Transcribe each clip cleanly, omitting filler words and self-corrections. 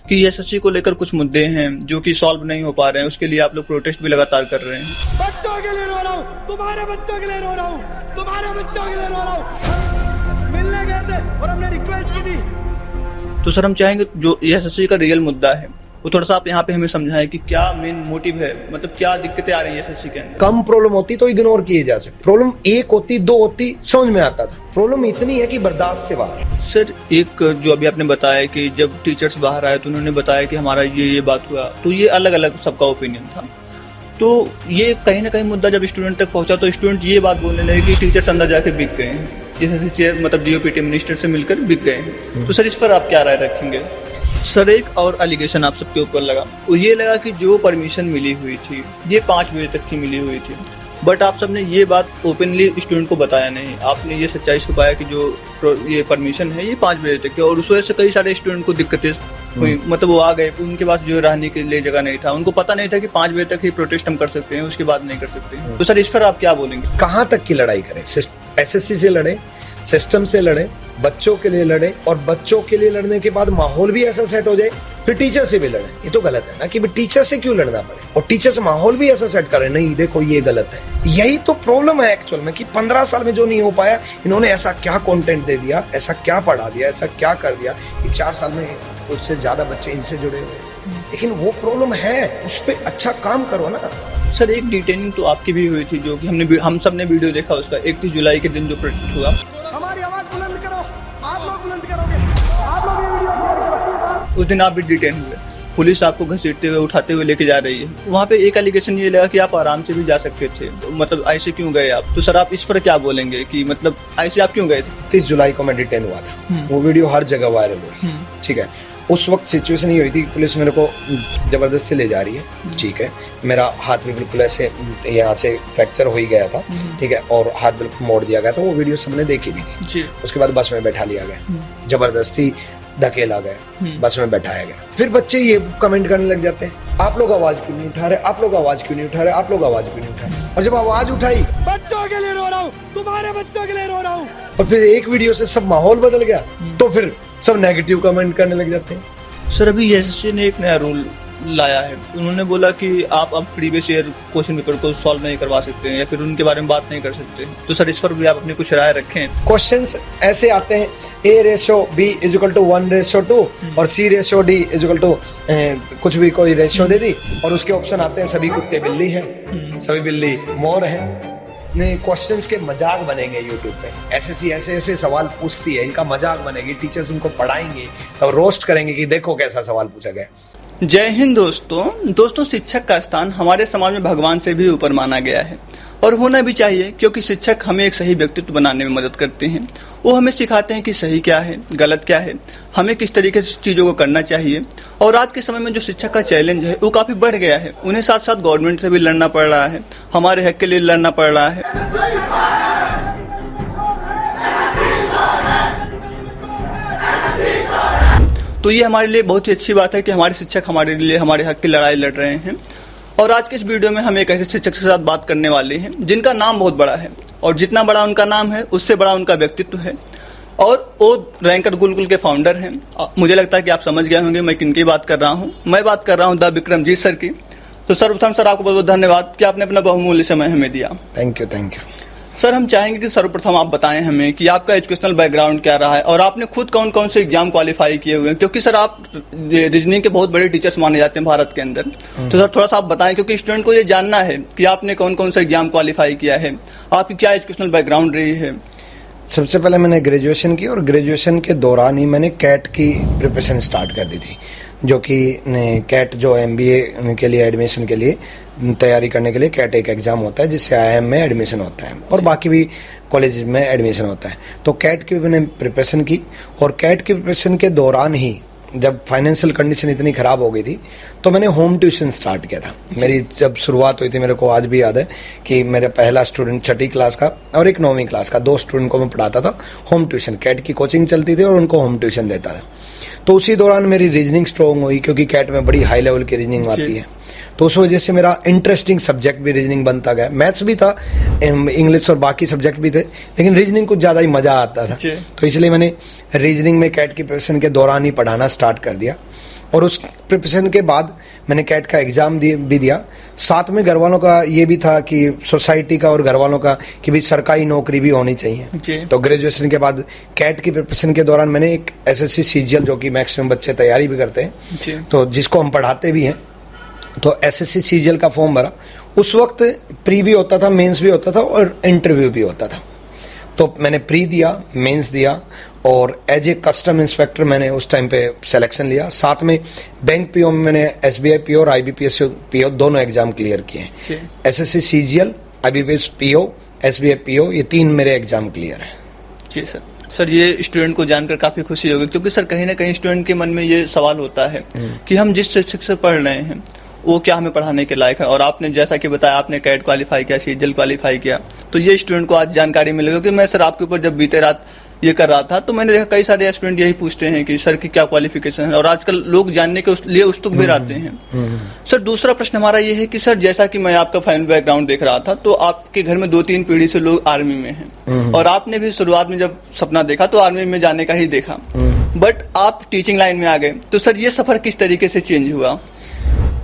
कि एसएससी को लेकर कुछ मुद्दे हैं जो कि सॉल्व नहीं हो पा रहे हैं, उसके लिए आप लोग प्रोटेस्ट भी लगातार कर रहे हैं। बच्चों के लिए रो रहा हूँ, तुम्हारे बच्चों के लिए रो रहा हूँ, तुम्हारे बच्चों के लिए रो रहा हूँ। मिलने गए थे और हमने रिक्वेस्ट की थी। तो सर हम चाहेंगे जो एसएससी का रियल मुद्दा है वो थोड़ा सा आप यहाँ पे हमें समझाएं कि क्या मेन मोटिव है, मतलब क्या दिक्कतें आ रही है एसएससी के अंदर। कम प्रॉब्लम होती तो इग्नोर किए जा सकते, प्रॉब्लम एक होती दो होती समझ में आता था, प्रॉब्लम इतनी है कि बर्दाश्त से बाहर। सर एक जो अभी आपने बताया कि जब टीचर्स बाहर आए तो उन्होंने बताया कि हमारा ये बात हुआ, तो ये अलग अलग सबका ओपिनियन था। तो ये कहीं ना कहीं मुद्दा जब स्टूडेंट तक पहुंचा तो स्टूडेंट ये बात बोलने लगे कि टीचर्स अंदर जाके बिक गए हैं, जैसे चेयर मतलब डीओपीटी मिनिस्टर से मिलकर बिक गए हैं। तो सर इस पर आप क्या राय रखेंगे। सर एक और एलिगेशन आप सबके ऊपर लगा, ये लगा कि जो परमिशन मिली हुई थी ये 5 बजे तक की मिली हुई थी, बट आप सबने ये बात ओपनली स्टूडेंट को बताया नहीं, आपने ये सच्चाई छुपाया कि जो ये परमिशन है ये 5 बजे तक है, और उस वजह से कई सारे स्टूडेंट को दिक्कतें हुई। मतलब वो आ गए, उनके पास जो रहने के लिए जगह नहीं था, उनको पता नहीं था कि 5 बजे तक ही प्रोटेस्ट हम कर सकते हैं, उसके बाद नहीं कर सकते। तो सर इस पर आप क्या बोलेंगे। कहाँ तक की लड़ाई करें, एसएससी से लड़े, सिस्टम से लड़े, बच्चों के लिए लड़े, और बच्चों के लिए लड़ने के बाद माहौल भी ऐसा सेट हो जाए फिर टीचर से भी लड़े। ये तो गलत है ना कि टीचर से क्यों लड़ना पड़े, और टीचर से माहौल भी ऐसा सेट करे, नहीं देखो ये गलत है। यही तो प्रॉब्लम है एक्चुअल में कि 15 साल में जो नहीं हो पाया, इन्होंने ऐसा क्या कंटेंट दे दिया, ऐसा क्या पढ़ा दिया, ऐसा क्या कर दिया कि 4 साल में उससे ज्यादा बच्चे इनसे जुड़े हुए। लेकिन वो प्रॉब्लम है, उस पर अच्छा काम करो ना। सर एक डिटेनिंग तो आपकी भी हुई थी, जो कि हम सब ने वीडियो देखा उसका, 31 जुलाई के दिन जो प्रोटेस्ट हुआ। हमारी आवाज बुलंद करो, आप लोग बुलंद करोगे, आप लोग ये वीडियो शेयर करो। उस दिन आप भी डिटेन हुए, पुलिस आपको घसीटते हुए उठाते हुए लेके जा रही है। वहाँ पे एक एलिगेशन ये लगा कि आप आराम से भी जा सकते थे, मतलब ऐसे क्यों गए आप। तो सर आप इस पर क्या बोलेंगे कि मतलब ऐसे आप क्यों गए थे। 30 जुलाई को मैं डिटेन हुआ था, वो वीडियो हर जगह वायरल हुई, ठीक है। उस वक्त सिचुएशन ये हुई थी, पुलिस मेरे को जबरदस्ती ले जा रही है, ठीक है। मेरा हाथ भी बिल्कुल ऐसे यहाँ से फ्रैक्चर हो ही गया था, ठीक है, और हाथ बिल्कुल मोड़ दिया गया था। वो वीडियो सबने देखी भी थी। उसके बाद बस में बैठा लिया गया, जबरदस्ती धकेला गया, बस में बैठाया गया। फिर बच्चे ये कमेंट करने लग जाते हैं, आप लोग आवाज क्यों नहीं उठा रहे, आप लोग आवाज क्यों नहीं उठा रहे, आप लोग आवाज क्यों नहीं उठा रहे। और जब आवाज उठाई, बच्चों के लिए रो रहा हूँ, तुम्हारे बच्चों के लिए रो रहा हूँ, और फिर एक वीडियो से सब माहौल बदल गया, तो फिर सब नेगेटिव कमेंट करने लग जाते हैं। सर अभी एसएससी ने एक नया रूल लाया है, उन्होंने बोला कि आप अब प्रीवियस ईयर क्वेश्चन पेपर को सॉल्व नहीं करवा सकते हैं या फिर उनके बारे में बात नहीं कर सकते। तो सर इस पर भी आप अपनी कुछ राय रखें। क्वेश्चंस ऐसे आते हैं, A/B=1/2 और C/D= कुछ भी कोई रेशियो दे दी, और उसके ऑप्शन आते हैं सभी कुत्ते बिल्ली है, सभी बिल्ली मोर है। नहीं, क्वेश्चंस के मजाक बनेंगे यूट्यूब पे, एसएससी ऐसे ऐसे सवाल पूछती है, इनका मजाक बनेगी, टीचर्स इनको पढ़ाएंगे तब रोस्ट करेंगे कि देखो कैसा सवाल पूछा गया। जय हिंद दोस्तों, शिक्षक का स्थान हमारे समाज में भगवान से भी ऊपर माना गया है और होना भी चाहिए, क्योंकि शिक्षक हमें एक सही व्यक्तित्व बनाने में मदद करते हैं। वो हमें सिखाते हैं कि सही क्या है, गलत क्या है, हमें किस तरीके से चीज़ों को करना चाहिए। और आज के समय में जो शिक्षक का चैलेंज है वो काफ़ी बढ़ गया है, उन्हें साथ साथ गवर्नमेंट से भी लड़ना पड़ रहा है, हमारे हक के लिए लड़ना पड़ रहा है। तो ये हमारे लिए बहुत ही अच्छी बात है कि हमारे शिक्षक हमारे लिए हमारे हक की लड़ाई लड़ रहे हैं। और आज के इस वीडियो में हम एक ऐसे शिक्षक के साथ बात करने वाले हैं जिनका नाम बहुत बड़ा है, और जितना बड़ा उनका नाम है उससे बड़ा उनका व्यक्तित्व है, और वो रैंकर गुरुकुल के फाउंडर हैं। मुझे लगता है कि आप समझ गए होंगे मैं किनकी बात कर रहा हूँ। मैं बात कर रहा हूँ द विक्रमजीत सर की। तो सर्वप्रथम सर आपको बहुत बहुत धन्यवाद कि आपने अपना बहुमूल्य समय हमें दिया। Thank you. सर हम चाहेंगे कि सर्वप्रथम आप बताएं हमें कि आपका एजुकेशनल बैकग्राउंड क्या रहा है और आपने खुद कौन कौन से एग्जाम क्वालिफाई किए हुए हैं, क्योंकि सर आप रीजनिंग के बहुत बड़े टीचर्स माने जाते हैं भारत के अंदर। तो सर थोड़ा सा आप बताएं, क्योंकि स्टूडेंट को ये जानना है कि आपने कौन कौन सा एग्जाम क्वालिफाई किया है, आपकी क्या एजुकेशनल बैकग्राउंड रही है। सबसे पहले मैंने ग्रेजुएशन की, और ग्रेजुएशन के दौरान ही मैंने कैट की प्रिपरेशन स्टार्ट कर दी थी, जो कि कैट जो MBA के लिए एडमिशन के लिए तैयारी करने के लिए कैट एक एग्जाम होता है जिससे IIM में एडमिशन होता है और बाकी भी कॉलेज में एडमिशन होता है। तो कैट की मैंने प्रिपरेशन की, और कैट की प्रिपरेशन के दौरान ही जब फाइनेंशियल कंडीशन इतनी खराब हो गई थी तो मैंने होम ट्यूशन स्टार्ट किया था। मेरी जब शुरुआत हुई थी, मेरे को आज भी याद है कि मेरा पहला स्टूडेंट 6ठी क्लास का और एक 9वीं क्लास का, 2 स्टूडेंट को मैं पढ़ाता था होम ट्यूशन। कैट की कोचिंग चलती थी और उनको होम ट्यूशन देता था। तो उसी दौरान मेरी रीजनिंग स्ट्रॉन्ग हुई, क्योंकि कैट में बड़ी हाई लेवल की रीजनिंग आती है, तो उस वजह से मेरा इंटरेस्टिंग सब्जेक्ट भी रीजनिंग बनता गया। मैथ्स भी था, इंग्लिश और बाकी सब्जेक्ट भी थे, लेकिन रीजनिंग कुछ ज्यादा ही मजा आता था। तो इसलिए मैंने रीजनिंग में कैट की प्रिपरेशन के दौरान ही पढ़ाना स्टार्ट कर दिया। और उस प्रिपरेशन के बाद मैंने कैट का एग्जाम भी दिया। साथ में घर वालों का ये भी था कि सोसाइटी का और घर वालों का कि भी सरकारी नौकरी भी होनी चाहिए जी। तो ग्रेजुएशन के बाद कैट की प्रिपरेशन के दौरान मैंने एक एसएससी सीजीएल, जो कि मैक्सिमम बच्चे तैयारी भी करते हैं जी। तो जिसको हम पढ़ाते भी हैं, तो एसएससी सीजीएल का फॉर्म भरा। उस वक्त प्री भी होता था, मेंस भी होता था और इंटरव्यू भी होता था। तो मैंने प्री दिया, मेंस दिया और एज ए कस्टम इंस्पेक्टर मैंने उस टाइम पे सिलेक्शन लिया। साथ में बैंक पीओ में मैंने एसबीआई पीओ और आईबीपीएस पीओ दोनों एग्जाम क्लियर किए। SSC CGL, IBPS PO, SBI PO, ये 3 मेरे एग्जाम क्लियर हैं। जी सर, ये स्टूडेंट को जानकर काफी खुशी होगी, क्योंकि सर कहीं ना कहीं स्टूडेंट के मन में ये सवाल होता है कि हम जिस शिक्षक से पढ़ रहे हैं वो क्या हमें पढ़ाने के लायक है। और आपने जैसा कि बताया, आपने कैट क्वालिफाई किया, सीजीएल क्वालिफाई किया, तो ये स्टूडेंट को आज जानकारी मिलेगी। क्योंकि मैं सर आपके ऊपर जब बीते रात ये कर रहा था तो मैंने देखा कई सारे एस्पिरेंट यही पूछते हैं कि सर की क्या क्वालिफिकेशन है, और आजकल लोग जानने के लिए उत्सुक भी रहते हैं। सर दूसरा प्रश्न हमारा ये है कि सर जैसा कि मैं आपका फैमिली बैकग्राउंड देख रहा था, तो आपके घर में 2-3 पीढ़ी से लोग आर्मी में हैं, और आपने भी शुरुआत में जब सपना देखा तो आर्मी में जाने का ही देखा, बट आप टीचिंग लाइन में आ गए। तो सर ये सफर किस तरीके से चेंज हुआ?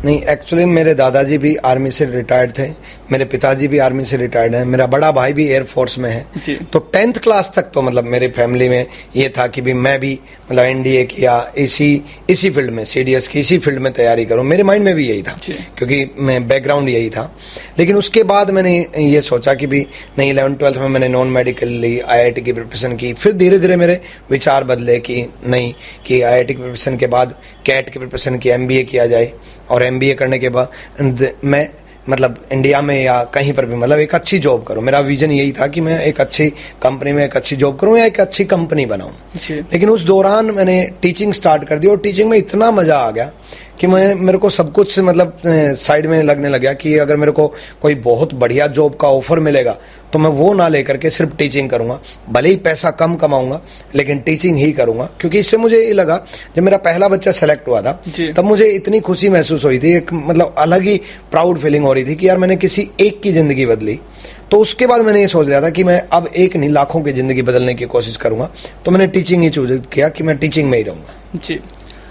नहीं, एक्चुअली मेरे दादाजी भी आर्मी से रिटायर्ड थे, मेरे पिताजी भी आर्मी से रिटायर्ड हैं, मेरा बड़ा भाई भी एयरफोर्स में है जी। तो 10th क्लास तक तो मतलब मेरे फैमिली में ये था कि भी मैं भी मतलब एनडीए किया, इसी फील्ड में, सीडीएस की इसी फील्ड में तैयारी करूं। मेरे माइंड में भी यही था क्योंकि मैं बैकग्राउंड यही था। लेकिन उसके बाद मैंने ये सोचा कि भी नहीं, 11th-12th में मैंने नॉन मेडिकल ली, आईआईटी की प्रिपरेशन की। फिर धीरे धीरे मेरे विचार बदले कि नहीं, कि आईआईटी की प्रिपरेशन के बाद कैट की प्रिपरेशन की, एमबीए किया जाए, और एमबीए करने के बाद मैं मतलब इंडिया में या कहीं पर भी मतलब एक अच्छी जॉब करूं। मेरा विजन यही था कि मैं एक अच्छी कंपनी में एक अच्छी जॉब करूं या एक अच्छी कंपनी बनाऊं। लेकिन उस दौरान मैंने टीचिंग स्टार्ट कर दी और टीचिंग में इतना मजा आ गया कि मेरे को सब कुछ मतलब साइड में लगने लग गया कि अगर मेरे को कोई बहुत बढ़िया जॉब का ऑफर मिलेगा तो मैं वो ना लेकर के सिर्फ टीचिंग करूंगा। भले ही पैसा कम कमाऊंगा लेकिन टीचिंग ही करूंगा, क्योंकि इससे मुझे ये लगा, जब मेरा पहला बच्चा सेलेक्ट हुआ था तब मुझे इतनी खुशी महसूस हुई थी, एक मतलब अलग ही प्राउड फीलिंग हो रही थी कि यार मैंने किसी एक की जिंदगी बदली। तो उसके बाद मैंने ये सोच लिया था कि मैं अब एक नहीं, लाखों की जिंदगी बदलने की कोशिश करूंगा। तो मैंने टीचिंग ही चूज किया कि मैं टीचिंग में ही रहूंगा जी।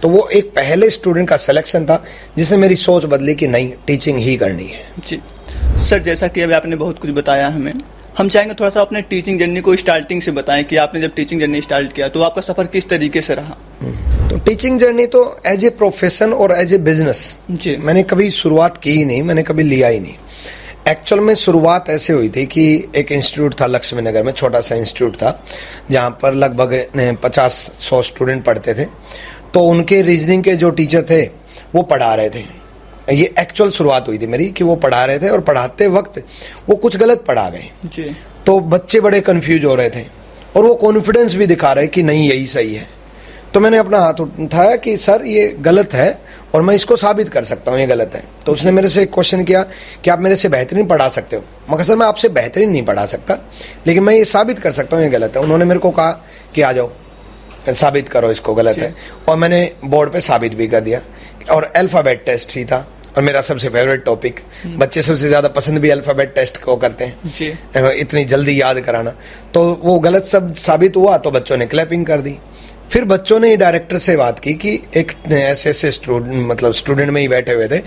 तो वो एक पहले स्टूडेंट का सिलेक्शन था जिसने मेरी सोच बदली कि नहीं, टीचिंग ही करनी है। जी सर, जैसा कि अभी आपने बहुत कुछ बताया हमें, हम चाहेंगे थोड़ा सा अपने टीचिंग जर्नी को स्टार्टिंग से बताएं कि आपने जब टीचिंग जर्नी स्टार्ट किया तो आपका सफर किस तरीके से रहा? तो टीचिंग जर्नी तो एज ए प्रोफेशन और एज ए बिजनेस जी, मैंने कभी शुरुआत की ही नहीं, मैंने कभी लिया ही नहीं। एक्चुअल में शुरुआत ऐसे हुई थी कि एक इंस्टीट्यूट था लक्ष्मी नगर में, छोटा सा इंस्टीट्यूट था जहां पर लगभग 50-100 स्टूडेंट पढ़ते थे। तो उनके रीजनिंग के जो टीचर थे वो पढ़ा रहे थे। ये एक्चुअल शुरुआत हुई थी मेरी कि वो पढ़ा रहे थे और पढ़ाते वक्त वो कुछ गलत पढ़ा गए जी। तो बच्चे बड़े कंफ्यूज हो रहे थे और वो कॉन्फिडेंस भी दिखा रहे कि नहीं यही सही है। तो मैंने अपना हाथ उठाया कि सर ये गलत है और मैं इसको साबित कर सकता हूँ ये गलत है। तो उसने मेरे से एक क्वेश्चन किया कि आप मेरे से बेहतरीन पढ़ा सकते हो। मगर सर मैं आपसे बेहतरीन नहीं पढ़ा सकता, लेकिन मैं ये साबित कर सकता हूँ ये गलत है। उन्होंने मेरे को कहा कि आ जाओ साबित करो इसको गलत है, और मैंने बोर्ड पे साबित भी कर दिया। और अल्फाबेट टेस्ट ही था और मेरा सबसे फेवरेट टॉपिक, बच्चे सबसे ज्यादा पसंद भी अल्फाबेट टेस्ट को करते हैं जी। इतनी जल्दी याद कराना। तो वो गलत सब साबित हुआ तो बच्चों ने क्लैपिंग कर दी। फिर बच्चों ने डायरेक्टर से बात की कि एक ऐसे स्टूडेंट में ही बैठे हुए थे,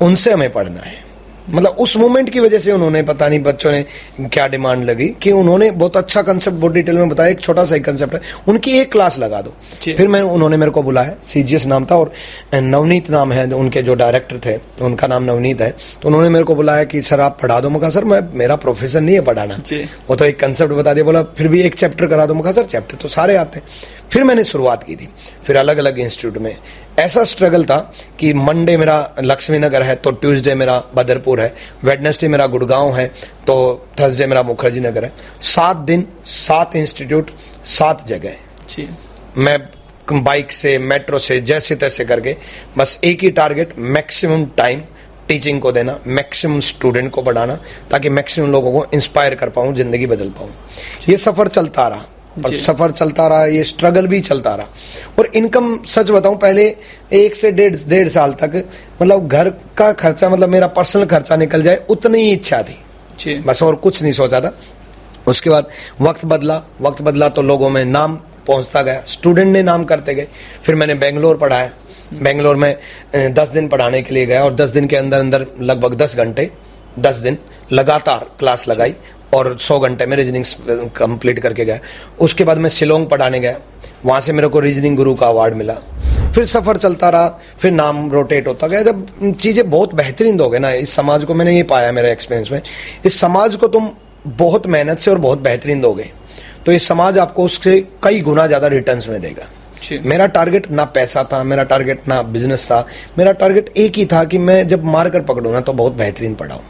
उनसे हमें पढ़ना है। मतलब उस मोमेंट की वजह से उन्होंने पता नहीं बच्चों ने क्या डिमांड लगी कि उन्होंने बहुत अच्छा कंसेप्ट बहुत डिटेल में बताया। एक छोटा सा ही कंसेप्ट है, उनकी एक क्लास लगा दो। फिर उन्होंने मेरे को बुलाया, सीजीएस नाम था और नवनीत नाम है उनके जो डायरेक्टर थे, उनका नाम नवनीत है। तो उन्होंने मेरे को बुलाया कि सर आप पढ़ा दो। मैं कहा सर मेरा प्रोफेशन नहीं है पढ़ाना। वो तो एक कंसेप्ट बता दिया। बोला फिर भी एक चैप्टर करा दो। मैं कहा सर चैप्टर तो सारे आते हैं। फिर मैंने शुरुआत की थी। फिर अलग अलग इंस्टीट्यूट में ऐसा स्ट्रगल था कि मंडे मेरा लक्ष्मी नगर है तो ट्यूसडे मेरा बदरपुर है, वेडनेसडे मेरा गुड़गांव है तो थर्सडे मेरा मुखर्जी नगर है। 7 दिन 7 इंस्टीट्यूट 7 जगह। मैं बाइक से मेट्रो से जैसे तैसे करके बस एक ही टारगेट, मैक्सिमम टाइम टीचिंग को देना, मैक्सिमम स्टूडेंट को पढ़ाना ताकि मैक्सिमम लोगों को इंस्पायर कर पाऊं, जिंदगी बदल पाऊं। ये सफर चलता रहा और सफर चलता रहा, ये स्ट्रगल भी चलता रहा। और इनकम सच बताऊं पहले 1 से 1.5 साल तक मतलब घर का खर्चा, मतलब मेरा पर्सनल खर्चा निकल जाए उतनी ही इच्छा थी बस, और कुछ नहीं सोचा था। उसके बाद वक्त बदला तो लोगों में नाम पहुंचता गया, स्टूडेंट ने नाम करते गए। फिर मैंने बेंगलोर पढ़ाया, बेंगलोर में 10 दिन पढ़ाने के लिए गया और 10 दिन के अंदर अंदर लगभग 10 घंटे 10 दिन लगातार क्लास लगाई और 100 घंटे में रीजनिंग कंप्लीट करके गया। उसके बाद मैं शिलोंग पढ़ाने गया, वहां से मेरे को रीजनिंग गुरु का अवार्ड मिला। फिर सफर चलता रहा, फिर नाम रोटेट होता गया। जब चीजें बहुत बेहतरीन हो गए ना, इस समाज को मैंने ये पाया मेरे एक्सपीरियंस में, इस समाज को तुम बहुत मेहनत से और बहुत बेहतरीन दोगे तो ये समाज आपको उससे कई गुना ज्यादा रिटर्न्स में देगा। मेरा टारगेट ना पैसा था, मेरा टारगेट ना बिजनेस था, मेरा टारगेट एक ही था कि मैं जब मारकर पकड़ूं ना तो बहुत बेहतरीन पढ़ाऊं।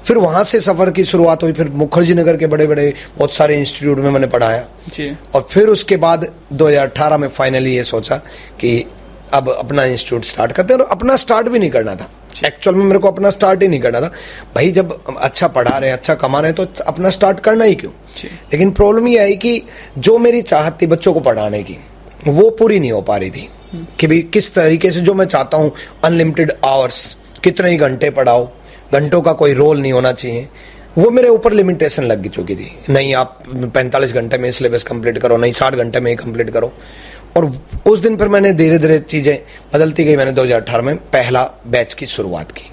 फिर वहां से सफर की शुरुआत हुई। फिर मुखर्जी नगर के बड़े बड़े बहुत सारे इंस्टीट्यूट में मैंने पढ़ाया जी। और फिर उसके बाद 2018 में फाइनली ये सोचा कि अब अपना इंस्टीट्यूट स्टार्ट करते हैं। और अपना स्टार्ट भी नहीं करना था, एक्चुअल में मेरे को अपना स्टार्ट ही नहीं करना था। भाई जब अच्छा पढ़ा रहे हैं, अच्छा कमा रहे हैं तो अपना स्टार्ट करना ही क्यों। लेकिन प्रॉब्लम ये आई कि जो मेरी चाहत थी बच्चों को पढ़ाने की वो पूरी नहीं हो पा रही थी कि भाई किस तरीके से जो मैं चाहता हूं अनलिमिटेड आवर्स, कितने ही घंटे पढ़ाओ, घंटों का कोई रोल नहीं होना चाहिए, वो मेरे ऊपर लिमिटेशन लग चुकी थी। नहीं आप 45 घंटे में सिलेबस कंप्लीट करो, नहीं 60 घंटे में ही कंप्लीट करो। और उस दिन पर मैंने धीरे धीरे चीजें बदलती गई। मैंने 2018 में पहला बैच की शुरुआत की,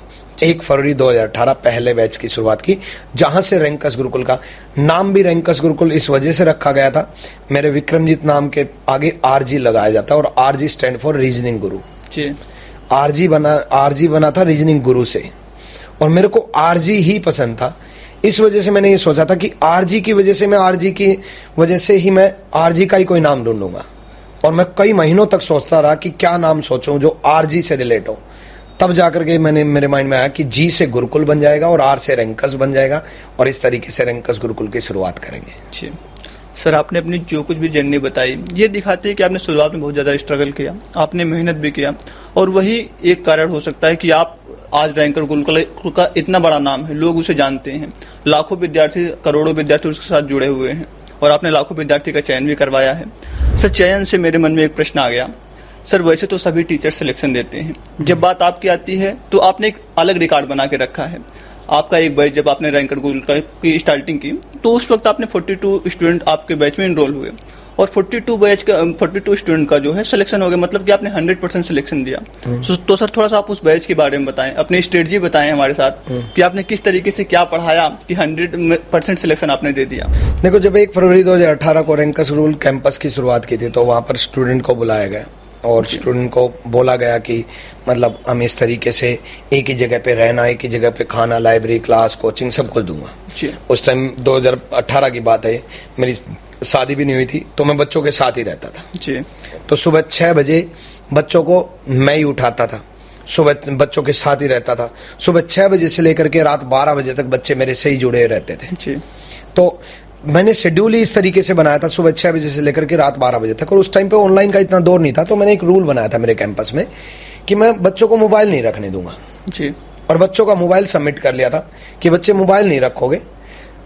1 फरवरी 2018 पहले बैच की शुरुआत की, जहां से रैंकस गुरुकुल का नाम भी रैंकस गुरुकुल इस वजह से रखा गया था, मेरे विक्रमजीत नाम के आगे RG लगाया जाता है और RG stand for reasoning Guru. RG बना था रीजनिंग गुरु से, और मेरे को RG ही पसंद था। इस वजह से मैंने ये सोचा था कि RG की वजह से मैं RG का ही कोई नाम ढूंढूंगा। और मैं कई महीनों तक सोचता रहा कि क्या नाम सोचूं जो RG से रिलेट हो। तब जाकर के मेरे माइंड में आया कि G से गुरुकुल बन जाएगा और R से रैंकस बन जाएगा, और इस तरीके से रैंकस गुरुकुल की शुरुआत करेंगे। सर आपने अपनी जो कुछ भी जर्नी बताई ये दिखाती है कि आपने शुरुआत में बहुत ज्यादा स्ट्रगल किया, आपने मेहनत भी किया, और वही एक कारण हो सकता है कि आप आज रैंकस गुरुकुल का इतना बड़ा नाम है, लोग उसे जानते हैं, लाखों विद्यार्थी करोड़ों विद्यार्थी उसके साथ जुड़े हुए हैं, और आपने लाखों विद्यार्थी का चयन भी करवाया है। सर चयन से मेरे मन में एक प्रश्न आ गया। सर वैसे तो सभी टीचर सिलेक्शन देते हैं, जब बात आपकी आती है तो आपने एक अलग रिकॉर्ड बना के रखा है। आपका एक बैच जब आपने रैंकस गुरुकुल की स्टार्टिंग की तो उस वक्त आपने 42 स्टूडेंट आपके बैच में इनरोल हुए, और 42 स्टूडेंट का जो है सिलेक्शन हो गया, मतलब कि आपने 100% सिलेक्शन दिया। तो सर थोड़ा सा आप उस बैच के बारे में बताएं, अपनी स्ट्रेटजी बताएं हमारे साथ कि आपने किस तरीके से क्या पढ़ाया कि 100% सिलेक्शन आपने दे दिया। देखो, जब 1 फरवरी 2018 को रैंकस गुरुकुल कैंपस की शुरुआत की थी तो वहां पर स्टूडेंट को बुलाया गया और स्टूडेंट को बोला गया कि मतलब हम इस तरीके से एक ही जगह पे रहना, एक ही जगह पे खाना, लाइब्रेरी, क्लास, कोचिंग सब कुछ दूंगा। उस टाइम 2018 की बात है, मेरी शादी भी नहीं हुई थी, तो मैं बच्चों के साथ ही रहता था। तो सुबह 6 बजे बच्चों को मैं ही उठाता था, सुबह बच्चों के साथ ही रहता था। सुबह 6 बजे से लेकर के रात 12 बजे तक बच्चे मेरे से ही जुड़े रहते थे। तो मैंने शेड्यूल ही इस तरीके से बनाया था, सुबह 6 बजे से लेकर के रात 12 बजे तक। और उस टाइम पे ऑनलाइन का इतना दौर नहीं था, तो मैंने एक रूल बनाया था मेरे कैंपस में कि मैं बच्चों को मोबाइल नहीं रखने दूंगा और बच्चों का मोबाइल सबमिट कर लिया था कि बच्चे मोबाइल नहीं रखोगे,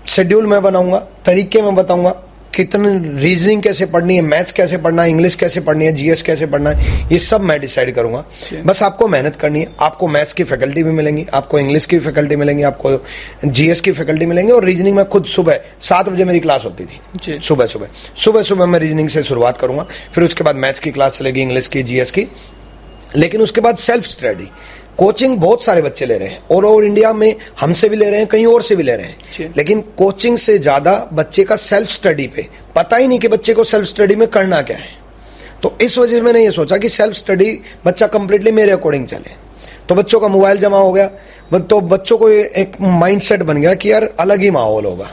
शेड्यूल मैं बनाऊंगा, तरीके में बताऊंगा, कितनी रीजनिंग कैसे पढ़नी है, मैथ्स कैसे पढ़ना है, इंग्लिश कैसे पढ़नी है, GS कैसे पढ़ना है, ये सब मैं डिसाइड करूंगा। बस आपको मेहनत करनी है, आपको मैथ्स की फैकल्टी भी मिलेंगी, आपको इंग्लिश की फैकल्टी मिलेंगी, आपको GS की फैकल्टी मिलेंगी, और रीजनिंग में खुद सुबह 7 बजे मेरी क्लास होती थी। सुबह मैं रीजनिंग से शुरुआत करूंगा, फिर उसके बाद मैथ्स की क्लास चलेगी, इंग्लिश की, GS की, लेकिन उसके बाद सेल्फ स्टडी। कोचिंग बहुत सारे बच्चे ले रहे हैं, ऑल ओवर इंडिया में हमसे भी ले रहे हैं, कहीं और से भी ले रहे हैं, लेकिन कोचिंग से ज्यादा बच्चे का सेल्फ स्टडी पे पता ही नहीं कि बच्चे को सेल्फ स्टडी में करना क्या है। तो इस वजह से मैंने ये सोचा कि सेल्फ स्टडी बच्चा कंप्लीटली मेरे अकॉर्डिंग चले। तो बच्चों का मोबाइल जमा हो गया, तो बच्चों को एक माइंडसेट बन गया कि यार अलग ही माहौल होगा।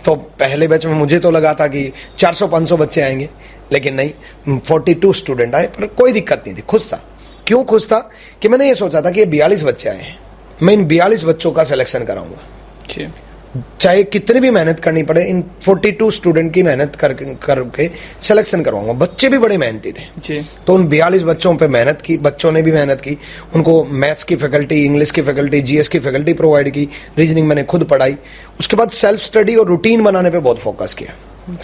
तो पहले बैच में मुझे तो लगा था कि 400-500 बच्चे आएंगे, लेकिन नहीं, 42 स्टूडेंट आए, पर कोई दिक्कत नहीं थी, खुश था। क्यों खुश था कि मैंने ये सोचा था कि ये 42 बच्चे आए हैं, मैं इन 42 बच्चों का सिलेक्शन कराऊंगा, चाहे कितनी भी मेहनत करनी पड़े, इन 42 स्टूडेंट की मेहनत करके सिलेक्शन करवाऊंगा। बच्चे भी बड़े मेहनती थे, तो उन 42 बच्चों पे मेहनत की, बच्चों ने भी मेहनत की, उनको मैथ्स की फैकल्टी, इंग्लिश की फैकल्टी, GS की फैकल्टी प्रोवाइड की, रीजनिंग मैंने खुद पढ़ाई। उसके बाद सेल्फ स्टडी और रूटीन बनाने पे बहुत फोकस किया।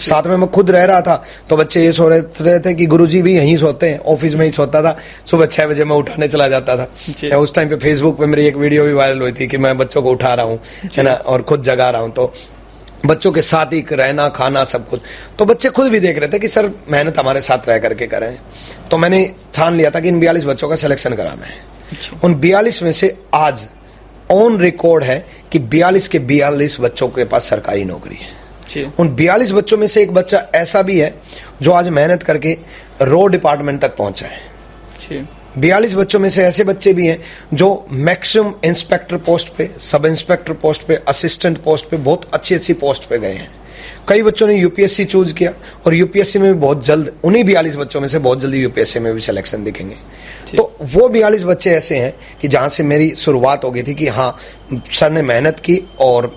साथ में मैं खुद रह रहा था, तो बच्चे ये सो रहे थे कि गुरुजी भी यहीं सोते हैं, ऑफिस में ही सोता था, सुबह 6 बजे मैं उठाने चला जाता था। उस टाइम पे फेसबुक पे मेरी एक वीडियो भी वायरल हुई थी कि मैं बच्चों को उठा रहा हूँ, है ना, और खुद जगा रहा हूँ। तो बच्चों के साथ ही रहना खाना सब कुछ। तो बच्चे खुद भी देख रहे थे कि सर मेहनत हमारे साथ रह करके कर रहे हैं। तो मैंने ठान लिया था कि इन 42 बच्चों का सिलेक्शन कराना है। उन 42 में से आज ऑन रिकॉर्ड है कि 42 के 42 बच्चों के पास सरकारी नौकरी है। उन 42 बच्चों में से एक बच्चा ऐसा भी है जो आज मेहनत करके रोड डिपार्टमेंट तक पहुंचा है। 42 बच्चों में से ऐसे बच्चे भी हैं जो मैक्सिमम इंस्पेक्टर पोस्ट पे, सब इंस्पेक्टर पोस्ट पे, असिस्टेंट पोस्ट पे, बहुत अच्छी अच्छी पोस्ट पे गए हैं। कई बच्चों ने यूपीएससी चूज किया और यूपीएससी में भी बहुत जल्द, उन्हीं 42 बच्चों में से बहुत जल्दी यूपीएससी में भी सिलेक्शन दिखेंगे। तो वो 42 बच्चे ऐसे हैं कि जहां से मेरी शुरुआत हो गई थी कि हाँ सर ने मेहनत की और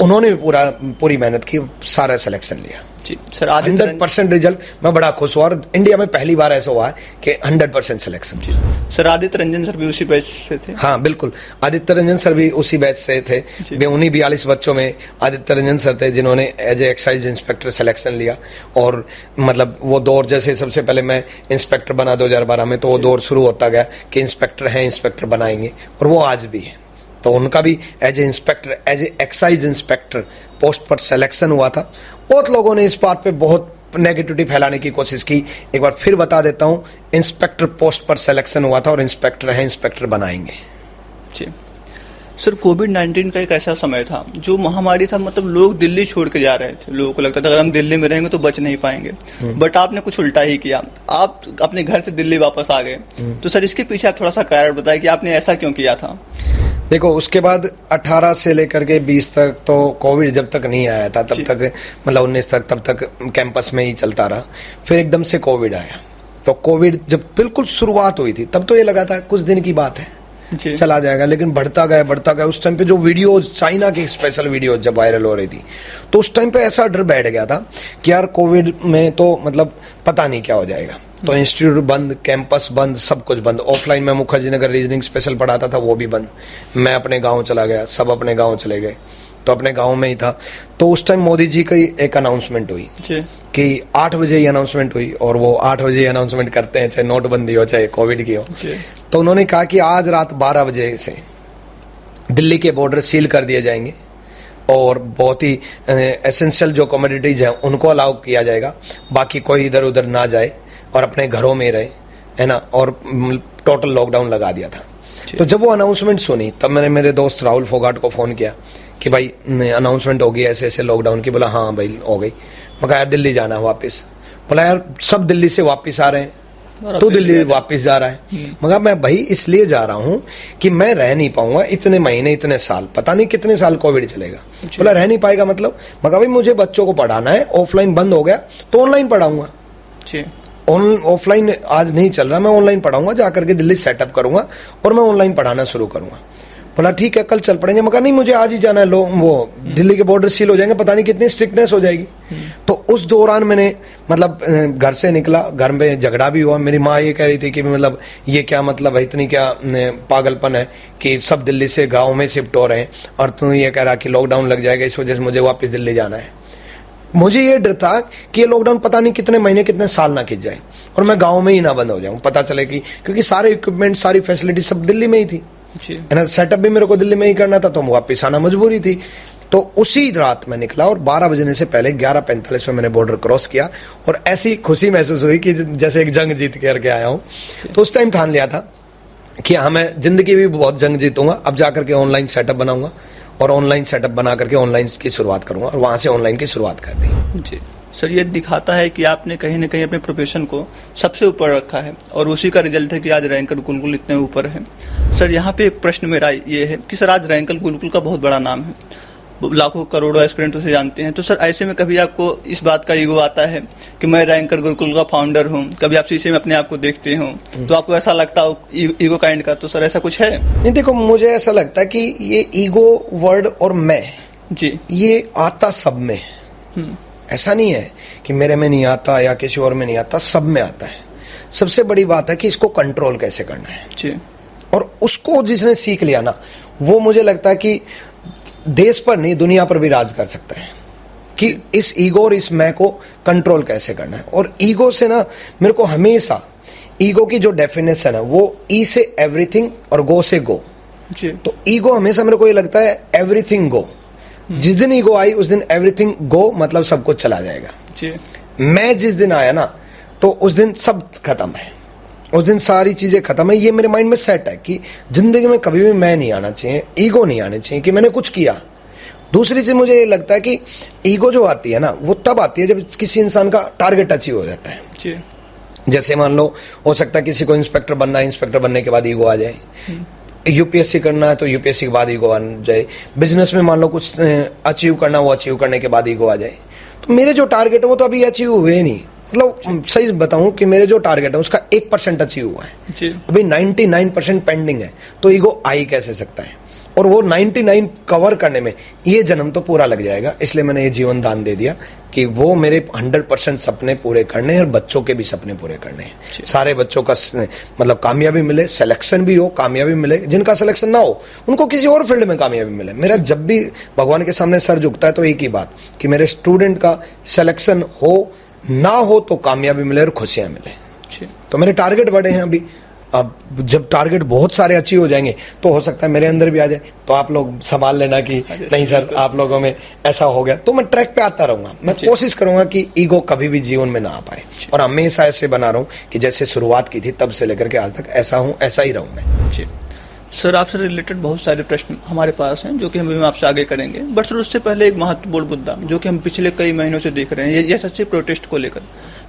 उन्होंने भी पूरी मेहनत की, सारा सिलेक्शन लिया। जी सर, 100% रिजल्ट, मैं बड़ा खुश हुआ और इंडिया में पहली बार ऐसा हुआ है कि 100% selection. Sir Aditya Ranjan sir भी उसी बैच से थे? हाँ बिल्कुल, आदित्य रंजन सर भी उसी बैच से थे। वे उन्हीं 42 बच्चों में आदित्य रंजन सर थे जिन्होंने as a excise inspector selection लिया। और मतलब वो दौर, जैसे सबसे पहले मैं इंस्पेक्टर बना 2012 में, तो वो दौर शुरू होता गया कि इंस्पेक्टर हैं, इंस्पेक्टर बनाएंगे, और वो आज भी है। तो उनका भी as a inspector, as a excise inspector post पर सिलेक्शन हुआ था। बहुत लोगों ने इस बात पे बहुत नेगेटिविटी फैलाने की कोशिश की। एक बार फिर बता देता हूं, इंस्पेक्टर पोस्ट पर सिलेक्शन हुआ था और इंस्पेक्टर है, इंस्पेक्टर बनाएंगे। जी सर, कोविड-19 का एक ऐसा समय था जो महामारी था, मतलब लोग दिल्ली छोड़ के जा रहे थे। लोगों को लगता था अगर हम दिल्ली में रहेंगे तो बच नहीं पाएंगे, बट आपने कुछ उल्टा ही किया, आप अपने घर से दिल्ली वापस आ गए। तो सर इसके पीछे आप थोड़ा सा कारण बताएं कि आपने ऐसा क्यों किया था? देखो, उसके बाद 18 से लेकर के 20 तक तो कोविड जब तक नहीं आया था तब तक, मतलब 19 तक, तब तक कैंपस में ही चलता रहा। फिर एकदम से कोविड आया। तो कोविड जब बिल्कुल शुरुआत हुई थी तब तो ये लगा था कुछ दिन की बात है, चला जाएगा, लेकिन बढ़ता गया। उस टाइम पे जो वीडियोज, चाइना की स्पेशल वीडियोज जब वायरल हो रही थी, तो उस टाइम पे ऐसा डर बैठ गया था कि यार कोविड में तो मतलब पता नहीं क्या हो जाएगा। तो इंस्टीट्यूट बंद, कैंपस बंद, सब कुछ बंद। ऑफलाइन में मुखर्जी नगर रीजनिंग स्पेशल पढ़ाता था, वो भी बंद। मैं अपने गांव चला गया, सब अपने गांव चले गए, तो अपने गांव में ही था। तो उस टाइम मोदी जी की एक अनाउंसमेंट हुई कि 8 बजे ही अनाउंसमेंट हुई, और वो 8 बजे ही अनाउंसमेंट करते हैं, चाहे नोटबंदी हो चाहे कोविड की हो। तो उन्होंने कहा कि आज रात 12 बजे से दिल्ली के बॉर्डर सील कर दिए जाएंगे और बहुत ही एसेंशियल जो कमोडिटीज हैं उनको अलाउ किया जाएगा, बाकी कोई इधर उधर ना जाए और अपने घरों में रहे, है ना। और टोटल लॉकडाउन लगा दिया था। तो जब वो अनाउंसमेंट सुनी तब मैंने मेरे दोस्त राहुल फोगाट को फोन किया कि भाई अनाउंसमेंट होगी ऐसे ऐसे लॉकडाउन की। बोला हाँ भाई हो गई। मैं कहा यार दिल्ली जाना है वापस। बोला यार सब दिल्ली से वापस आ रहे हैं, तू दिल्ली वापस जा रहा है। मगर मैं भाई इसलिए जा रहा हूं कि मैं रह नहीं पाऊंगा इतने महीने, इतने साल, पता नहीं कितने साल कोविड चलेगा। बोला रह नहीं पाएगा मतलब? मगर भाई मुझे बच्चों को पढ़ाना है, ऑफलाइन बंद हो गया तो ऑनलाइन पढ़ाऊंगा। ऑफलाइन आज नहीं चल रहा, मैं ऑनलाइन पढ़ाऊंगा, जाकर के दिल्ली सेटअप करूंगा और मैं ऑनलाइन पढ़ाना शुरू करूंगा। बोला ठीक है कल चल पड़ेंगे। मगर नहीं मुझे आज ही जाना है, वो दिल्ली के बॉर्डर सील हो जाएंगे, पता नहीं कितनी स्ट्रिक्टनेस हो जाएगी। तो उस दौरान मैंने मतलब घर से निकला, घर में झगड़ा भी हुआ। मेरी माँ ये कह रही थी कि मतलब ये क्या मतलब है, इतनी क्या पागलपन है कि सब दिल्ली से गाँव में शिफ्ट हो रहे हैं और तू ये कह रहा कि लॉकडाउन लग जाएगा, इस वजह से मुझे वापस दिल्ली जाना है। मुझे ये डर था कि ये लॉकडाउन पता नहीं कितने महीने, कितने साल ना खिंच जाए और मैं गांव में ही ना बंद हो जाऊं। पता चले कि क्योंकि सारे इक्विपमेंट, सारी फैसिलिटी सब दिल्ली में ही थी, है ना। सेटअप भी मेरे को दिल्ली में ही करना था, तो वापस आना मजबूरी थी। तो उसी रात मैं निकला और 12 बजने से पहले 11:45 में मैंने बॉर्डर क्रॉस किया और ऐसी खुशी महसूस हुई कि जैसे एक जंग जीत करके आया हूं। तो उस टाइम ठान लिया था कि हाँ मैं जिंदगी भी बहुत जंग जीतूंगा, अब जाकर के ऑनलाइन सेटअप बनाऊंगा और ऑनलाइन सेटअप बना करके ऑनलाइन की शुरुआत करूंगा, और वहां से ऑनलाइन की शुरुआत कर दी। जी सर, ये दिखाता है कि आपने कहीं ना कहीं अपने प्रोफेशन को सबसे ऊपर रखा है और उसी का रिजल्ट है कि आज रैंकर गुलगुल इतने ऊपर है। सर यहाँ पे एक प्रश्न मेरा ये है कि सर आज रैंकर गुलगुल का बहुत बड़ा नाम है, लाखों करोड़ों एस्पिरेंट उसे जानते हैं। तो सर ऐसे में कभी आपको इस बात का ईगो आता है कि मैं रैंकर गुरुकुल का फाउंडर हूँ? कभी आप शीशे में अपने आप को देखते हो तो आपको ऐसा लगता हो ईगो काइंड का? तो सर ऐसा कुछ है? नहीं, देखो मुझे ऐसा लगता है कि ये ईगो वर्ड और मैं जी ये आता सब में। ऐसा नहीं है कि मेरे में नहीं आता या किसी और में नहीं आता, सब में आता है। सबसे बड़ी बात है कि इसको कंट्रोल कैसे करना है जी। और उसको जिसने सीख लिया ना, वो मुझे लगता है कि देश पर नहीं दुनिया पर भी राज कर सकता है कि इस ईगो और इस मैं को कंट्रोल कैसे करना है। और ईगो से ना मेरे को हमेशा ईगो की जो डेफिनेशन है वो ई से एवरीथिंग और गो से गो। जी। तो ईगो हमेशा मेरे को ये लगता है एवरीथिंग गो, जिस दिन ईगो आई उस दिन एवरीथिंग गो, मतलब सब कुछ चला जाएगा। जी। मैं जिस दिन आया ना तो उस दिन सब खत्म है, उस दिन सारी चीजें खत्म है। ये मेरे माइंड में सेट है कि जिंदगी में कभी भी मैं नहीं आना चाहिए, ईगो नहीं आनी चाहिए कि मैंने कुछ किया। दूसरी चीज मुझे ये लगता है कि ईगो जो आती है ना वो तब आती है जब किसी इंसान का टारगेट अचीव हो जाता है। जी। जैसे मान लो हो सकता है किसी को इंस्पेक्टर बनना है, इंस्पेक्टर बनने के बाद ईगो आ जाए। यूपीएससी करना है तो यूपीएससी के बाद ईगो आ जाए। बिजनेस में मान लो कुछ अचीव करना, वो अचीव करने के बाद ईगो आ जाए। तो मेरे जो टारगेट है वो तो अभी अचीव हुए नहीं। मतलब सही बताऊं कि मेरे जो टारगेट है उसका 1% अचीव हुआ है जी। अभी 99% पेंडिंग है। तो ईगो आ ही कैसे सकता है? और वो 99 कवर करने में ये जन्म तो पूरा लग जाएगा। इसलिए मैंने ये जीवन दान दे दिया कि वो मेरे 100% सपने पूरे करने हैं और बच्चों के भी सपने पूरे करने हैं। सारे बच्चों का मतलब कामयाबी मिले, सिलेक्शन भी हो, कामयाबी मिले। जिनका सिलेक्शन ना हो उनको किसी और फील्ड में कामयाबी मिले। मेरा जब भी भगवान के सामने सर झुकता है तो एक ही बात कि मेरे स्टूडेंट का सिलेक्शन हो ना हो तो कामयाबी मिले और खुशियां मिले। तो मेरे टारगेट बड़े हैं अभी। अब जब टारगेट बहुत सारे अचीव हो जाएंगे तो हो सकता है मेरे अंदर भी आ जाए। तो आप लोग संभाल लेना कि नहीं सर आप लोगों में ऐसा हो गया। तो मैं ट्रैक पे आता रहूंगा। मैं कोशिश करूंगा कि ईगो कभी भी जीवन में ना आ पाए और हमेशा ऐसे बना रहूं कि जैसे शुरुआत की थी तब से लेकर के आज तक ऐसा हूं, ऐसा ही रहूं मैं। जी सर, आपसे रिलेटेड बहुत सारे प्रश्न हमारे पास हैं जो कि हम आपसे आगे करेंगे। बट सर उससे पहले एक महत्वपूर्ण मुद्दा जो कि हम पिछले कई महीनों से देख रहे हैं, ये एसएससी प्रोटेस्ट को लेकर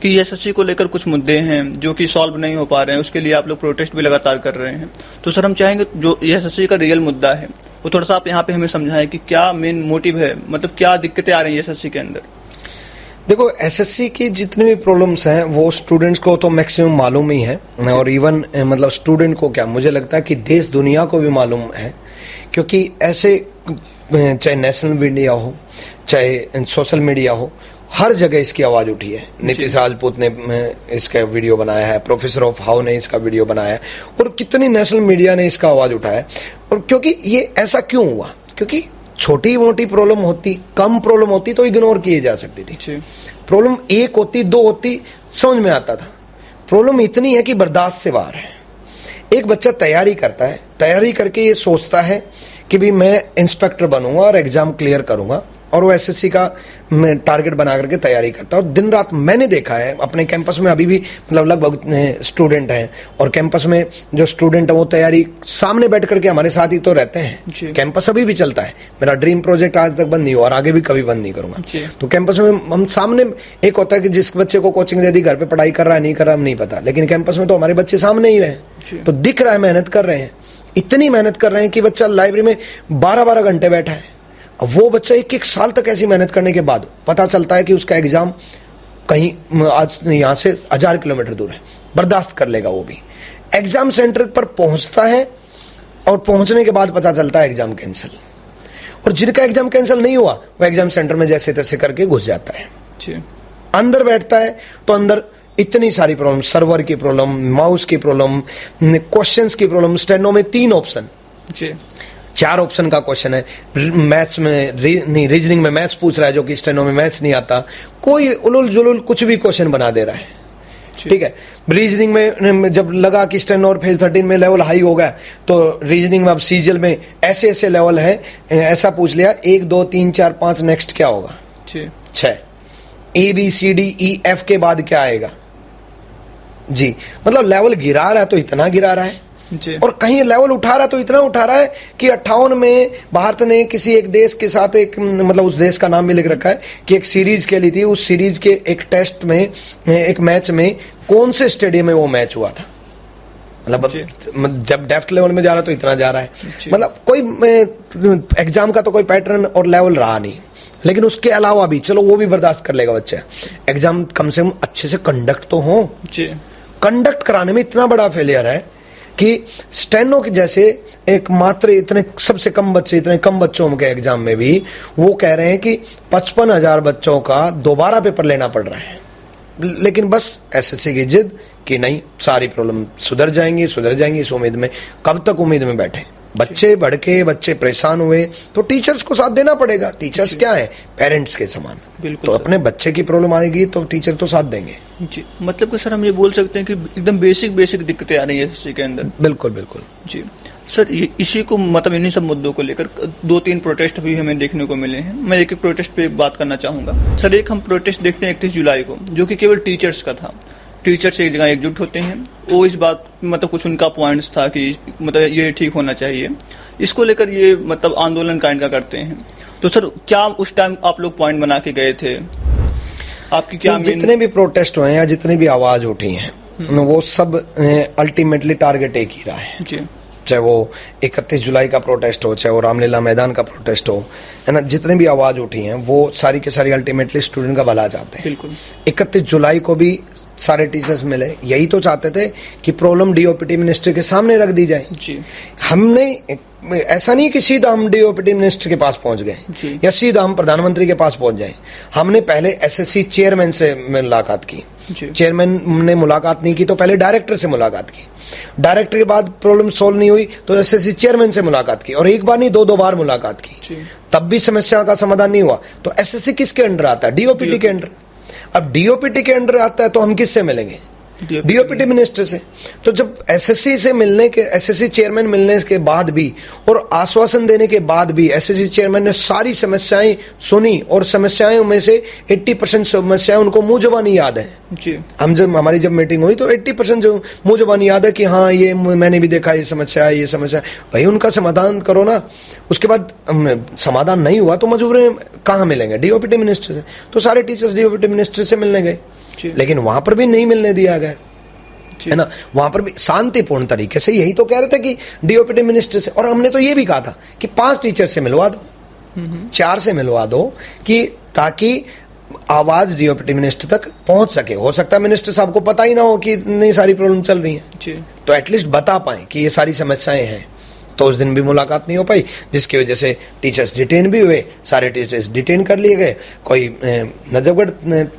कि एसएससी को लेकर कुछ मुद्दे हैं जो कि सॉल्व नहीं हो पा रहे हैं। उसके लिए आप लोग प्रोटेस्ट भी लगातार कर रहे हैं। तो सर हम चाहेंगे जो एसएससी का रियल मुद्दा है वो थोड़ा सा आप यहाँ पे हमें समझाएं कि क्या मेन मोटिव है, मतलब क्या दिक्कतें आ रही है एसएससी के अंदर। देखो एसएससी की जितनी भी प्रॉब्लम्स हैं वो स्टूडेंट्स को तो मैक्सिमम मालूम ही है और इवन मतलब स्टूडेंट को क्या मुझे लगता है कि देश दुनिया को भी मालूम है। क्योंकि ऐसे चाहे नेशनल मीडिया हो चाहे सोशल मीडिया हो, हर जगह इसकी आवाज उठी है। नीतीश राजपूत ने इसका वीडियो बनाया है, प्रोफेसर ऑफ हाउ ने इसका वीडियो बनाया है और कितनी नेशनल मीडिया ने इसका आवाज उठाया है। और क्योंकि ये ऐसा क्यों हुआ? क्योंकि छोटी मोटी प्रॉब्लम होती, कम प्रॉब्लम होती तो इग्नोर किए जा सकती थी। प्रॉब्लम एक होती, दो होती, समझ में आता था। प्रॉब्लम इतनी है कि बर्दाश्त से बाहर है। एक बच्चा तैयारी करता है, तैयारी करके ये सोचता है कि भी मैं इंस्पेक्टर बनूंगा और एग्जाम क्लियर करूंगा और वो एसएससी का टारगेट बना करके तैयारी करता है। और दिन रात मैंने देखा है अपने कैंपस में, अभी भी मतलब लगभग स्टूडेंट हैं और कैंपस में जो स्टूडेंट है वो तैयारी सामने बैठ करके हमारे साथ ही तो रहते हैं। कैंपस अभी भी चलता है। मेरा ड्रीम प्रोजेक्ट आज तक बंद नहीं हुआ और आगे भी कभी बंद नहीं करूंगा। तो कैंपस में हम सामने, एक होता है कि जिस बच्चे को कोचिंग दे दी, घर पे पढ़ाई कर रहा है नहीं कर रहा हम नहीं पता, लेकिन कैंपस में तो हमारे बच्चे सामने ही रहे। तो दिख रहा है मेहनत कर रहे हैं, इतनी मेहनत कर रहे हैं कि बच्चा लाइब्रेरी में 12-12 घंटे बैठा है। अब वो बच्चा 1-1 साल तक ऐसी मेहनत करने के बाद पता चलता है कि उसका एग्जाम कहीं आज यहां से 1000 किलोमीटर दूर है, बर्दाश्त कर लेगा वो भी। एग्जाम सेंटर पर पहुंचता है और पहुंचने के बाद पता चलता है एग्जाम कैंसिल। और जिनका एग्जाम कैंसिल नहीं हुआ वो एग्जाम सेंटर में जैसे तैसे करके घुस जाता है। अंदर बैठता है तो अंदर इतनी सारी प्रॉब्लम, सर्वर की प्रॉब्लम, माउस की प्रॉब्लम, क्वेश्चंस की प्रॉब्लम। स्टेनो में 3 ऑप्शन, 4 ऑप्शन का क्वेश्चन है। मैथ्स में नहीं, रीजनिंग में मैथ्स पूछ रहा है जो कि स्टेनो में मैथ्स नहीं आता। कोई उलुल जुलुल कुछ भी क्वेश्चन बना दे रहा है। ठीक है, रीजनिंग में जब लगा कि स्टेनो और फेज 13 में लेवल हाई हो गया तो रीजनिंग में अब सीजल में ऐसे ऐसे लेवल है, ऐसा पूछ लिया 1 2 3 4 5 नेक्स्ट क्या होगा? 6। ABCDEF के बाद क्या आएगा? जी, मतलब लेवल गिरा रहा है तो इतना गिरा रहा है और कहीं लेवल उठा रहा तो इतना उठा रहा है कि 58 में भारत ने किसी एक देश के साथ एक, मतलब उस देश का नाम भी लिख रखा है कि एक सीरीज खेली थी। उस सीरीज के एक टेस्ट में, एक मैच में कौन से स्टेडियम में वो मैच हुआ था। मतलब जब डेप्थ लेवल में जा रहा तो इतना जा रहा है। मतलब कोई एग्जाम का तो कोई पैटर्न और लेवल रहा नहीं, लेकिन उसके अलावा भी चलो वो भी बर्दाश्त कर लेगा बच्चा। एग्जाम कम से कम अच्छे से कंडक्ट तो हो। कंडक्ट कराने में इतना बड़ा फेलियर है कि स्टेनो के जैसे एक मात्र इतने सबसे कम बच्चे, इतने कम बच्चों के एग्जाम में भी वो कह रहे हैं कि 55,000 बच्चों का दोबारा पेपर लेना पड़ रहा है। लेकिन बस एसएससी की जिद कि नहीं सारी प्रॉब्लम सुधर जाएंगी इस उम्मीद में। कब तक उम्मीद में बैठे? बच्चे भड़के, बच्चे परेशान हुए तो टीचर्स को साथ देना पड़ेगा। टीचर्स क्या है? पेरेंट्स के समान। तो अपने बच्चे की प्रॉब्लम आएगी तो टीचर तो साथ देंगे। जी, मतलब कि सर हम ये बोल सकते हैं कि एकदम बेसिक दिक्कतें आ रही है एसएससी के अंदर। बिल्कुल बिल्कुल। जी, सर इसी को मतलब इन्हीं सब मुद्दों को लेकर 2-3 प्रोटेस्ट भी हमें देखने को मिले हैं। मैं एक प्रोटेस्ट पे बात करना चाहूंगा। सर एक हम प्रोटेस्ट देखते हैं 31 जुलाई को, जो कि केवल टीचर्स का था। टीचर्स एक जगह एकजुट होते हैं, वो इस बात मतलब कुछ उनका पॉइंट्स था कि मतलब ये ठीक होना चाहिए, इसको लेकर ये मतलब आंदोलन काइंड का करते हैं। तो सर क्या उस टाइम आप लोग पॉइंट बना के गए थे? आपकी क्या जितने भी प्रोटेस्ट हुए हैं या जितनी भी आवाज उठी है वो सब अल्टीमेटली टारगेट एक ही रहा है जी। चाहे वो 31 जुलाई का प्रोटेस्ट हो, चाहे वो रामलीला मैदान का प्रोटेस्ट हो, है ना, जितने भी आवाज उठी हैं वो सारी के सारी अल्टीमेटली स्टूडेंट का भला चाहते हैं। बिल्कुल। 31 जुलाई को भी सारे टीचर्स मिले, यही तो चाहते थे कि प्रॉब्लम डीओपीटी मिनिस्टर के सामने रख दी जाए जी। हमने ऐसा नहीं कि सीधा हम डीओपीटी मिनिस्टर के पास पहुंच गए या सीधा हम प्रधानमंत्री के पास पहुंच जाए। हमने पहले एसएससी चेयरमैन से मुलाकात की, चेयरमैन ने मुलाकात नहीं की तो पहले डायरेक्टर से मुलाकात की, डायरेक्टर के बाद प्रॉब्लम सोल्व नहीं हुई तो एसएससी चेयरमैन से मुलाकात की, और एक बार नहीं 2 बार मुलाकात की, तब भी समस्या का समाधान नहीं हुआ। तो एसएससी किसके अंडर आता है? डीओपीटी के अंडर। अब डीओपीटी के अंडर आता है तो हम किससे मिलेंगे? डीओपीटी मिनिस्टर से। तो जब एसएससी से मिलने के, एसएससी चेयरमैन मिलने के बाद भी और आश्वासन देने के बाद भी एसएससी चेयरमैन ने सारी समस्याएं सुनी, और समस्याएं में से 80% समस्याएं उनको मुंह जुबानी याद है जी। हमारी जब मीटिंग हुई तो 80% जो मुंह जुबानी याद है कि हाँ ये मैंने भी देखा, ये समस्या है, ये समस्या है, भाई उनका समाधान करो ना। उसके बाद समाधान नहीं हुआ तो मजबूर कहाँ मिलेंगे? डीओपीटी मिनिस्टर से। तो सारे टीचर्स डीओपीटी मिनिस्टर से मिलने गए, लेकिन वहां पर भी नहीं मिलने दिया गया, है ना। वहां पर भी शांतिपूर्ण तरीके से यही तो कह रहे थे कि डीओपीटी मिनिस्टर से, और हमने तो ये भी कहा था कि 5 टीचर से मिलवा दो, 4 से मिलवा दो, कि ताकि आवाज डीओपीटी मिनिस्टर तक पहुंच सके। हो सकता है मिनिस्टर साहब को पता ही ना हो कि इतनी सारी प्रॉब्लम चल रही है, तो एटलीस्ट बता पाए कि ये सारी समस्याएं हैं। तो उस दिन भी मुलाकात नहीं हो पाई, जिसकी वजह से टीचर्स डिटेन भी हुए, सारे टीचर्स डिटेन कर लिए गए, कोई नजफगढ़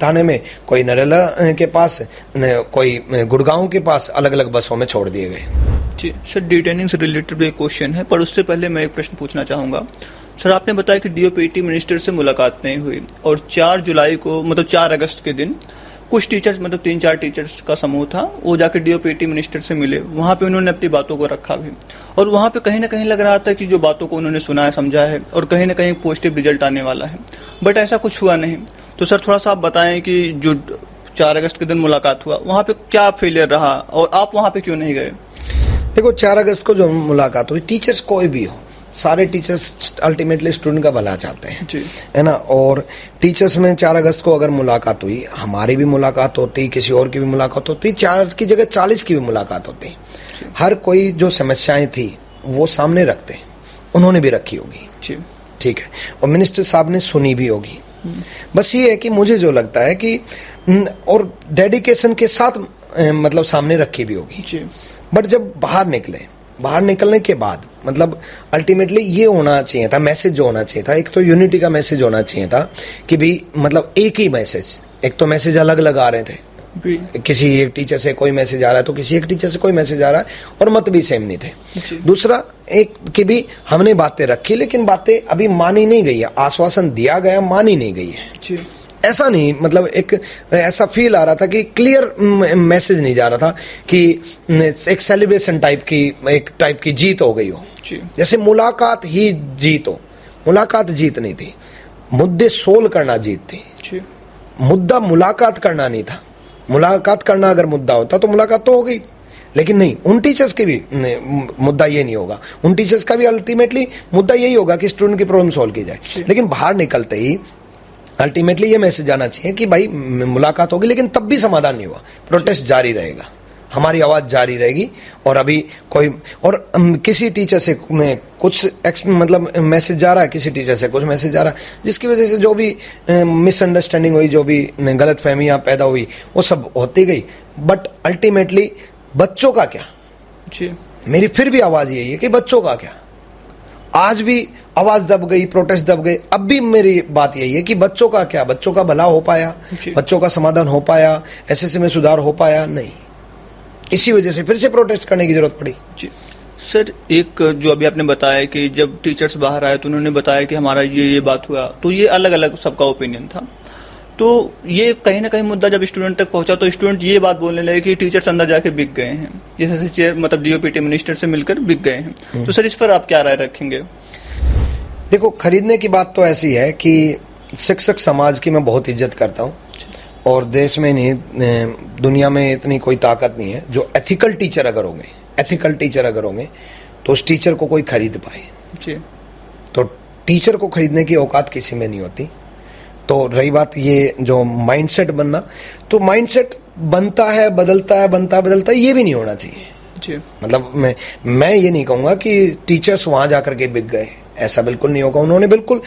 थाने में, कोई नरेला के पास, कोई गुड़गांव के पास, अलग अलग बसों में छोड़ दिए गए। जी सर, डिटेनिंग से रिलेटेड एक क्वेश्चन है, पर उससे पहले मैं एक प्रश्न पूछना चाहूंगा। सर आपने बताया कि डीओपीटी मिनिस्टर से मुलाकात नहीं हुई, और 4 जुलाई को मतलब 4 अगस्त के दिन कुछ टीचर्स मतलब 3-4 टीचर्स का समूह था, वो जाके डीओपीटी मिनिस्टर से मिले, वहां पे उन्होंने अपनी बातों को रखा भी, और वहां पे कहीं ना कहीं लग रहा था कि जो बातों को उन्होंने सुना है, समझा है, और कहीं ना कहीं पॉजिटिव रिजल्ट आने वाला है, बट ऐसा कुछ हुआ नहीं। तो सर थोड़ा सा आप बताएं कि जो 4 अगस्त के दिन मुलाकात हुआ वहां पे क्या फेलियर रहा, और आप वहां पे क्यों नहीं गए? देखो 4 अगस्त को जो मुलाकात हुई, टीचर्स कोई भी हो, सारे टीचर्स अल्टीमेटली स्टूडेंट का भला चाहते हैं जी, है ना। और टीचर्स में 4 अगस्त को अगर मुलाकात हुई, हमारी भी मुलाकात होती, किसी और की भी मुलाकात होती, 4 की जगह 40 की भी मुलाकात होती, हर कोई जो समस्याएं थी वो सामने रखते, उन्होंने भी रखी होगी जी, ठीक है, और मिनिस्टर साहब ने सुनी भी होगी। बस ये है कि मुझे जो लगता है कि और डेडिकेशन के साथ मतलब सामने रखी भी होगी, बट जब बाहर निकलने के बाद मतलब अल्टीमेटली ये होना चाहिए था, मैसेज जो होना चाहिए था, एक तो यूनिटी का मैसेज होना चाहिए था कि भी मतलब एक ही मैसेज, एक तो मैसेज अलग अलग आ रहे थे, किसी एक टीचर से कोई मैसेज आ रहा है तो किसी एक टीचर से कोई मैसेज आ रहा है, और मत भी सेम नहीं थे। दूसरा एक कि भी हमने बातें रखी, लेकिन बातें अभी मानी नहीं गई है, आश्वासन दिया गया, मानी नहीं गई है, ऐसा नहीं, मतलब एक ऐसा फील आ रहा था कि क्लियर मैसेज नहीं जा रहा था कि एक सेलिब्रेशन टाइप की जीत हो गई हो, जैसे मुलाकात ही जीत हो। मुलाकात जीत नहीं थी, मुद्दे सोल्व करना जीत थी, मुद्दा मुलाकात करना नहीं था। मुलाकात करना अगर मुद्दा होता तो मुलाकात तो हो गई, लेकिन नहीं, उन टीचर्स के भी मुद्दा ये नहीं होगा, उन टीचर्स का भी अल्टीमेटली मुद्दा यही होगा कि स्टूडेंट की प्रॉब्लम सोल्व की जाए। लेकिन बाहर निकलते ही अल्टीमेटली ये मैसेज आना चाहिए कि भाई मुलाकात होगी, लेकिन तब भी समाधान नहीं हुआ, प्रोटेस्ट जारी रहेगा, हमारी आवाज जारी रहेगी। और अभी कोई और किसी टीचर से कुछ मतलब मैसेज जा रहा है, किसी टीचर से कुछ मैसेज जा रहा है, जिसकी वजह से जो भी मिसअंडरस्टैंडिंग हुई, जो भी गलत फहमियां पैदा हुई, वो सब होती गई। बट अल्टीमेटली बच्चों का क्या जी, मेरी फिर भी आवाज यही है कि बच्चों का क्या। आज भी आवाज दब गई, प्रोटेस्ट दब गए, अब भी मेरी बात यही है कि बच्चों का क्या, बच्चों का भला हो पाया, बच्चों का समाधान हो पाया, एसएससी में सुधार हो पाया नहीं, इसी वजह से फिर से प्रोटेस्ट करने की जरूरत पड़ी जी। सर एक जो अभी आपने बताया कि जब टीचर्स बाहर आए तो उन्होंने बताया कि हमारा ये बात हुआ, तो ये अलग अलग सबका ओपिनियन था। तो ये कहीं ना कहीं मुद्दा जब स्टूडेंट तक पहुंचा तो स्टूडेंट ये बात बोलने लगे कि टीचर्स अंदर जाके बिक गए हैं, जैसे चेयर मतलब डीओपीटी मिनिस्टर से मिलकर बिक गए हैं। तो सर इस पर आप क्या राय रखेंगे? देखो, खरीदने की बात तो ऐसी है कि शिक्षक समाज की मैं बहुत इज्जत करता हूँ और देश में नहीं दुनिया में इतनी कोई ताकत नहीं है जो एथिकल टीचर अगर होंगे तो उस टीचर को कोई खरीद पाए जी। तो टीचर को खरीदने की औकात किसी में नहीं होती। तो रही बात ये जो माइंडसेट बनना, तो माइंडसेट बनता है बदलता है ये भी नहीं होना चाहिए जी। मतलब मैं ये नहीं कहूंगा कि टीचर्स वहां जाकर के बिक गए, ऐसा बिल्कुल नहीं होगा। उन्होंने बिल्कुल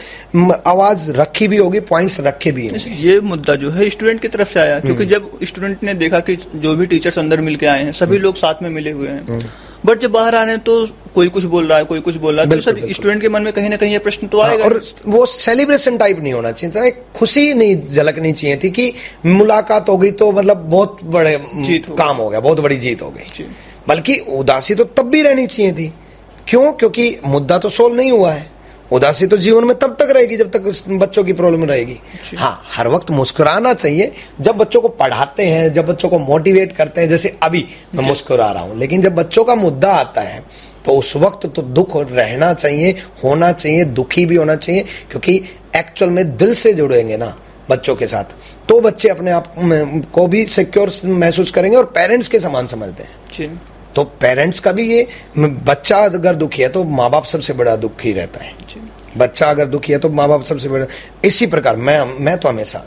आवाज रखी भी होगी, पॉइंट्स रखे भी होंगे। ये मुद्दा जो है स्टूडेंट की तरफ से आया, क्योंकि जब स्टूडेंट ने देखा कि जो भी टीचर्स अंदर मिलके आए हैं सभी लोग साथ में मिले हुए हैं, बट जब बाहर आ रहे हैं तो कोई कुछ बोल रहा है, कोई कुछ बोल रहा है, तो सर स्टूडेंट के मन में कहीं ना कहीं ये प्रश्न तो आएगा। और वो सेलिब्रेशन टाइप नहीं होना चाहिए था, एक खुशी नहीं झलकनी चाहिए थी कि मुलाकात हो गई तो मतलब बहुत बड़े काम हो गया, बहुत बड़ी जीत हो गई। बल्कि उदासी तो तब भी रहनी चाहिए थी। क्यों? क्योंकि मुद्दा तो सोल्व नहीं हुआ है। उदासी तो जीवन में तब तक रहेगी जब तक बच्चों की प्रॉब्लम रहेगी। हाँ, हर वक्त मुस्कुराना चाहिए जब बच्चों को पढ़ाते हैं, जब बच्चों को मोटिवेट करते हैं, जैसे अभी मैं मुस्कुरा रहा हूं, लेकिन जब बच्चों का मुद्दा आता है तो उस वक्त तो दुख रहना चाहिए, होना चाहिए, दुखी भी होना चाहिए, क्योंकि एक्चुअल में दिल से जुड़ेंगे ना बच्चों के साथ तो बच्चे अपने आप को भी सिक्योर महसूस करेंगे और पेरेंट्स के समान समझते हैं। तो पेरेंट्स का भी ये, बच्चा अगर दुखी है तो माँ बाप सबसे बड़ा दुखी रहता है। बच्चा अगर दुखी है तो माँ बाप सबसे बड़ा। इसी प्रकार मैं तो हमेशा,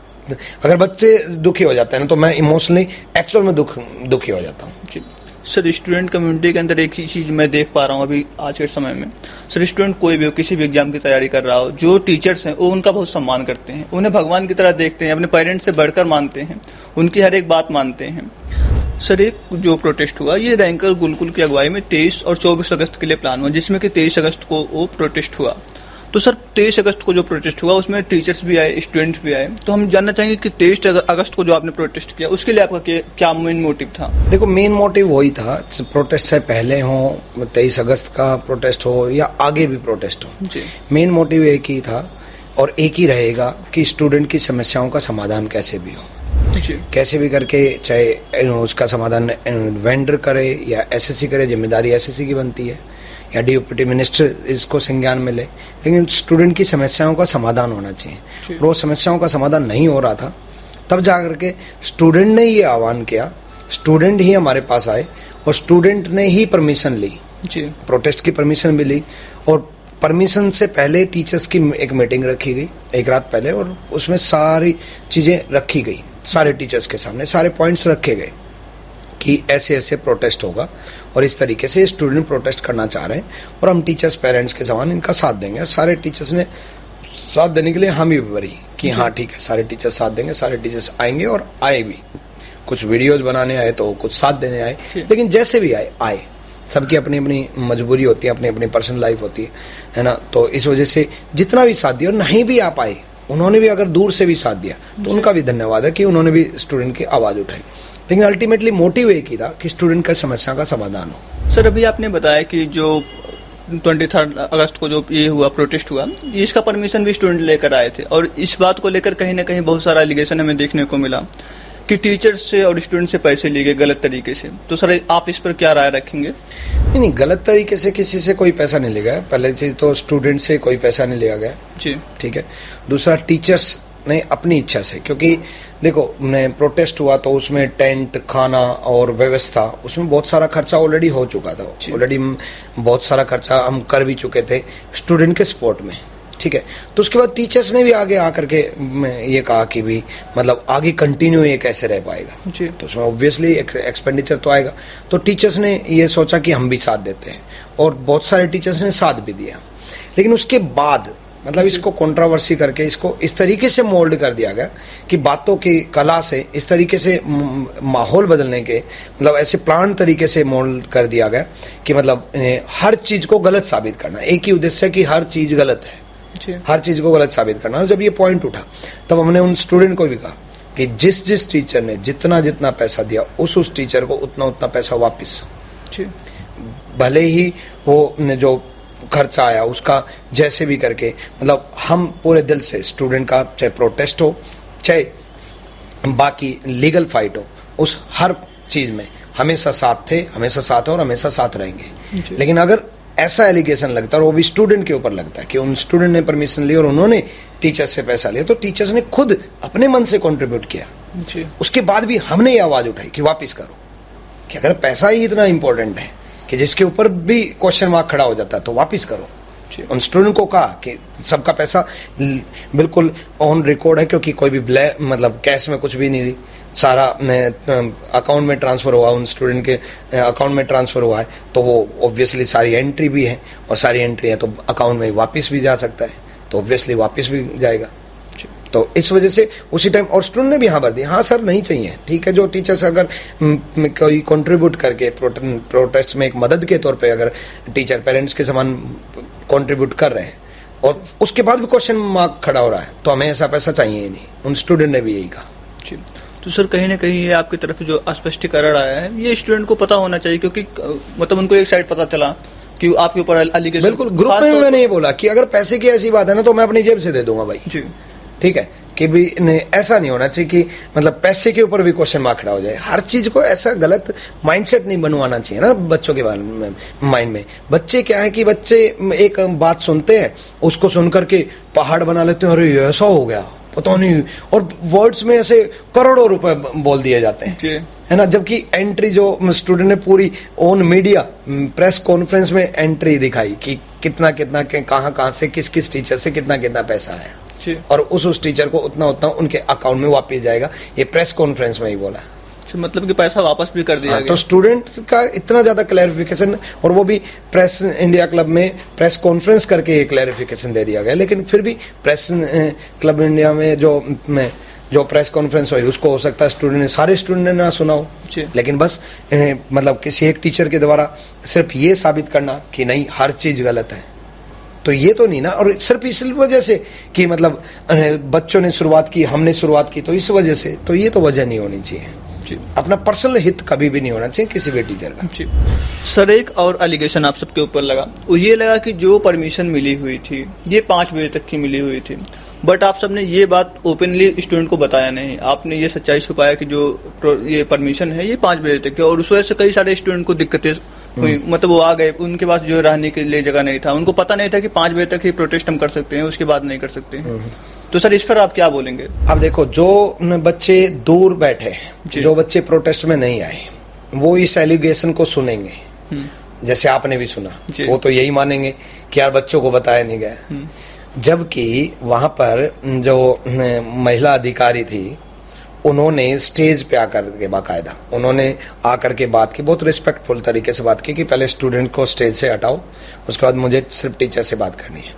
अगर बच्चे दुखी हो जाते हैं तो मैं इमोशनली एक्चुअल में दुखी हो जाता हूँ। सर स्टूडेंट कम्युनिटी के अंदर एक ही चीज मैं देख पा रहा हूँ अभी आज के समय में, सर स्टूडेंट कोई भी हो, किसी भी एग्जाम की तैयारी कर रहा हो, जो टीचर्स हैं वो उनका बहुत सम्मान करते हैं, उन्हें भगवान की तरह देखते हैं, अपने पेरेंट्स से बढ़कर मानते हैं, उनकी हर एक बात मानते हैं। सर एक जो प्रोटेस्ट हुआ ये रैंकर गुलकुल की अगुवाई में 23 और 24 अगस्त के लिए प्लान हुआ, जिसमें कि 23 अगस्त को वो प्रोटेस्ट हुआ। तो सर 23 अगस्त को जो प्रोटेस्ट हुआ उसमें टीचर्स भी आए, स्टूडेंट्स भी आए, तो हम जानना चाहेंगे कि 23 अगस्त को जो आपने प्रोटेस्ट किया उसके लिए आपका क्या मेन मोटिव था? देखो, मेन मोटिव वही था, प्रोटेस्ट से पहले हो, 23 अगस्त का प्रोटेस्ट हो या आगे भी प्रोटेस्ट हो, मेन मोटिव एक ही था और एक ही रहेगा कि स्टूडेंट की समस्याओं का समाधान कैसे भी हो, कैसे भी करके, चाहे उसका समाधान वेंडर करे या एसएससी करे, जिम्मेदारी एसएससी की बनती है, या डीओपीटी मिनिस्टर इसको संज्ञान में ले, लेकिन स्टूडेंट की समस्याओं का समाधान होना चाहिए। और वो समस्याओं का समाधान नहीं हो रहा था, तब जाकर के स्टूडेंट ने ये आह्वान किया, स्टूडेंट ही हमारे पास आए और स्टूडेंट ने ही परमिशन ली, प्रोटेस्ट की परमिशन भी ली। और परमिशन से पहले टीचर्स की एक मीटिंग रखी गई एक रात पहले, और उसमें सारी चीजें रखी गई, सारे टीचर्स के सामने सारे पॉइंट्स रखे गए कि ऐसे ऐसे प्रोटेस्ट होगा और इस तरीके से स्टूडेंट प्रोटेस्ट करना चाह रहे हैं और हम टीचर्स पेरेंट्स के समान इनका साथ देंगे। और सारे टीचर्स ने साथ देने के लिए हम भी बरी कि हाँ ठीक है, सारे टीचर्स साथ देंगे, सारे टीचर्स आएंगे और आए भी। कुछ वीडियोज बनाने आए तो कुछ साथ देने आए, लेकिन जैसे भी आए सबकी अपनी अपनी मजबूरी होती है, अपनी अपनी पर्सनल लाइफ होती है ना। तो इस वजह से जितना भी साथ दिया, और नहीं भी आ पाए उन्होंने भी अगर दूर से भी साथ दिया तो उनका भी धन्यवाद है कि उन्होंने भी स्टूडेंट की आवाज उठाई। लेकिन अल्टीमेटली मोटिव एक ही था कि स्टूडेंट का समस्या का समाधान हो। सर अभी आपने बताया कि जो 23 अगस्त को जो ये हुआ प्रोटेस्ट हुआ, इसका परमिशन भी स्टूडेंट लेकर आए थे, और इस बात को लेकर कहीं ना कहीं बहुत सारा एलिगेशन हमें देखने को मिला कि टीचर्स से और स्टूडेंट से पैसे लिए गए गलत तरीके से। तो सर आप इस पर क्या राय रखेंगे? नहीं, गलत तरीके से किसी से कोई पैसा नहीं लिया गया। पहले चीज तो स्टूडेंट से कोई पैसा नहीं लिया गया जी, ठीक है। दूसरा, टीचर्स ने अपनी इच्छा से, क्योंकि देखो प्रोटेस्ट हुआ तो उसमें टेंट, खाना और व्यवस्था, उसमें बहुत सारा खर्चा ऑलरेडी हो चुका था, ऑलरेडी बहुत सारा खर्चा हम कर भी चुके थे स्टूडेंट के सपोर्ट में, ठीक है। तो उसके बाद टीचर्स ने भी आगे आकर के ये कहा कि भी मतलब आगे कंटिन्यू ये कैसे रह पाएगा जी, तो उसमें ऑब्वियसली एक्सपेंडिचर तो आएगा। तो टीचर्स ने ये सोचा कि हम भी साथ देते हैं, और बहुत सारे टीचर्स ने साथ भी दिया। लेकिन उसके बाद मतलब इसको कंट्रोवर्सी करके इसको इस तरीके से मोल्ड कर दिया गया कि बातों की कला से इस तरीके से माहौल बदलने के, मतलब ऐसे प्लान तरीके से मोल्ड कर दिया गया कि मतलब हर चीज को गलत साबित करना, एक ही उद्देश्य कि हर चीज गलत है, हर चीज को गलत साबित करना। और जब ये पॉइंट उठा तब हमने उन स्टूडेंट को भी कहा कि जिस टीचर ने जितना पैसा दिया उस टीचर को उतना पैसा वापिस, भले ही वो जो खर्चा आया उसका जैसे भी करके, मतलब हम पूरे दिल से स्टूडेंट का, चाहे प्रोटेस्ट हो चाहे बाकी लीगल फाइट हो, उस हर चीज में हमेशा साथ थे, हमेशा साथ हैं और हमेशा साथ रहेंगे। लेकिन अगर ऐसा एलिगेशन लगता है और वो भी स्टूडेंट के ऊपर लगता है कि उन स्टूडेंट ने परमिशन ली और उन्होंने टीचर्स से पैसा लिया, तो टीचर्स ने खुद अपने मन से कंट्रीब्यूट किया जी। उसके बाद भी हमने ये आवाज उठाई कि वापिस करो, कि अगर पैसा ही इतना इंपॉर्टेंट है कि जिसके ऊपर भी क्वेश्चन मार्क खड़ा हो जाता है तो वापिस करो। उन स्टूडेंट को कहा कि सबका पैसा बिल्कुल ऑन रिकॉर्ड है, क्योंकि कोई भी ब्लैक मतलब कैश में कुछ भी नहीं, सारा अकाउंट में ट्रांसफर हुआ, उन स्टूडेंट के अकाउंट में ट्रांसफर हुआ है, तो वो ऑब्वियसली सारी एंट्री भी है और सारी एंट्री है तो अकाउंट में वापस भी जा सकता है, तो ऑब्वियसली वापस भी जाएगा। तो इस वजह से उसी टाइम और स्टूडेंट ने भी हाँ भर दिया, हाँ सर नहीं चाहिए, ठीक है। जो टीचर्स अगर कोई कंट्रीब्यूट करके प्रोटेस्ट में एक मदद के तौर पे अगर टीचर पेरेंट्स के समान कंट्रीब्यूट कर रहे हैं और उसके बाद भी क्वेश्चन मार्क खड़ा हो रहा है, तो हमें ऐसा पैसा चाहिए ही नहीं। उन स्टूडेंट ने भी यही कहा। तो सर कहीं ना कहीं ये आपकी तरफ जो स्पष्टीकरण आया है ये स्टूडेंट को पता होना चाहिए, क्योंकि मतलब उनको एक साइड पता चला कि आपके ऊपर एलिगेशन। बिल्कुल, ग्रुप में मैंने ये बोला कि अगर पैसे की ऐसी बात है ना तो मैं अपनी जेब से दे दूंगा भाई जी, ठीक है, कि भी ऐसा नहीं होना चाहिए कि मतलब पैसे के ऊपर भी क्वेश्चन मार्क खड़ा हो जाए। हर चीज को ऐसा गलत माइंडसेट नहीं बनवाना चाहिए ना बच्चों के माइंड में। बच्चे क्या है कि बच्चे एक बात सुनते हैं, उसको सुन करके पहाड़ बना लेते हैं, अरे ऐसा हो गया पता नहीं, और वर्ड्स में ऐसे करोड़ों रुपए बोल दिए जाते हैं, है ना। जबकि एंट्री जो स्टूडेंट ने पूरी ऑन मीडिया प्रेस कॉन्फ्रेंस में एंट्री दिखाई कि कितना कितना कहाँ से किस किस टीचर से कितना कितना पैसा है, और उस टीचर को उतना उतना उनके अकाउंट में वापस जाएगा, ये प्रेस कॉन्फ्रेंस में ही बोला। मतलब कि पैसा वापस भी कर दिया गया। तो स्टूडेंट का इतना ज्यादा क्लैरिफिकेशन, और वो भी प्रेस इंडिया क्लब में प्रेस कॉन्फ्रेंस करके ये क्लैरिफिकेशन दे दिया गया। लेकिन फिर भी प्रेस क्लब इंडिया में जो प्रेस कॉन्फ्रेंस हुई उसको हो सकता है स्टूडेंट ने सारे स्टूडेंट ने ना सुना हो, लेकिन बस मतलब किसी एक टीचर के द्वारा सिर्फ ये साबित करना कि नहीं हर चीज गलत है, तो ये तो नहीं ना। और सिर्फ इस वजह से कि मतलब बच्चों ने शुरुआत की, हमने शुरुआत की, तो इस वजह से, तो ये तो वजह नहीं होनी चाहिए जी। अपना पर्सनल हित कभी भी नहीं होना चाहिए किसी भी टीचर का जी। सर एक और एलिगेशन आप सबके ऊपर लगा, वो ये लगा कि जो परमिशन मिली हुई थी ये 5 बजे तक की मिली हुई थी, बट आप सबने ये बात ओपनली स्टूडेंट को बताया नहीं। आपने ये सच्चाई छुपाया कि जो ये परमिशन है ये 5 बजे तक की, और उस वजह से कई सारे स्टूडेंट को दिक्कतें हुई। मतलब वो आ गए, उनके पास जो रहने के लिए जगह नहीं था, उनको पता नहीं था कि 5 बजे तक ही प्रोटेस्ट हम कर सकते हैं, उसके बाद नहीं कर सकते। तो सर इस पर आप क्या बोलेंगे? अब देखो, जो बच्चे दूर बैठे, जो बच्चे प्रोटेस्ट में नहीं आए, वो इस एलिगेशन को सुनेंगे, जैसे आपने भी सुना, वो तो यही मानेंगे कि यार बच्चों को बताया नहीं गया। जबकि वहां पर जो महिला अधिकारी थी उन्होंने स्टेज पे आकर के बाकायदा उन्होंने आकर के बात की, बहुत रिस्पेक्टफुल तरीके से बात की कि पहले स्टूडेंट को स्टेज से हटाओ, उसके बाद मुझे सिर्फ टीचर से बात करनी है।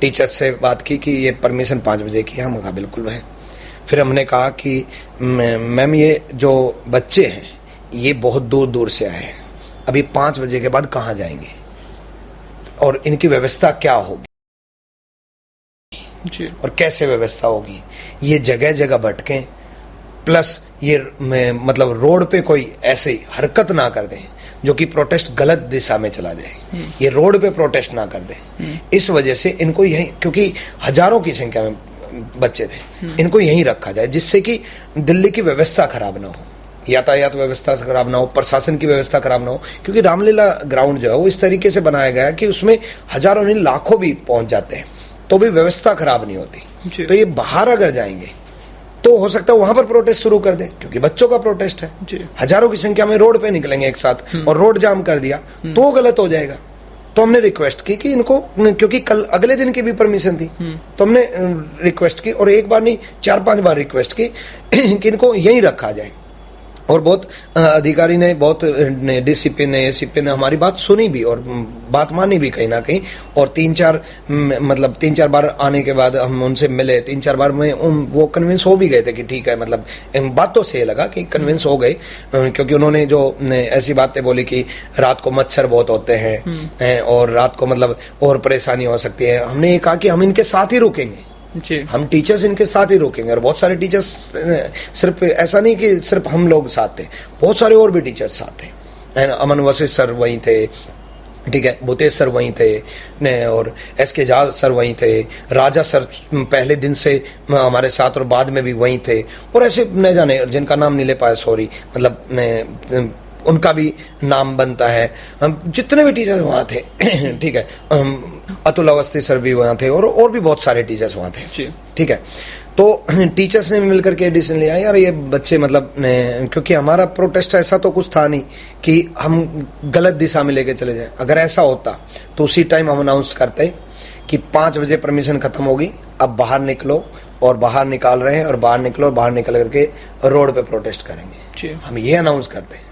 टीचर से बात की कि ये परमिशन 5 बजे की, हम कहा बिल्कुल है। फिर हमने कहा कि मैम ये जो बच्चे हैं ये बहुत दूर दूर से आए हैं, अभी 5 बजे के बाद कहाँ जाएंगे और इनकी व्यवस्था क्या होगी और कैसे व्यवस्था होगी, ये जगह जगह भटकें, प्लस ये मतलब रोड पे कोई ऐसे हरकत ना कर दें जो कि प्रोटेस्ट गलत दिशा में चला जाए, ये रोड पे प्रोटेस्ट ना कर दें। इस वजह से इनको यही, क्योंकि हजारों की संख्या में बच्चे थे, इनको यहीं रखा जाए जिससे कि दिल्ली की व्यवस्था खराब ना हो, यातायात व्यवस्था खराब ना हो, प्रशासन की व्यवस्था खराब ना हो। क्योंकि रामलीला ग्राउंड जो है वो इस तरीके से बनाया गया है कि उसमें हजारों नहीं लाखों भी पहुंच जाते हैं, तो भी व्यवस्था खराब नहीं होती। तो ये बाहर अगर जाएंगे तो हो सकता है वहां पर प्रोटेस्ट शुरू कर दें, क्योंकि बच्चों का प्रोटेस्ट है, हजारों की संख्या में रोड पे निकलेंगे एक साथ और रोड जाम कर दिया तो गलत हो जाएगा। तो हमने रिक्वेस्ट की कि इनको, क्योंकि कल अगले दिन की भी परमिशन थी, तो हमने रिक्वेस्ट की, और एक बार नहीं 4-5 बार रिक्वेस्ट की कि इनको यहीं रखा जाए। और बहुत अधिकारी ने, बहुत डीसीपी ने, एसीपी ने हमारी बात सुनी भी और बात मानी भी कहीं ना कहीं, और 3-4 बार आने के बाद हम उनसे मिले, 3-4 बार में वो कन्विंस हो भी गए थे कि ठीक है, मतलब बात तो सही लगा कि कन्विंस हो गए, क्योंकि उन्होंने जो ऐसी बातें बोली कि रात को मच्छर बहुत होते हैं और रात को मतलब और परेशानी हो सकती है। हमने ये कहा कि हम इनके साथ ही रुकेंगे, हम टीचर्स इनके साथ ही रोकेंगे। और बहुत सारे टीचर्स, सिर्फ ऐसा नहीं कि सिर्फ हम लोग साथ थे, बहुत सारे और भी टीचर्स साथ थे। अमन वशिष्ठ सर वहीं थे, ठीक है, भूतेश सर वहीं थे ने, और एस.के. झा सर वहीं थे, राजा सर पहले दिन से हमारे साथ और बाद में भी वहीं थे, और ऐसे न जाने जिनका नाम नहीं ले पाया, सॉरी, मतलब ने, उनका भी नाम बनता है। जितने भी टीचर्स वहाँ थे ठीक है, अतुल अवस्थी सर भी वहाँ थे, और भी बहुत सारे टीचर्स वहाँ थे। ठीक है, तो टीचर्स ने मिलकर के डिसीजन लिया, यार ये बच्चे मतलब क्योंकि हमारा प्रोटेस्ट ऐसा तो कुछ था नहीं कि हम गलत दिशा में लेके चले जाएं। अगर ऐसा होता तो उसी टाइम हम अनाउंस करते कि 5 बजे परमिशन खत्म होगी, अब बाहर निकलो, और बाहर निकाल रहे हैं, और बाहर निकलो, और बाहर निकल करके रोड पे प्रोटेस्ट करेंगे। हम ये अनाउंस करते,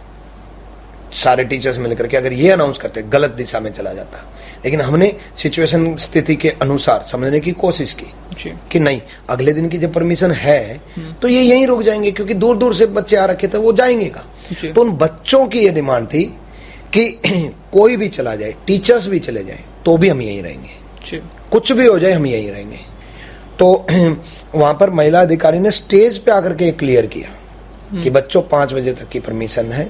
सारे टीचर्स मिलकर के अगर ये अनाउंस करते, गलत दिशा में चला जाता। लेकिन हमने सिचुएशन स्थिति के अनुसार समझने की कोशिश की कि नहीं, अगले दिन की जब परमिशन है तो ये यहीं रुक जाएंगे, क्योंकि दूर दूर से बच्चे आ रखे थे, वो जाएंगे का। तो उन बच्चों की ये डिमांड थी कि कोई भी चला जाए, टीचर्स भी चले जाए, तो भी हम यहीं रहेंगे, कुछ भी हो जाए हम यहीं रहेंगे। तो वहां पर महिला अधिकारी ने स्टेज पे आकर के क्लियर किया कि बच्चों 5 बजे तक की परमिशन है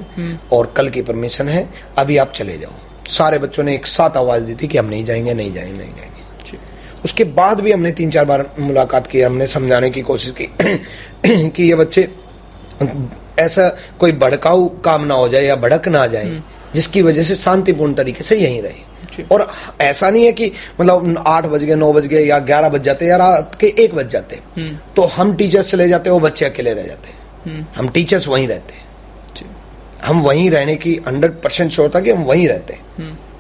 और कल की परमिशन है, अभी आप चले जाओ। सारे बच्चों ने एक साथ आवाज दी थी कि हम नहीं जाएंगे, नहीं जाएंगे, नहीं जाएंगे। उसके बाद भी हमने 3-4 बार मुलाकात की, हमने समझाने की कोशिश की कि ये बच्चे ऐसा कोई भड़काऊ काम ना हो जाए या भड़क ना जाए, जिसकी वजह से शांतिपूर्ण तरीके से यहीं रहे। और ऐसा नहीं है कि मतलब 8 बज गए, 9 बज गए या 11 बज जाते या रात के 1 बज जाते तो हम टीचर्स चले जाते, वो बच्चे अकेले रह जाते। हम टीचर्स वहीं रहते, हम वहीं रहने की 100% श्योर था कि हम वहीं रहते।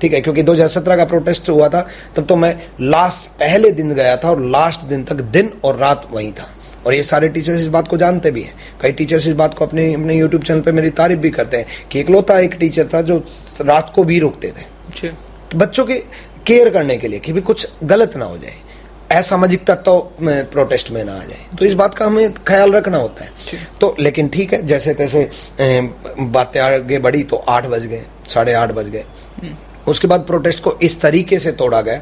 ठीक है, क्योंकि 2017 का प्रोटेस्ट हुआ था तब तो मैं पहले दिन गया था और लास्ट दिन तक दिन और रात वहीं था, और ये सारे टीचर्स इस बात को जानते भी हैं। कई टीचर्स इस बात को अपने यूट्यूब चैनल पे मेरी तारीफ भी करते हैं कि इकलौता एक टीचर था जो रात को भी रुकते थे बच्चों के केयर करने के लिए कि भी कुछ गलत ना हो जाए, असामाजिक तत्व प्रोटेस्ट में ना आ जाए। तो इस बात का हमें ख्याल रखना होता है। तो लेकिन ठीक है, जैसे तैसे बातें आगे बढ़ी तो 8 बज गए, 8:30 बज गए। उसके बाद प्रोटेस्ट को इस तरीके से तोड़ा गया,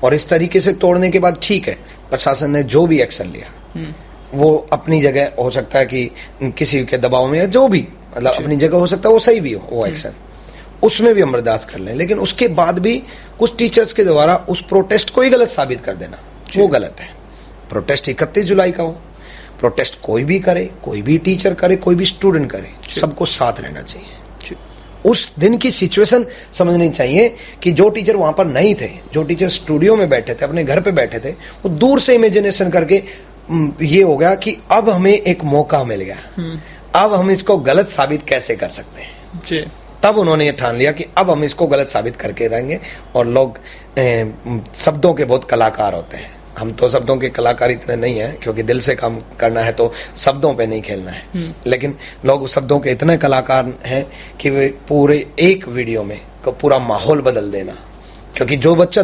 और इस तरीके से तोड़ने के बाद ठीक है, प्रशासन ने जो भी एक्शन लिया वो अपनी जगह हो सकता है कि किसी के दबाव में या जो भी मतलब अपनी जगह हो सकता है वो सही भी हो, वो एक्शन उसमें भी हम बर्दाश्त कर लें। लेकिन उसके बाद भी कुछ टीचर्स के द्वारा उस प्रोटेस्ट को ही गलत साबित कर देना, वो गलत है। प्रोटेस्ट 31 जुलाई का हो, प्रोटेस्ट कोई भी करे, कोई भी टीचर करे, कोई भी स्टूडेंट करे, सबको साथ रहना चाहिए। उस दिन की सिचुएशन समझनी चाहिए कि जो टीचर वहां पर नहीं थे, जो टीचर स्टूडियो में बैठे थे, अपने घर पे बैठे थे, वो दूर से इमेजिनेशन करके ये हो गया कि अब हमें एक मौका मिल गया, अब हम इसको गलत साबित कैसे कर सकते हैं। तब उन्होंने ये ठान लिया कि अब हम इसको गलत साबित करके रहेंगे। और लोग शब्दों के बहुत कलाकार होते हैं, हम तो शब्दों के कलाकार इतने नहीं है, क्योंकि दिल से काम करना है तो शब्दों पे नहीं खेलना है। लेकिन लोग शब्दों के इतने कलाकार हैं कि वे पूरे एक वीडियो में को पूरा माहौल बदल देना। क्योंकि जो बच्चा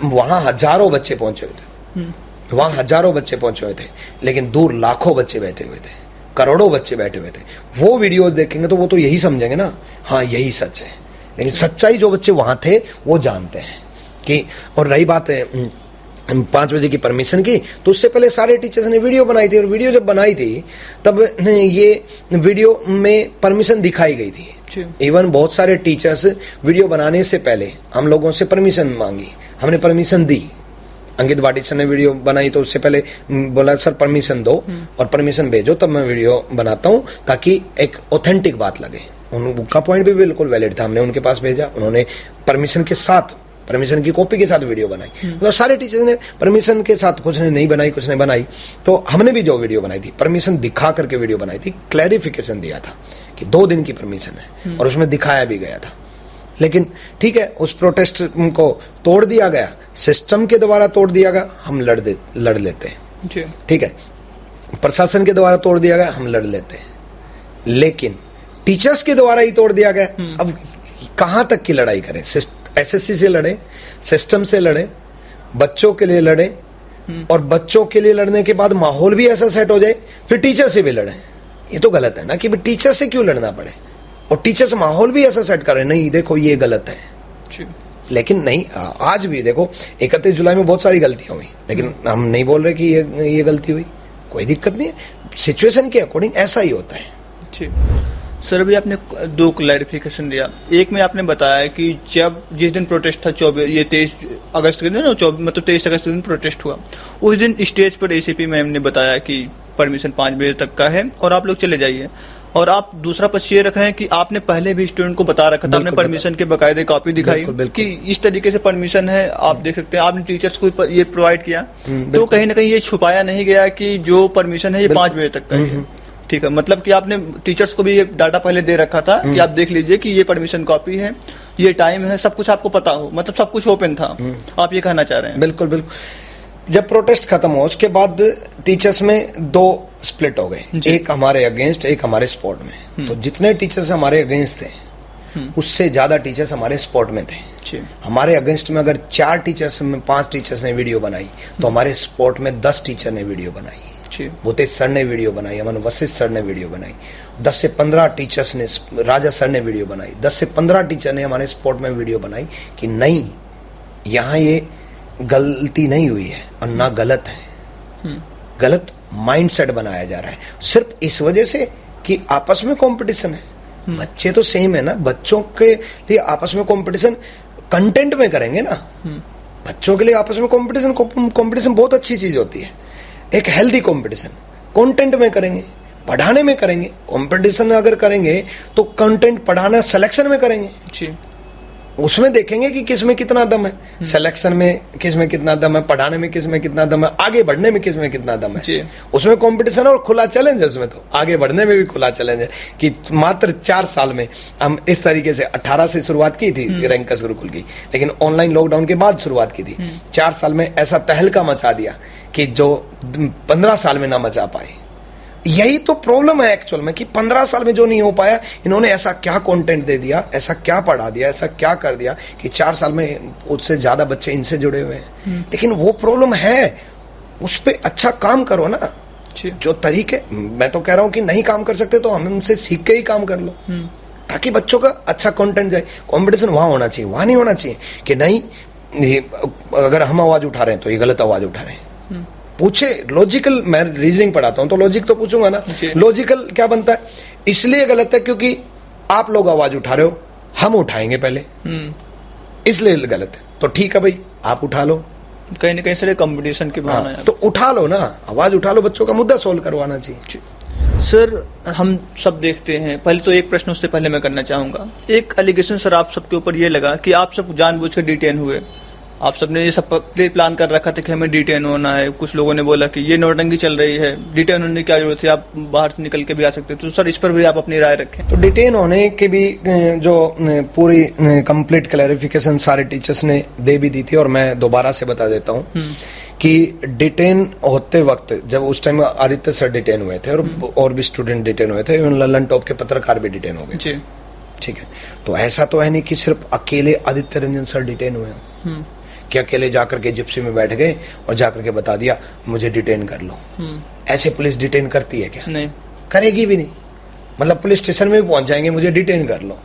वहां हजारों बच्चे पहुंचे हुए थे, वहां हजारों बच्चे पहुंचे हुए थे, लेकिन दूर लाखों बच्चे बैठे हुए थे, करोड़ों बच्चे बैठे हुए थे। वो वीडियो देखेंगे तो वो तो यही समझेंगे ना, हाँ यही सच है। लेकिन सच्चाई जो बच्चे वहां थे वो जानते हैं कि। और रही बात है 5 बजे की परमिशन की, तो उससे पहले सारे टीचर्स ने वीडियो बनाई थी, और वीडियो जब बनाई थी तब ये वीडियो में परमिशन दिखाई गई थी। इवन बहुत सारे टीचर्स वीडियो बनाने से पहले हम लोगों से परमिशन मांगी, हमने परमिशन दी। अंकित वाटी सर ने वीडियो बनाई तो उससे पहले बोला सर परमिशन दो और परमिशन भेजो, तब मैं वीडियो बनाता हूं, ताकि एक ऑथेंटिक बात लगे। उनका पॉइंट भी बिल्कुल वैलिड था, हमने उनके पास भेजा, उन्होंने परमिशन के साथ, परमिशन की कॉपी के साथ वीडियो बनाई। मतलब सारे टीचर्स ने परमिशन के साथ, कुछ ने नहीं बनाई, कुछ ने बनाई। तो हमने भी जो वीडियो बनाई थी, परमिशन दिखा करके वीडियो बनाई थी, क्लैरिफिकेशन दिया था कि 2 दिन की परमिशन है, और उसमें दिखाया भी गया था। लेकिन ठीक है, उस प्रोटेस्ट को तोड़ दिया गया, सिस्टम के द्वारा तोड़ दिया गया, हम लड़ लेते हैं। ठीक है, प्रशासन के द्वारा तोड़ दिया गया, हम लड़ लेते हैं। लेकिन टीचर्स के द्वारा ही तोड़ दिया गया, अब कहां तक की लड़ाई करें? एसएससी से लड़े, सिस्टम से लड़े, बच्चों के लिए लड़े, और बच्चों के लिए लड़ने के बाद माहौल भी ऐसा सेट हो जाए फिर टीचर से भी लड़े। ये तो गलत है ना कि टीचर से क्यों लड़ना पड़े, और टीचर्स माहौल भी ऐसा सेट करे, नहीं देखो ये गलत है। लेकिन नहीं, आज भी देखो 31 जुलाई में बहुत सारी गलतियां हुई, लेकिन हम नहीं बोल रहे कि ये गलती हुई, कोई दिक्कत नहीं है, सिचुएशन के अकॉर्डिंग ऐसा ही होता है। सर अभी आपने 2 क्लैरिफिकेशन दिया। एक में आपने बताया कि जिस दिन प्रोटेस्ट था 23 अगस्त के दिन ना, मतलब 23 अगस्त के दिन प्रोटेस्ट हुआ, उस दिन स्टेज पर एसीपी मैम ने बताया कि परमिशन 5 बजे तक का है और आप लोग चले जाइए। और आप दूसरा पक्ष ये रख रहे हैं कि आपने पहले भी स्टूडेंट को बता रखा था, आपने परमिशन के बकायदे कॉपी दिखाई कि इस तरीके से परमिशन है, आप देख सकते हैं, आपने टीचर्स को ये प्रोवाइड किया। तो कहीं ना कहीं ये छुपाया नहीं गया कि जो परमिशन है ये 5 बजे तक का है। ठीक है, मतलब कि आपने टीचर्स को भी ये डाटा पहले दे रखा था कि आप देख लीजिए कि ये परमिशन कॉपी है, ये टाइम है, सब कुछ आपको पता हो, मतलब सब कुछ ओपन था। आप ये कहना चाह रहे हैं? बिल्कुल बिल्कुल। जब प्रोटेस्ट खत्म हो उसके बाद टीचर्स में 2 स्प्लिट हो गए, एक हमारे अगेंस्ट, एक हमारे सपोर्ट में। तो जितने टीचर्स हमारे अगेंस्ट थे उससे ज्यादा टीचर्स हमारे सपोर्ट में थे। हमारे अगेंस्ट में अगर 4 टीचर्स में 5 टीचर्स ने वीडियो बनाई तो हमारे सपोर्ट में 10 टीचर ने वीडियो बनाई। भूतेश सर ने वीडियो बनाई, अमन वशिष्ठ सर ने वीडियो बनाई, 10 से 15 टीचर्स ने, राजा सर ने वीडियो बनाई, 10 से 15 टीचर ने हमारे सपोर्ट में वीडियो बनाई कि नहीं, यहाँ ये गलती नहीं हुई है और ना गलत है, गलत माइंडसेट बनाया जा रहा है सिर्फ इस वजह से कि आपस में कंपटीशन है। बच्चे तो सेम है ना, बच्चों के लिए आपस में कंपटीशन कंटेंट में करेंगे ना। बच्चों के लिए आपस में कंपटीशन बहुत अच्छी चीज होती है, एक हेल्दी कंपटीशन कंटेंट में करेंगे, पढ़ाने में करेंगे। कंपटीशन अगर करेंगे तो कंटेंट पढ़ाना सिलेक्शन में करेंगे, उसमें देखेंगे कि किस में कितना दम है, सिलेक्शन में किस में कितना दम है, पढ़ाने में किस में कितना दम है, आगे बढ़ने में किस में कितना दम है। उसमें कंपटीशन और खुला चैलेंज है, उसमें तो आगे बढ़ने में भी खुला चैलेंज है कि मात्र 4 साल में हम इस तरीके से 18 से शुरुआत की थी रैंकर्स गुरुकुल की, लेकिन ऑनलाइन लॉकडाउन के बाद शुरुआत की थी। 4 साल में ऐसा तहलका मचा दिया कि जो 15 साल में ना मचा पाए। यही तो प्रॉब्लम है एक्चुअल में कि 15 साल में जो नहीं हो पाया, इन्होंने ऐसा क्या कंटेंट दे दिया, ऐसा क्या पढ़ा दिया, ऐसा क्या कर दिया कि 4 साल में उससे ज्यादा बच्चे इनसे जुड़े हुए हैं। लेकिन वो प्रॉब्लम है, उस पर अच्छा काम करो ना। जो तरीके, मैं तो कह रहा हूं कि नहीं काम कर सकते तो हम उनसे सीख के ही काम कर लो, ताकि बच्चों का अच्छा कंटेंट जाए। कंपटीशन वहां होना चाहिए, वहां नहीं होना चाहिए कि नहीं, अगर हम आवाज उठा रहे हैं तो ये गलत आवाज उठा रहे हैं। पूछे लॉजिकल, मैं रीजनिंग पढ़ाता हूं तो लॉजिक तो पूछूंगा ना। लॉजिकल क्या बनता है, इसलिए गलत है क्योंकि आप लोग आवाज उठा रहे हो, हम उठाएंगे पहले, इसलिए गलत है। तो ठीक है भाई, आप उठा लो, कहीं ना कहीं से कंपटीशन की भावना है तो उठा लो ना, आवाज उठा लो, बच्चों का मुद्दा सोल्व करवाना चाहिए। सर हम सब देखते हैं, पहले तो एक प्रश्न उससे पहले मैं करना चाहूंगा। एक एलिगेशन सर आप सबके ऊपर ये लगा कि आप सब जानबूझ कर डिटेन हुए, आप सबने ये सब प्लान कर रखा था कि हमें डिटेन होना है। कुछ लोगों ने बोला कि ये नौटंकी चल रही है, डिटेन होने की क्या जरूरत है, आप बाहर निकल के भी आ सकते। तो सर इस पर भी आप अपनी राय रखें। तो डिटेन होने की भी जो पूरी कंप्लीट क्लैरिफिकेशन सारे टीचर्स ने दे भी दी थी, और मैं दोबारा से बता देता हूँ कि डिटेन होते वक्त, जब उस टाइम आदित्य सर डिटेन हुए थे और भी स्टूडेंट डिटेन हुए थे, इवन ललन टॉप के पत्रकार भी डिटेन हो गए। ठीक है, तो ऐसा तो है नहीं कि सिर्फ अकेले आदित्य रंजन सर डिटेन हुए हैं कि अकेले जाकर के जिप्सी में बैठ गए और जाकर के बता दिया मुझे डिटेन कर लो। ऐसे पुलिस डिटेन करती है क्या? नहीं करेगी भी नहीं। मतलब पुलिस स्टेशन में भी पहुंच जाएंगे, मुझे डिटेन कर लो,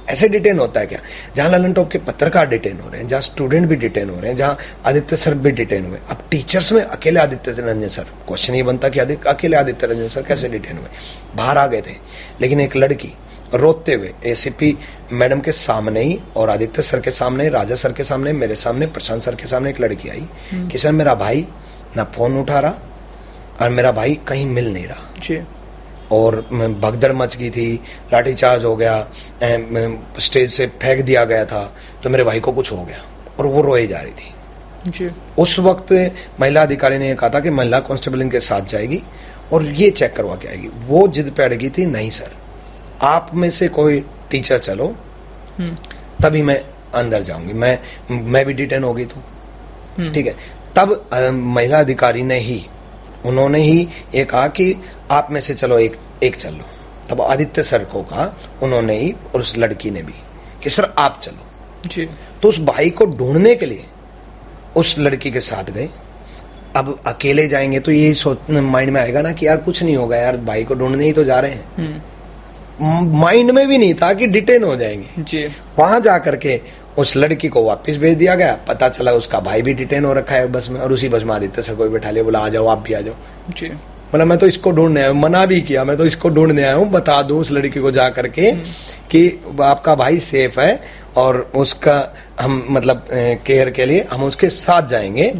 ऐसे डिटेन होता है क्या? जहां ललन टॉप के पत्रकार डिटेन हो रहे हैं, जहां स्टूडेंट भी डिटेन हो रहे हैं, जहां आदित्य सर भी डिटेन हुए। अब टीचर्स में अकेले आदित्य रंजन सर, क्वेश्चन ये बनता कि अकेले आदित्य रंजन सर कैसे डिटेन हुए? बाहर आ गए थे, लेकिन एक लड़की रोते हुए एसीपी मैडम के सामने ही और आदित्य सर के सामने, राजा सर के सामने, मेरे सामने, प्रशांत सर के सामने एक लड़की आई कि सर मेरा भाई ना फोन उठा रहा और मेरा भाई कहीं मिल नहीं रहा, और भगदड़ मच गई थी, लाठीचार्ज हो गया, स्टेज से फेंक दिया गया था, तो मेरे भाई को कुछ हो गया, और वो रोए जा रही थी। उस वक्त महिला अधिकारी ने कहा था कि महिला कांस्टेबल इनके साथ जाएगी और ये चेक करवा के आएगी। वो जिद पे अड़ गई थी, नहीं सर आप में से कोई टीचर चलो तभी मैं अंदर जाऊंगी, मैं भी डिटेन हो गई तो ठीक है। तब महिला अधिकारी ने ही, उन्होंने ही ये कहा कि आप में से चलो एक चल लो। तब आदित्य सर को कहा उन्होंने ही, और उस लड़की ने भी, कि सर आप चलो जी। तो उस भाई को ढूंढने के लिए उस लड़की के साथ गए। अब अकेले जाएंगे तो यही सोच माइंड में आएगा ना कि यार कुछ नहीं होगा, यार भाई को ढूंढने ही तो जा रहे हैं। माइंड में भी नहीं था कि डिटेन हो जाएंगे जी। वहां जाकर के उस लड़की को वापस भेज दिया गया। पता चला उसका भाई भी डिटेन हो रखा है बस में, और उसी बस में आदित्य सर को बैठा लिया, बोला आ जाओ आप भी आ जाओ जी। मतलब मैं तो इसको ढूंढने आया हूँ, मना भी किया, मैं तो इसको ढूंढने आया हूँ, बता दूं उस लड़की को जा करके कि आपका भाई सेफ है और उसका हम मतलब केयर के लिए हम उसके साथ जाएंगे,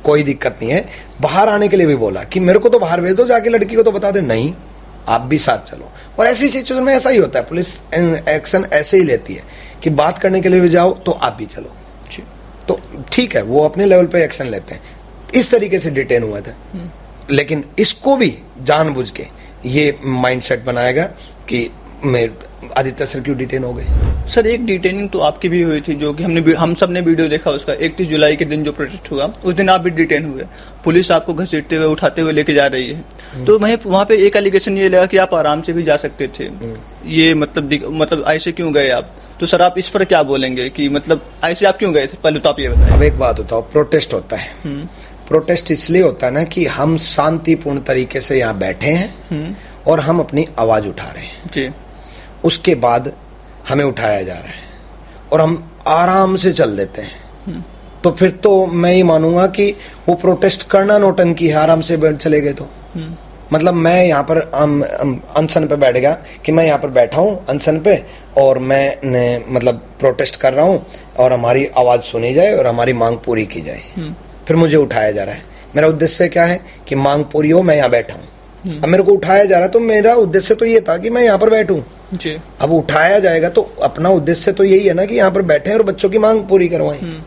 कोई दिक्कत नहीं है। बाहर आने के लिए भी बोला कि मेरे को तो बाहर भेज दो, जाके लड़की को तो बता दे, नहीं आप भी साथ चलो। और ऐसी सिचुएशन में ऐसा ही होता है, पुलिस एक्शन ऐसे ही लेती है कि बात करने के लिए भी जाओ तो आप भी चलो, तो ठीक है, वो अपने लेवल पे एक्शन लेते हैं। इस तरीके से डिटेन हुआ था, लेकिन इसको भी जानबूझ के ये माइंडसेट बनाएगा कि आदित्य सर क्यों डिटेन हो गए। सर एक डिटेनिंग तो आपकी भी हुई थी, जो कि हम सब ने वीडियो देखा उसका, 31 जुलाई के दिन जो प्रोटेस्ट हुआ उस दिन आप भी डिटेन हुए, पुलिस आपको घसीटते हुए उठाते हुए लेके जा रही है। तो वहाँ पे एक एलिगेशन ये लगा कि आप आराम से भी जा सकते थे, ये मतलब ऐसे क्यों गए आप? तो सर आप इस पर क्या बोलेंगे कि मतलब ऐसे आप क्यों गए? पहले तो आप ये बताएं। अब एक बात बताओ, प्रोटेस्ट होता है, प्रोटेस्ट इसलिए होता है ना कि हम शांतिपूर्ण तरीके से यहाँ बैठे हैं और हम अपनी आवाज उठा रहे हैं जी। उसके बाद हमें उठाया जा रहा है और हम आराम से चल देते हैं, तो फिर तो मैं ये मानूंगा कि वो प्रोटेस्ट करना नौटंकी है। आराम से बैठ चले गए तो मतलब मैं यहाँ पर अनशन पे बैठ गया कि मैं यहाँ पर बैठा हूँ अनशन पे और मैं मतलब प्रोटेस्ट कर रहा हूँ और हमारी आवाज सुनी जाए और हमारी मांग पूरी की जाए, फिर मुझे उठाया जा रहा है। मेरा उद्देश्य क्या है कि मांग पूरी हो, मैं यहाँ बैठा हूँ। अब मेरे को उठाया जा रहा है तो मेरा उद्देश्य तो ये था कि मैं यहाँ पर बैठूं जी। अब उठाया जाएगा तो अपना उद्देश्य तो यही है ना कि यहाँ पर बैठे और बच्चों की मांग पूरी करवाएं,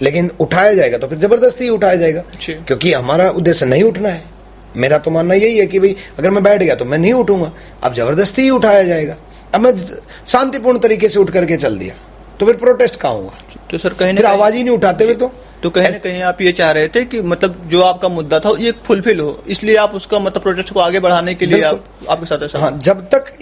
लेकिन उठाया जाएगा तो फिर जबरदस्ती ही उठाया जाएगा, क्योंकि हमारा उद्देश्य नहीं उठना है। मेरा तो मानना यही है कि भाई अगर मैं बैठ गया तो मैं नहीं उठूंगा, अब जबरदस्ती ही उठाया जाएगा। अब मैं शांतिपूर्ण तरीके से उठ करके चल दिया तो फिर प्रोटेस्ट कहाँ हुआ? तो सर कहीं फिर आवाज ही नहीं उठाते फिर तो कहीं ना कहीं आप ये चाह रहे थे कि मतलब जो आपका मुद्दा था ये फुलफिल हो, इसलिए आप उसका मतलब प्रोटेस्ट को आगे बढ़ाने के लिए आपके साथ ऐसा। हाँ, जब तक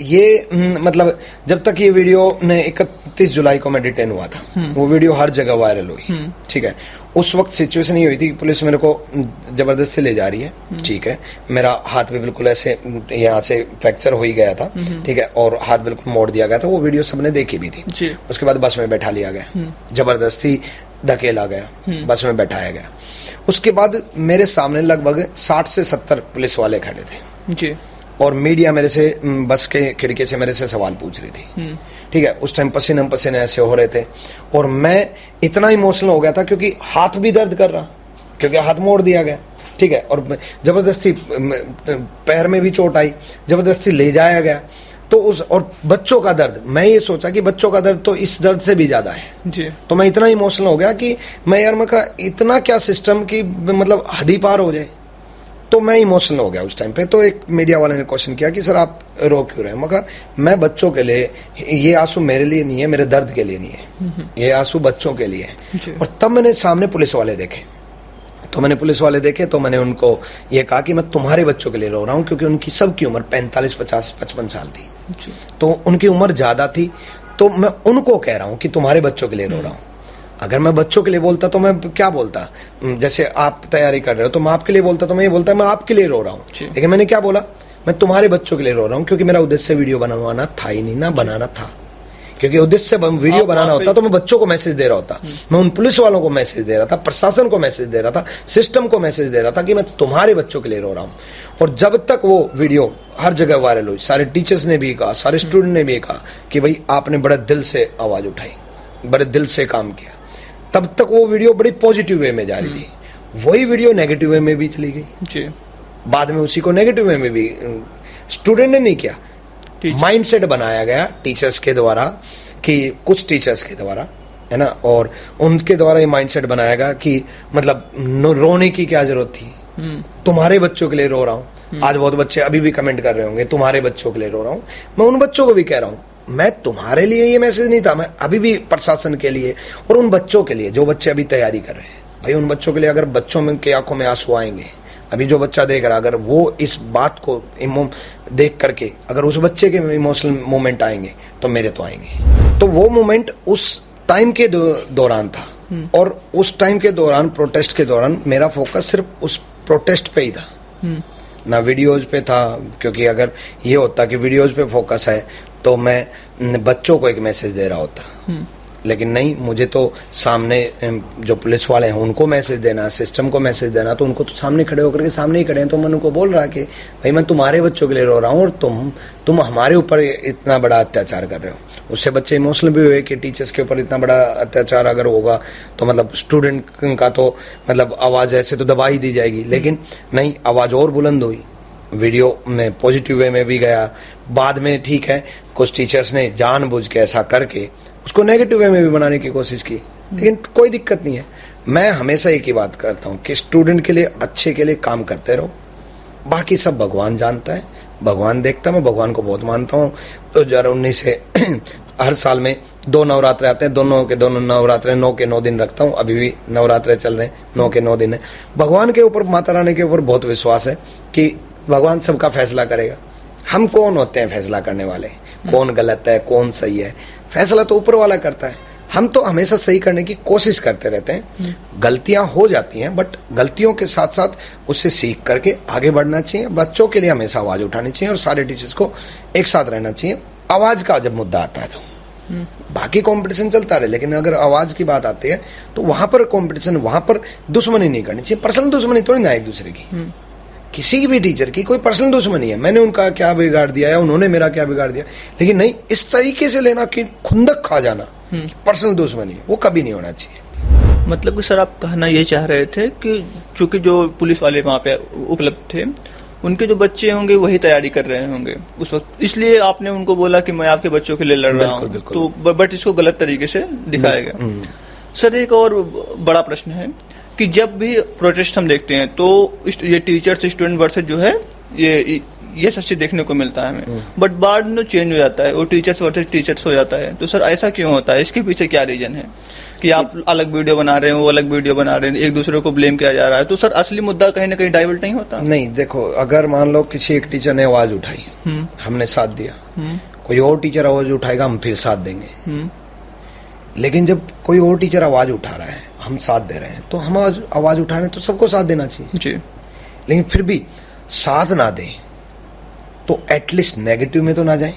ये वीडियो 31 जुलाई को मैं डिटेन हुआ था, वो वीडियो हर जगह वायरल हुई, ठीक है। उस वक्त सिचुएशन ये हुई थी कि पुलिस मेरे को जबरदस्ती ले जा रही है, ठीक है। मेरा हाथ भी बिल्कुल ऐसे यहाँ से फ्रैक्चर हो ही गया था, ठीक है, और हाथ बिल्कुल मोड़ दिया गया था। वो वीडियो सबने देखी भी थी। उसके बाद बस में बैठा लिया गया, जबरदस्ती धकेला गया, बस में बैठाया गया। उसके बाद मेरे सामने लगभग 60 से 70 पुलिस वाले खड़े थे जी, और मीडिया मेरे से बस के खिड़की से मेरे से सवाल पूछ रही थी, ठीक है। उस टाइम पसीने ऐसे हो रहे थे और मैं इतना इमोशनल हो गया था क्योंकि हाथ भी दर्द कर रहा, क्योंकि हाथ मोड़ दिया गया, ठीक है, और जबरदस्ती पैर में भी चोट आई, जबरदस्ती ले जाया गया। तो और बच्चों का दर्द, मैं ये सोचा कि बच्चों का दर्द तो इस दर्द से भी ज्यादा है जी। तो मैं इतना इमोशनल हो गया कि मैं कहा इतना क्या सिस्टम की मतलब हद ही पार हो जाए, तो मैं इमोशनल हो गया उस टाइम पे। तो एक मीडिया वाले ने क्वेश्चन किया कि सर आप रो क्यों रहे हैं? मैं कहा मैं बच्चों के लिए, ये आंसू मेरे लिए नहीं है, मेरे दर्द के लिए नहीं है, ये आंसू बच्चों के लिए है। और तब मैंने सामने पुलिस वाले देखे, तो मैंने उनको ये कहा कि मैं तुम्हारे बच्चों के लिए रो रहा हूं, क्योंकि उनकी सबकी उम्र 45, 50, 55 साल थी, तो उनकी उम्र ज्यादा थी। तो मैं उनको कह रहा हूं कि तुम्हारे बच्चों के लिए रो रहा हूं। अगर मैं बच्चों के लिए बोलता तो मैं क्या बोलता, जैसे आप तैयारी कर रहे हो तो मैं आपके लिए बोलता, तो मैं ये बोलता मैं आपके लिए रो रहा हूँ। लेकिन मैंने क्या बोला, मैं तुम्हारे बच्चों के लिए रो रहा हूँ, क्योंकि मेरा उद्देश्य वीडियो बनवाना था ही नहीं ना, बनाना था। क्योंकि उद्देश्य वीडियो बनाना होता तो मैं बच्चों को मैसेज दे रहा होता, मैं उन पुलिस वालों को मैसेज दे रहा था, प्रशासन को मैसेज दे रहा था, सिस्टम को मैसेज दे रहा था कि मैं तुम्हारे बच्चों के लिए रो रहा हूँ। और जब तक वो वीडियो हर जगह वायरल हुई, सारे टीचर्स ने भी कहा, सारे स्टूडेंट ने भी कहा कि भाई आपने बड़े दिल से आवाज उठाई, बड़े दिल से काम किया, तब तक वो वीडियो बड़ी पॉजिटिव वे में जा रही थी। वही वीडियो नेगेटिव वे में भी चली गई जी। बाद में उसी को नेगेटिव वे में भी स्टूडेंट ने नहीं किया, माइंडसेट बनाया गया टीचर्स के द्वारा, कि कुछ टीचर्स के द्वारा, है ना, और उनके द्वारा ये माइंडसेट बनाया गया कि मतलब रोने की क्या जरूरत थी, तुम्हारे बच्चों के लिए रो रहा हूँ। आज बहुत बच्चे अभी भी कमेंट कर रहे होंगे तुम्हारे बच्चों के लिए रो रहा हूँ। मैं उन बच्चों को भी कह रहा हूँ, मैं तुम्हारे लिए ये मैसेज नहीं था, मैं अभी भी प्रशासन के लिए और उन बच्चों के लिए जो बच्चे अभी तैयारी कर रहे हैं, भाई उन बच्चों के लिए, अगर बच्चों में की आंखों में आंसू आएंगे, अभी जो बच्चा देख रहा, अगर वो इस बात को देख करके अगर उस बच्चे के इमोशनल मोमेंट आएंगे तो मेरे तो आएंगे। तो वो मोमेंट उस टाइम के दौरान था, और उस टाइम के दौरान, प्रोटेस्ट के दौरान, मेरा फोकस सिर्फ उस प्रोटेस्ट पे ही था, ना वीडियोज पे था। क्योंकि अगर ये होता कि वीडियोज पे फोकस है तो मैं बच्चों को एक मैसेज दे रहा होता, लेकिन नहीं, मुझे तो सामने जो पुलिस वाले हैं उनको मैसेज देना, सिस्टम को मैसेज देना, तो उनको तो सामने खड़े होकर के सामने ही खड़े हैं, तो मैं उनको बोल रहा कि भाई मैं तुम्हारे बच्चों के लिए रो रहा हूँ और तुम हमारे ऊपर इतना बड़ा अत्याचार कर रहे हो। उससे बच्चे इमोशनल भी हुए कि टीचर्स के ऊपर इतना बड़ा अत्याचार अगर होगा तो मतलब स्टूडेंट का तो मतलब आवाज ऐसे तो दबा ही दी जाएगी, लेकिन नहीं, आवाज और बुलंद हुई, वीडियो में पॉजिटिव वे में भी गया। बाद में ठीक है, कुछ टीचर्स ने जानबूझ के ऐसा करके उसको नेगेटिव वे में भी बनाने की कोशिश की, लेकिन कोई दिक्कत नहीं है। मैं हमेशा एक ही बात करता हूं कि स्टूडेंट के लिए, अच्छे के लिए काम करते रहो, बाकी सब भगवान जानता है, भगवान देखता है। मैं भगवान को बहुत मानता हूं। 2019 से हर साल में 2 नवरात्रे आते हैं, दोनों के दोनों नवरात्रे 9 के 9 दिन रखता हूं। अभी भी नवरात्रे चल रहे हैं, 9 के 9 दिन है। भगवान के ऊपर, माता रानी के ऊपर बहुत विश्वास है कि भगवान सबका फैसला करेगा। हम कौन होते हैं फैसला करने वाले, कौन गलत है कौन सही है, फैसला तो ऊपर वाला करता है। हम तो हमेशा सही करने की कोशिश करते रहते हैं। गलतियां हो जाती हैं, बट गलतियों के साथ साथ उससे सीख करके आगे बढ़ना चाहिए। बच्चों के लिए हमेशा आवाज उठानी चाहिए और सारे टीचर्स को एक साथ रहना चाहिए। आवाज का जब मुद्दा आता है तो बाकी कंपटीशन चलता रहे, लेकिन अगर आवाज की बात आती है तो वहां पर कंपटीशन, वहां पर दुश्मनी नहीं करनी चाहिए। पर्सनल दुश्मनी थोड़ी ना एक दूसरे की, किसी भी टीचर की कोई पर्सनल दुश्मनी है, मैंने उनका क्या बिगाड़ दिया या उन्होंने मेरा क्या बिगाड़ दिया, लेकिन नहीं इस तरीके से लेना कि खुंदक खा जाना, पर्सनल दुश्मनी, वो कभी नहीं होना चाहिए। मतलब कि सर आप कहना ये चाह रहे थे कि चूंकि जो पुलिस वाले वहां पे उपलब्ध थे, उनके जो बच्चे होंगे वही तैयारी कर रहे होंगे उस वक्त, इसलिए आपने उनको बोला कि मैं आपके बच्चों के लिए लड़ रहा हूँ, तो बट इसको गलत तरीके से दिखाया गया। सर एक और बड़ा प्रश्न है कि जब भी प्रोटेस्ट हम देखते हैं तो ये टीचर्स स्टूडेंट वर्सेस जो है ये सच्ची देखने को मिलता है हमें, बट बाद में चेंज हो जाता है, वो टीचर्स वर्सेस टीचर्स हो जाता है। तो सर ऐसा क्यों होता है, इसके पीछे क्या रीजन है कि आप अलग वीडियो बना रहे हैं, वो अलग वीडियो बना रहे हैं, एक दूसरे को ब्लेम किया जा रहा है? तो सर असली मुद्दा कहीं ना कहीं डाइवर्ट नहीं होता? नहीं, देखो, अगर मान लो किसी एक टीचर ने आवाज उठाई, हमने साथ दिया, कोई और टीचर आवाज उठाएगा, हम फिर साथ देंगे। लेकिन जब कोई और टीचर आवाज उठा रहा है, हम साथ दे रहे हैं, तो हम आवाज उठा रहे हैं तो सबको साथ देना चाहिए जी। लेकिन फिर भी साथ ना दें तो एटलीस्ट नेगेटिव में तो ना जाए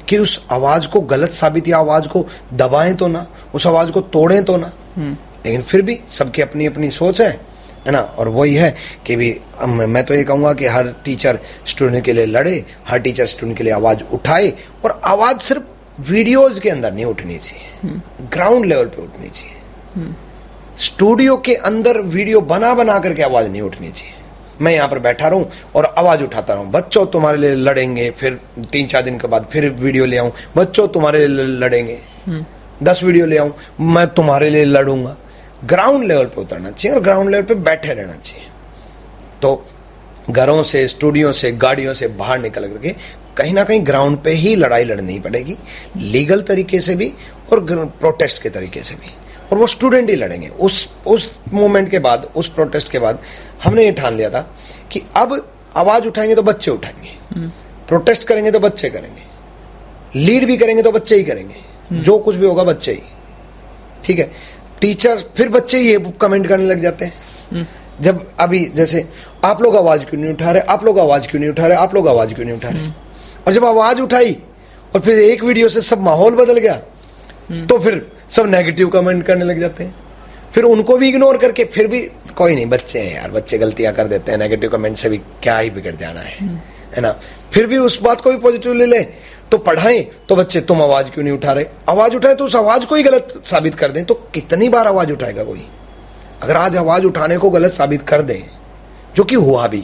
कि उस आवाज को गलत साबित या आवाज को दबाएं तो ना, उस आवाज को तोड़ें तो ना। लेकिन फिर भी सबकी अपनी अपनी सोच है ना। और वही है कि भी मैं तो ये कहूंगा कि हर टीचर स्टूडेंट के लिए लड़े, हर टीचर स्टूडेंट के लिए आवाज उठाए, और आवाज सिर्फ वीडियोज के अंदर नहीं उठनी चाहिए, ग्राउंड लेवल पे उठनी चाहिए। स्टूडियो के अंदर वीडियो बना बना करके आवाज नहीं उठनी चाहिए। मैं यहां पर बैठा रहूं और आवाज उठाता रहूं, बच्चों तुम्हारे लिए लड़ेंगे, फिर 3-4 दिन के बाद फिर वीडियो ले आऊं, बच्चों तुम्हारे लिए लड़ेंगे, 10 वीडियो ले आऊं, मैं तुम्हारे लिए लड़ूंगा। ग्राउंड लेवल पे उतरना चाहिए और ग्राउंड लेवल पे बैठे रहना चाहिए। तो घरों से, स्टूडियो से, गाड़ियों से बाहर निकल करके कहीं ना कहीं ग्राउंड पे ही लड़ाई लड़नी पड़ेगी, लीगल तरीके से भी और प्रोटेस्ट के तरीके से भी, और वो स्टूडेंट ही लड़ेंगे। उस मोमेंट के बाद, उस प्रोटेस्ट के बाद हमने ये ठान लिया था कि अब आवाज उठाएंगे तो बच्चे उठाएंगे, प्रोटेस्ट करेंगे तो बच्चे करेंगे, लीड भी करेंगे तो बच्चे ही करेंगे, जो कुछ भी होगा बच्चे ही, ठीक है। टीचर फिर बच्चे ही कमेंट करने लग जाते हैं। जब अभी जैसे आप लोग आवाज क्यों नहीं उठा रहे, आप लोग आवाज क्यों नहीं उठा रहे, आप लोग आवाज क्यों नहीं उठा रहे, और जब आवाज उठाई और फिर एक वीडियो से सब माहौल बदल गया, तो फिर सब नेगेटिव कमेंट करने लग जाते हैं। फिर उनको भी इग्नोर करके फिर भी कोई नहीं, बच्चे हैं यार, बच्चे गलतियां कर देते हैं, नेगेटिव कमेंट से भी क्या ही बिगड़ जाना है ना। फिर भी उस बात को भी पॉजिटिव ले ले तो पढ़ाएं तो बच्चे तुम आवाज क्यों नहीं उठा रहे, आवाज उठाए तो उस आवाज को ही गलत साबित कर दें। तो कितनी बार आवाज उठाएगा कोई? अगर आज आवाज उठाने को गलत साबित कर दें, जो कि हुआ भी,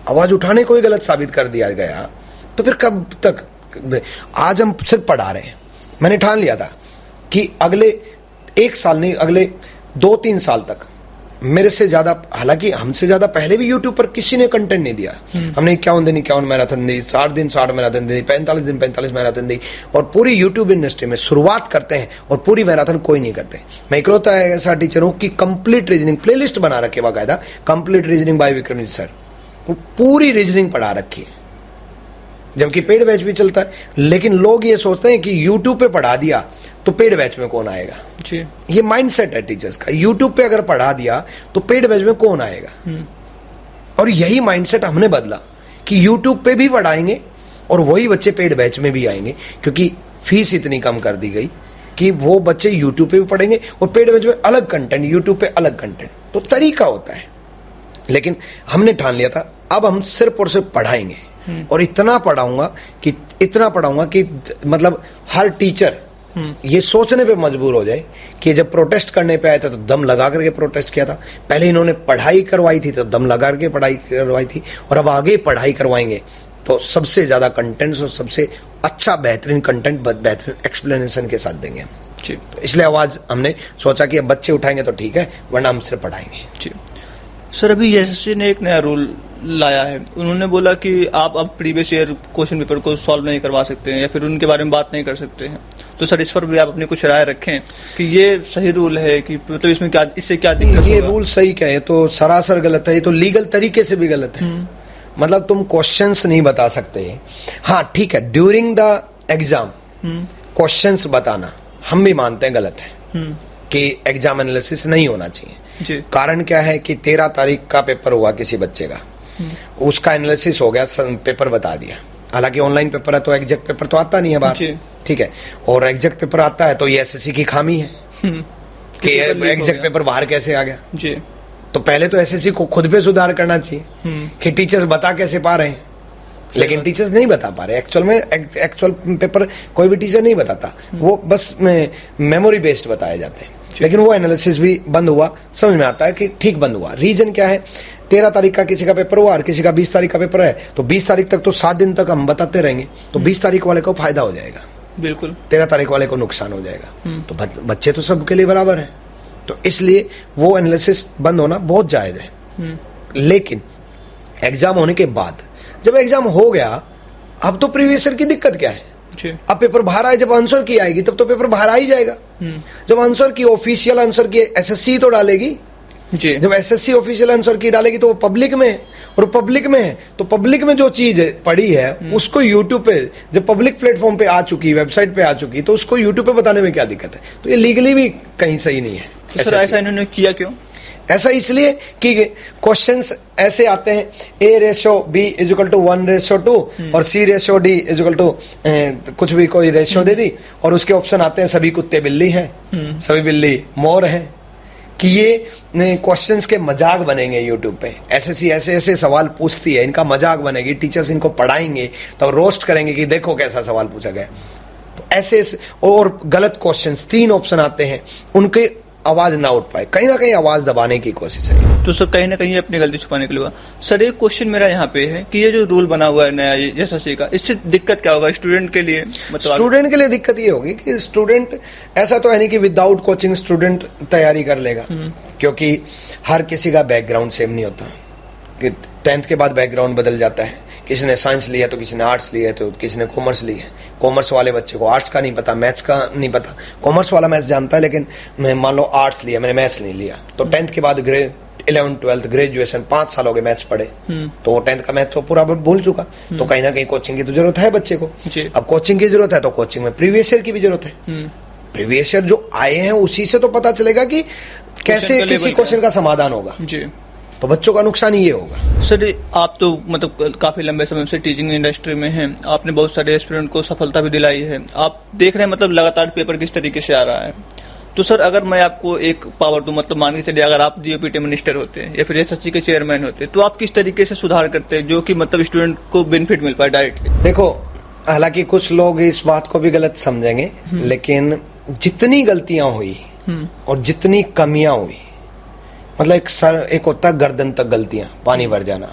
आवाज उठाने को ही गलत साबित कर दिया गया, तो फिर कब तक? आज हम सिर्फ पढ़ा रहे हैं। मैंने ठान लिया था कि अगले 1 साल नहीं, अगले 2-3 साल तक मेरे से ज्यादा, हालांकि हमसे ज्यादा पहले भी यूट्यूब पर किसी ने कंटेंट नहीं दिया। हमने 51 दिन 51 मैराथन दी, 60 दिन 60 मैराथन दी, 45 दिन 45 मैराथन दी, और पूरी यूट्यूब इंडस्ट्री में शुरुआत करते हैं और पूरी मैराथन कोई नहीं करते। मैं इकलौता ऐसा टीचर हूं कि कंप्लीट रीजनिंग प्लेलिस्ट बना रखे बाकायदा, complete reasoning bye Vikramjit sir, पूरी रीजनिंग पढ़ा रखी है, जबकि पेड बैच भी चलता है। लेकिन लोग ये सोचते हैं कि यूट्यूब पे पढ़ा दिया तो पेड बैच में कौन आएगा जी। ये माइंडसेट है टीचर्स का, यूट्यूब पे अगर पढ़ा दिया तो पेड बैच में कौन आएगा। और यही माइंडसेट हमने बदला कि यूट्यूब पे भी पढ़ाएंगे और वही बच्चे पेड बैच में भी आएंगे, क्योंकि फीस इतनी कम कर दी गई कि वो बच्चे यूट्यूब पे भी पढ़ेंगे और पेड बैच में अलग कंटेंट, यूट्यूब पे अलग कंटेंट, तो तरीका होता है। लेकिन हमने ठान लिया था अब हम सिर्फ और सिर्फ पढ़ाएंगे और इतना पढ़ाऊंगा कि मतलब हर टीचर ये सोचने पे मजबूर हो जाए कि जब प्रोटेस्ट करने पे आए थे तो दम लगा करके प्रोटेस्ट किया था, पहले इन्होंने पढ़ाई करवाई थी तो दम लगा करके पढ़ाई करवाई थी, और अब आगे पढ़ाई करवाएंगे तो सबसे ज्यादा कंटेंट्स और सबसे अच्छा बेहतरीन कंटेंट बेहतरीन एक्सप्लेनेशन के साथ देंगे हम। जी, तो इसलिए आवाज हमने सोचा कि अब बच्चे उठाएंगे तो ठीक है, वरना हम सिर्फ पढ़ाएंगे। जी सर, अभी एसएससी ने एक नया रूल लाया है। उन्होंने बोला कि आप अब प्रीवियस ईयर क्वेश्चन पेपर को सॉल्व नहीं करवा सकते हैं या फिर उनके बारे में बात नहीं कर सकते हैं। तो सर इस पर भी आप अपनी कुछ राय रखें कि ये सही रूल है कि मतलब इसमें क्या, इससे क्या दिक्कत? ये रूल सही क्या है तो सरासर गलत है, ये तो लीगल तरीके से भी गलत है। मतलब तुम क्वेश्चंस नहीं बता सकते। हाँ ठीक है, ड्यूरिंग द एग्जाम क्वेश्चंस बताना हम भी मानते हैं गलत है कि एग्जाम एनालिसिस नहीं होना चाहिए जी। कारण क्या है कि 13 तारीख का पेपर हुआ किसी बच्चे का, उसका एनालिसिस हो गया, पेपर बता दिया। हालांकि ऑनलाइन पेपर है तो एग्जैक्ट पेपर तो आता नहीं है बाहर, ठीक है, और एग्जैक्ट पेपर आता है तो ये एसएससी की खामी है कि एग्जैक्ट पेपर बाहर कैसे आ गया जी। तो पहले तो एसएससी को खुद पे सुधार करना चाहिए कि टीचर्स बता कैसे पा रहे हैं, लेकिन टीचर्स नहीं बता पा रहे। एक्चुअल पेपर कोई भी टीचर नहीं बताता, वो बस मेमोरी बेस्ड बताए जाते हैं। लेकिन वो एनालिसिस भी बंद हुआ, समझ में आता है कि ठीक बंद हुआ। रीजन क्या है, 13 तारीख का किसी का पेपर हुआ और किसी का 20 तारीख का पेपर है, तो 20 तारीख तक तो 7 दिन तक हम बताते रहेंगे, तो 20 तारीख वाले को फायदा हो जाएगा, बिल्कुल 13 तारीख वाले को नुकसान हो जाएगा। तो बच्चे तो सबके लिए बराबर है, तो इसलिए वो एनालिसिस बंद होना बहुत जायज है। लेकिन एग्जाम होने के बाद जब एग्जाम हो गया, अब तो प्रीवियस ईयर की दिक्कत क्या है, अब पेपर बाहर आए, जब आंसर की आएगी तब तो पेपर बाहर आ ही जाएगा। जब आंसर की ऑफिशियल आंसर की एसएससी तो डालेगी जी। जब एसएससी ऑफिशियल आंसर की डालेगी तो वो पब्लिक में है, और पब्लिक में है तो पब्लिक में जो चीज पड़ी है उसको यूट्यूब पे, जब पब्लिक प्लेटफॉर्म पे आ चुकी, वेबसाइट पे आ चुकी, तो उसको यूट्यूब पे बताने में क्या दिक्कत है। तो ये लीगली भी कहीं सही नहीं है। तो सर ऐसा इन्होंने किया क्यों? ऐसा इसलिए कि क्वेश्चंस ऐसे आते हैं, A/B=1:2 और C/D= कुछ भी कोई रेशियो दे दी, और उसके ऑप्शन आते हैं सभी कुत्ते बिल्ली हैं, सभी बिल्ली मोर हैं, कि ये क्वेश्चंस के मजाक बनेंगे यूट्यूब पे। एसएससी ऐसे ऐसे सवाल पूछती है, इनका मजाक बनेगी, टीचर्स इनको पढ़ाएंगे तो रोस्ट करेंगे कि देखो कैसा सवाल पूछा गया। तो ऐसे और गलत क्वेश्चंस 3 ऑप्शन आते हैं, उनके आवाज ना उठ पाए, कहीं ना कहीं आवाज दबाने की कोशिश है। तो सर कहीं ना कहीं अपनी गलती छुपाने के लिए हुआ। सर एक क्वेश्चन मेरा यहाँ पे है कि ये जो रूल बना हुआ है नया एसएससी का, इससे दिक्कत क्या होगा स्टूडेंट के लिए? मतलब स्टूडेंट के लिए दिक्कत ये होगी कि स्टूडेंट, ऐसा तो है नहीं कि विदाउट कोचिंग स्टूडेंट तैयारी कर लेगा, क्योंकि हर किसी का बैकग्राउंड सेम नहीं होता, कि 10th के बाद बैकग्राउंड बदल जाता है। किसी ने साइंस लिया तो किसी ने आर्ट्स लिया, तो किसी ने कॉमर्स ली है। कॉमर्स वाले बच्चे को आर्ट्स का नहीं पता, मैथ्स का नहीं पता। कॉमर्स वाला मैथ्स जानता है, लेकिन मैं मान लो आर्ट्स लिया, मैंने मैथ्स नहीं लिया, तो 10th के बाद 11th 12th ग्रेजुएशन 5 साल हो गए मैथ्स पढ़े, तो 10th का मैथ तो पूरा भूल चुका। तो कहीं ना कहीं कोचिंग की तो जरूरत है बच्चे को। अब कोचिंग की जरूरत है तो कोचिंग में प्रीवियस ईयर की भी जरूरत है। प्रीवियस ईयर जो आए हैं उसी से तो पता चलेगा कि कैसे किसी क्वेश्चन का समाधान होगा जी। तो बच्चों का नुकसान ये होगा। सर आप तो मतलब काफी लंबे समय से टीचिंग इंडस्ट्री में हैं, आपने बहुत सारे एस्पिरेंट को सफलता भी दिलाई है, आप देख रहे हैं मतलब लगातार पेपर किस तरीके से आ रहा है। तो सर अगर मैं आपको एक पावर दूं, मतलब मान के चलिए अगर आप जीओपीटी मिनिस्टर होते हैं या फिर एसएससी के चेयरमैन होते, तो आप किस तरीके से सुधार करते हैं जो कि मतलब स्टूडेंट को बेनिफिट मिल पाए डायरेक्टली? देखो, हालांकि कुछ लोग इस बात को भी गलत समझेंगे, लेकिन जितनी गलतियां हुई और जितनी कमियां हुई, मतलब एक होता है गर्दन तक गलतियां, पानी भर जाना,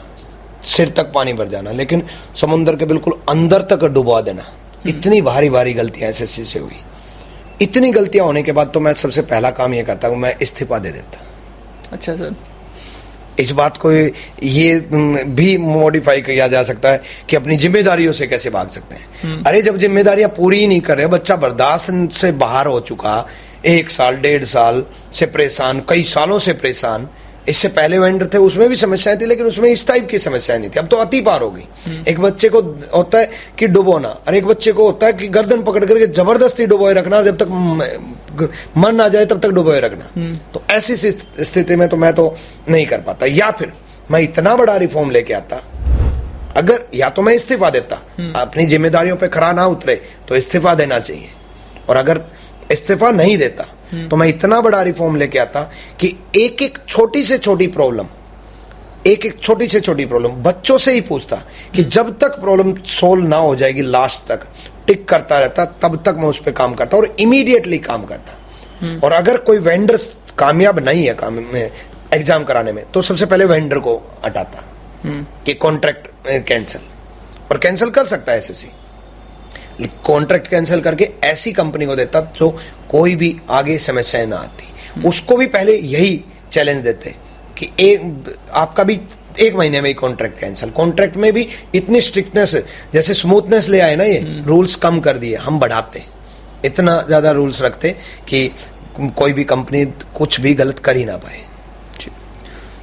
सिर तक पानी भर जाना, लेकिन समुद्र के बिल्कुल अंदर तक डुबा देना, इतनी भारी भारी गलतियां एसएससी से हुई। इतनी गलतियां होने के बाद तो मैं सबसे पहला काम ये करता हूं, मैं इस्तीफा दे देता। अच्छा सर, इस बात को ये भी मॉडिफाई किया जा सकता है कि अपनी जिम्मेदारियों से कैसे भाग सकते हैं। अरे जब जिम्मेदारियां पूरी ही नहीं कर रहे, बच्चा बर्दाश्त से बाहर हो चुका, 1 साल 1.5 साल से परेशान, कई सालों से परेशान। इससे पहले वेंडर थे उसमें भी समस्याएं थी, लेकिन उसमें इस टाइप की समस्याएं नहीं थी। अब तो अति पार हो गई। एक बच्चे को होता है कि डुबोना, और एक बच्चे को होता है कि गर्दन पकड़ करके जबरदस्ती डुबोए रखना, जब तक मर ना जाए तब तक डुबोए रखना। तो ऐसी स्थिति में तो मैं तो नहीं कर पाता, या फिर मैं इतना बड़ा रिफॉर्म लेके आता, अगर या तो मैं इस्तीफा देता, अपनी जिम्मेदारियों पर खरा ना उतरे तो इस्तीफा देना चाहिए, और अगर इस्तीफा नहीं देता तो मैं इतना बड़ा रिफॉर्म लेके आता कि एक एक छोटी से छोटी प्रॉब्लम बच्चों से ही पूछता कि जब तक प्रॉब्लम सोल्व ना हो जाएगी लास्ट तक टिक करता रहता, तब तक मैं उस पर काम करता और इमीडिएटली काम करता। और अगर कोई वेंडर कामयाब नहीं है काम में एग्जाम कराने में तो सबसे पहले वेंडर को हटाता कि कॉन्ट्रैक्ट कैंसिल, और कैंसिल कर सकता है एसएससी, कॉन्ट्रैक्ट कैंसिल करके ऐसी कंपनी को देता जो कोई भी आगे समस्याएं ना आती। उसको भी पहले यही चैलेंज देते कि आपका भी 1 महीने में ही कॉन्ट्रैक्ट कैंसिल। कॉन्ट्रैक्ट में भी इतनी स्ट्रिक्टनेस, जैसे स्मूथनेस ले आए ना, ये रूल्स कम कर दिए, हम बढ़ाते, इतना ज्यादा रूल्स रखते कि कोई भी कंपनी कुछ भी गलत कर ही ना पाए।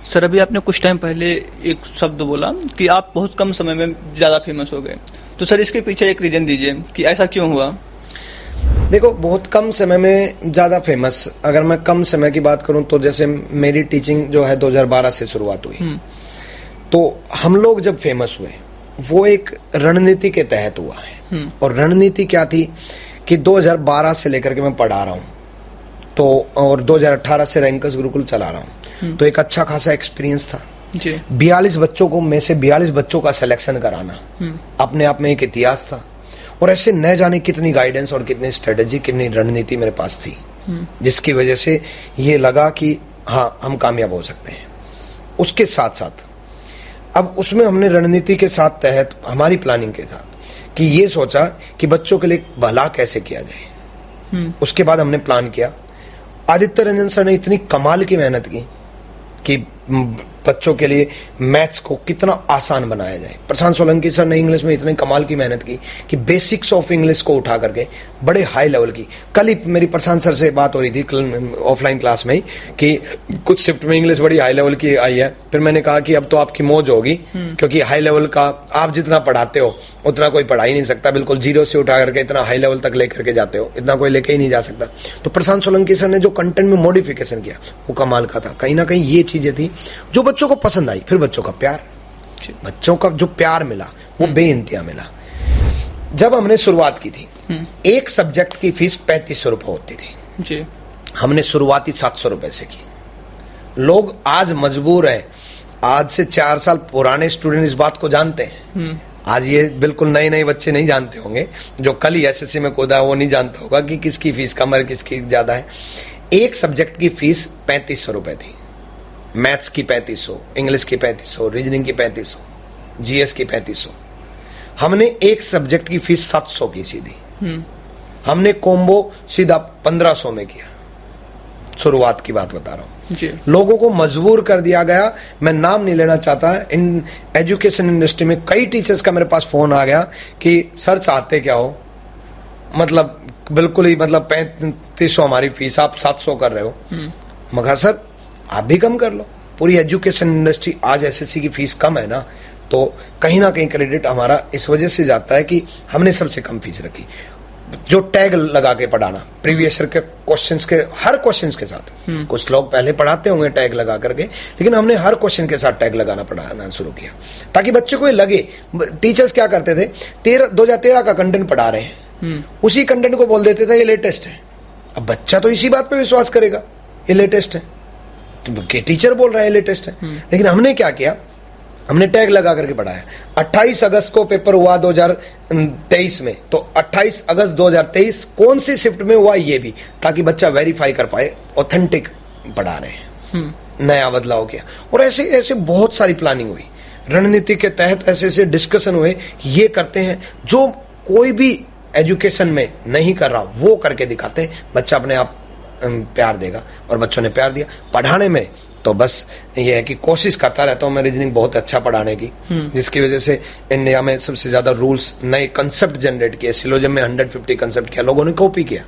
सर, अभी आपने कुछ टाइम पहले एक शब्द बोला कि आप बहुत कम समय में ज्यादा फेमस हो गए, तो सर इसके पीछे एक रीजन दीजिए कि ऐसा क्यों हुआ? देखो, बहुत कम समय में ज्यादा फेमस, अगर मैं कम समय की बात करूं तो जैसे मेरी टीचिंग जो है 2012 से शुरुआत हुई, तो हम लोग जब फेमस हुए वो एक रणनीति के तहत हुआ है। और रणनीति क्या थी कि 2012 से लेकर के मैं पढ़ा रहा हूं, तो और 2018 से रैंकर्स गुरुकुल चला रहा हूं, तो एक अच्छा खासा एक्सपीरियंस था जी। 42 बच्चों को में से 42 बच्चों का सिलेक्शन कराना अपने आप में एक इतिहास था। और ऐसे न जाने कितनी गाइडेंस और कितनी स्ट्रेटेजी, कितनी रणनीति मेरे पास थी, जिसकी वजह से ये लगा कि हाँ, हम कामयाब हो सकते हैं। उसके साथ साथ अब उसमें हमने रणनीति के साथ तहत हमारी प्लानिंग के साथ कि ये सोचा कि बच्चों के लिए भला कैसे किया जाए। उसके बाद हमने प्लान किया। आदित्य रंजन सर ने इतनी कमाल की मेहनत की कि बच्चों के लिए मैथ्स को कितना आसान बनाया जाए। प्रशांत सोलंकी सर ने इंग्लिश में इतनी कमाल की मेहनत की कि बेसिक्स ऑफ इंग्लिश को उठा करके बड़े हाई लेवल की। कल ही मेरी प्रशांत सर से बात हो रही थी ऑफलाइन क्लास में ही कि कुछ शिफ्ट में इंग्लिश बड़ी हाई लेवल की आई है। फिर मैंने कहा कि अब तो आपकी मौज होगी, क्योंकि हाई लेवल का आप जितना पढ़ाते हो उतना कोई पढ़ा ही नहीं सकता। बिल्कुल जीरो से उठा करके इतना हाई लेवल तक लेकर के जाते हो, इतना कोई लेके ही नहीं जा सकता। तो प्रशांत सोलंकी सर ने जो कंटेंट में मॉडिफिकेशन किया वो कमाल का था। कहीं ना कहीं ये चीजें थी जो बच्चों को पसंद आई। फिर बच्चों का प्यार, बच्चों का जो प्यार मिला वो बेइंतहा मिला। जब हमने शुरुआत की थी, एक सब्जेक्ट की फीस 3500 रुपए होती थी जी। हमने शुरुआती 700 रुपए से की। लोग आज मजबूर हैं, आज से 4 साल पुराने स्टूडेंट इस बात को जानते हैं। आज ये बिल्कुल नए नए बच्चे नहीं जानते होंगे, जो कल ही एसएससी में कूदा वो नहीं जानता होगा कि किसकी फीस कम है किसकी ज्यादा है। एक सब्जेक्ट की फीस 3500 रुपए थी। मैथ्स की 3500, इंग्लिश की 3500, रीजनिंग की 3500, जीएस की 3500। हमने एक सब्जेक्ट की फीस 700 की सीधी। हमने कॉम्बो सीधा 1500 में किया। शुरुआत की बात बता रहा हूं जी। लोगों को मजबूर कर दिया गया। मैं नाम नहीं लेना चाहता, इन एजुकेशन इंडस्ट्री में कई टीचर्स का मेरे पास फोन आ गया कि सर चाहते क्या हो, मतलब बिल्कुल ही मतलब 3500 हमारी फीस, आप 700 कर रहे हो। मगर सर आप भी कम कर लो। पूरी एजुकेशन इंडस्ट्री आज एसएससी की फीस कम है ना, तो कहीं ना कहीं क्रेडिट हमारा इस वजह से जाता है कि हमने सबसे कम फीस रखी। जो टैग लगा के पढ़ाना, प्रीवियस ईयर के क्वेश्चंस के हर क्वेश्चंस के साथ, कुछ लोग पहले पढ़ाते होंगे टैग लगा करके, लेकिन हमने हर क्वेश्चन के साथ टैग लगाना पढ़ाना शुरू किया ताकि बच्चे को ये लगे। टीचर्स क्या करते थे, 2013 का कंटेंट पढ़ा रहे हैं, उसी कंटेंट को बोल देते थे ये लेटेस्ट है। अब बच्चा तो इसी बात पे विश्वास करेगा ये लेटेस्ट है, तो टीचर बोल रहा है लेटेस्ट है। लेकिन हमने क्या किया, हमने टैग लगा करके पढ़ाया। 28 अगस्त को पेपर हुआ 2023 में, तो 28 अगस्त 2023 कौन सी शिफ्ट में हुआ ये भी, ताकि बच्चा वेरीफाई कर पाए ऑथेंटिक पढ़ा रहे हैं। नया बदलाव किया। और ऐसे ऐसे बहुत सारी प्लानिंग हुई, रणनीति के तहत ऐसे ऐसे डिस्कशन हुए, ये करते हैं जो कोई भी एजुकेशन में नहीं कर रहा वो करके दिखाते हैं, बच्चा अपने आप प्यार देगा। और बच्चों ने प्यार दिया। पढ़ाने में तो बस ये है कि कोशिश करता रहता हूं मैं रीजनिंग बहुत अच्छा पढ़ाने की, जिसकी वजह से इंडिया में सबसे ज्यादा रूल्स, नए कंसेप्ट जनरेट किए। सिलोजम में 150 कंसेप्ट किया, लोगों ने कॉपी किया।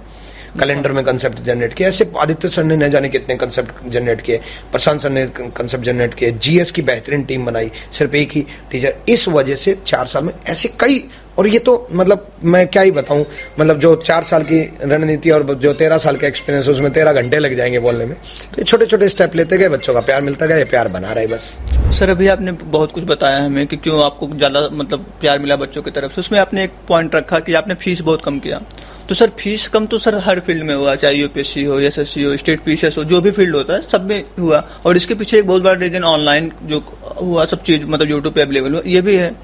कैलेंडर में कंसेप्ट जनरेट किया। ऐसे आदित्य सर ने न जाने कितने कंसेप्ट जनरेट किए, प्रशांत सर ने कंसेप्ट जनरेट किए, जीएस की बेहतरीन टीम बनाई, सिर्फ एक ही टीचर। इस वजह से 4 साल में ऐसे कई, और ये तो मतलब मैं क्या ही बताऊं, मतलब जो 4 साल की रणनीति और जो 13 साल का एक्सपीरियंस है उसमें 13 घंटे लग जाएंगे बोलने में। तो ये छोटे छोटे स्टेप लेते गए, बच्चों का प्यार मिलता गया, ये प्यार बना रहे बस। सर अभी आपने बहुत कुछ बताया हमें कि क्यों आपको ज्यादा मतलब प्यार मिला बच्चों की तरफ से। उसमें आपने एक पॉइंट रखा कि आपने फीस बहुत कम किया। तो तो सर फीस कम तो सर हर फील्ड में हुआ, चाहे यूपीएससी हो, एसएससी हो, स्टेट पीसीएस हो, जो भी फील्ड होता है सब में हुआ। और इसके पीछे एक बहुत बड़ा रीजन ऑनलाइन जो हुआ, सब चीज मतलब यूट्यूब पे अवेलेबल हुआ, ये भी है।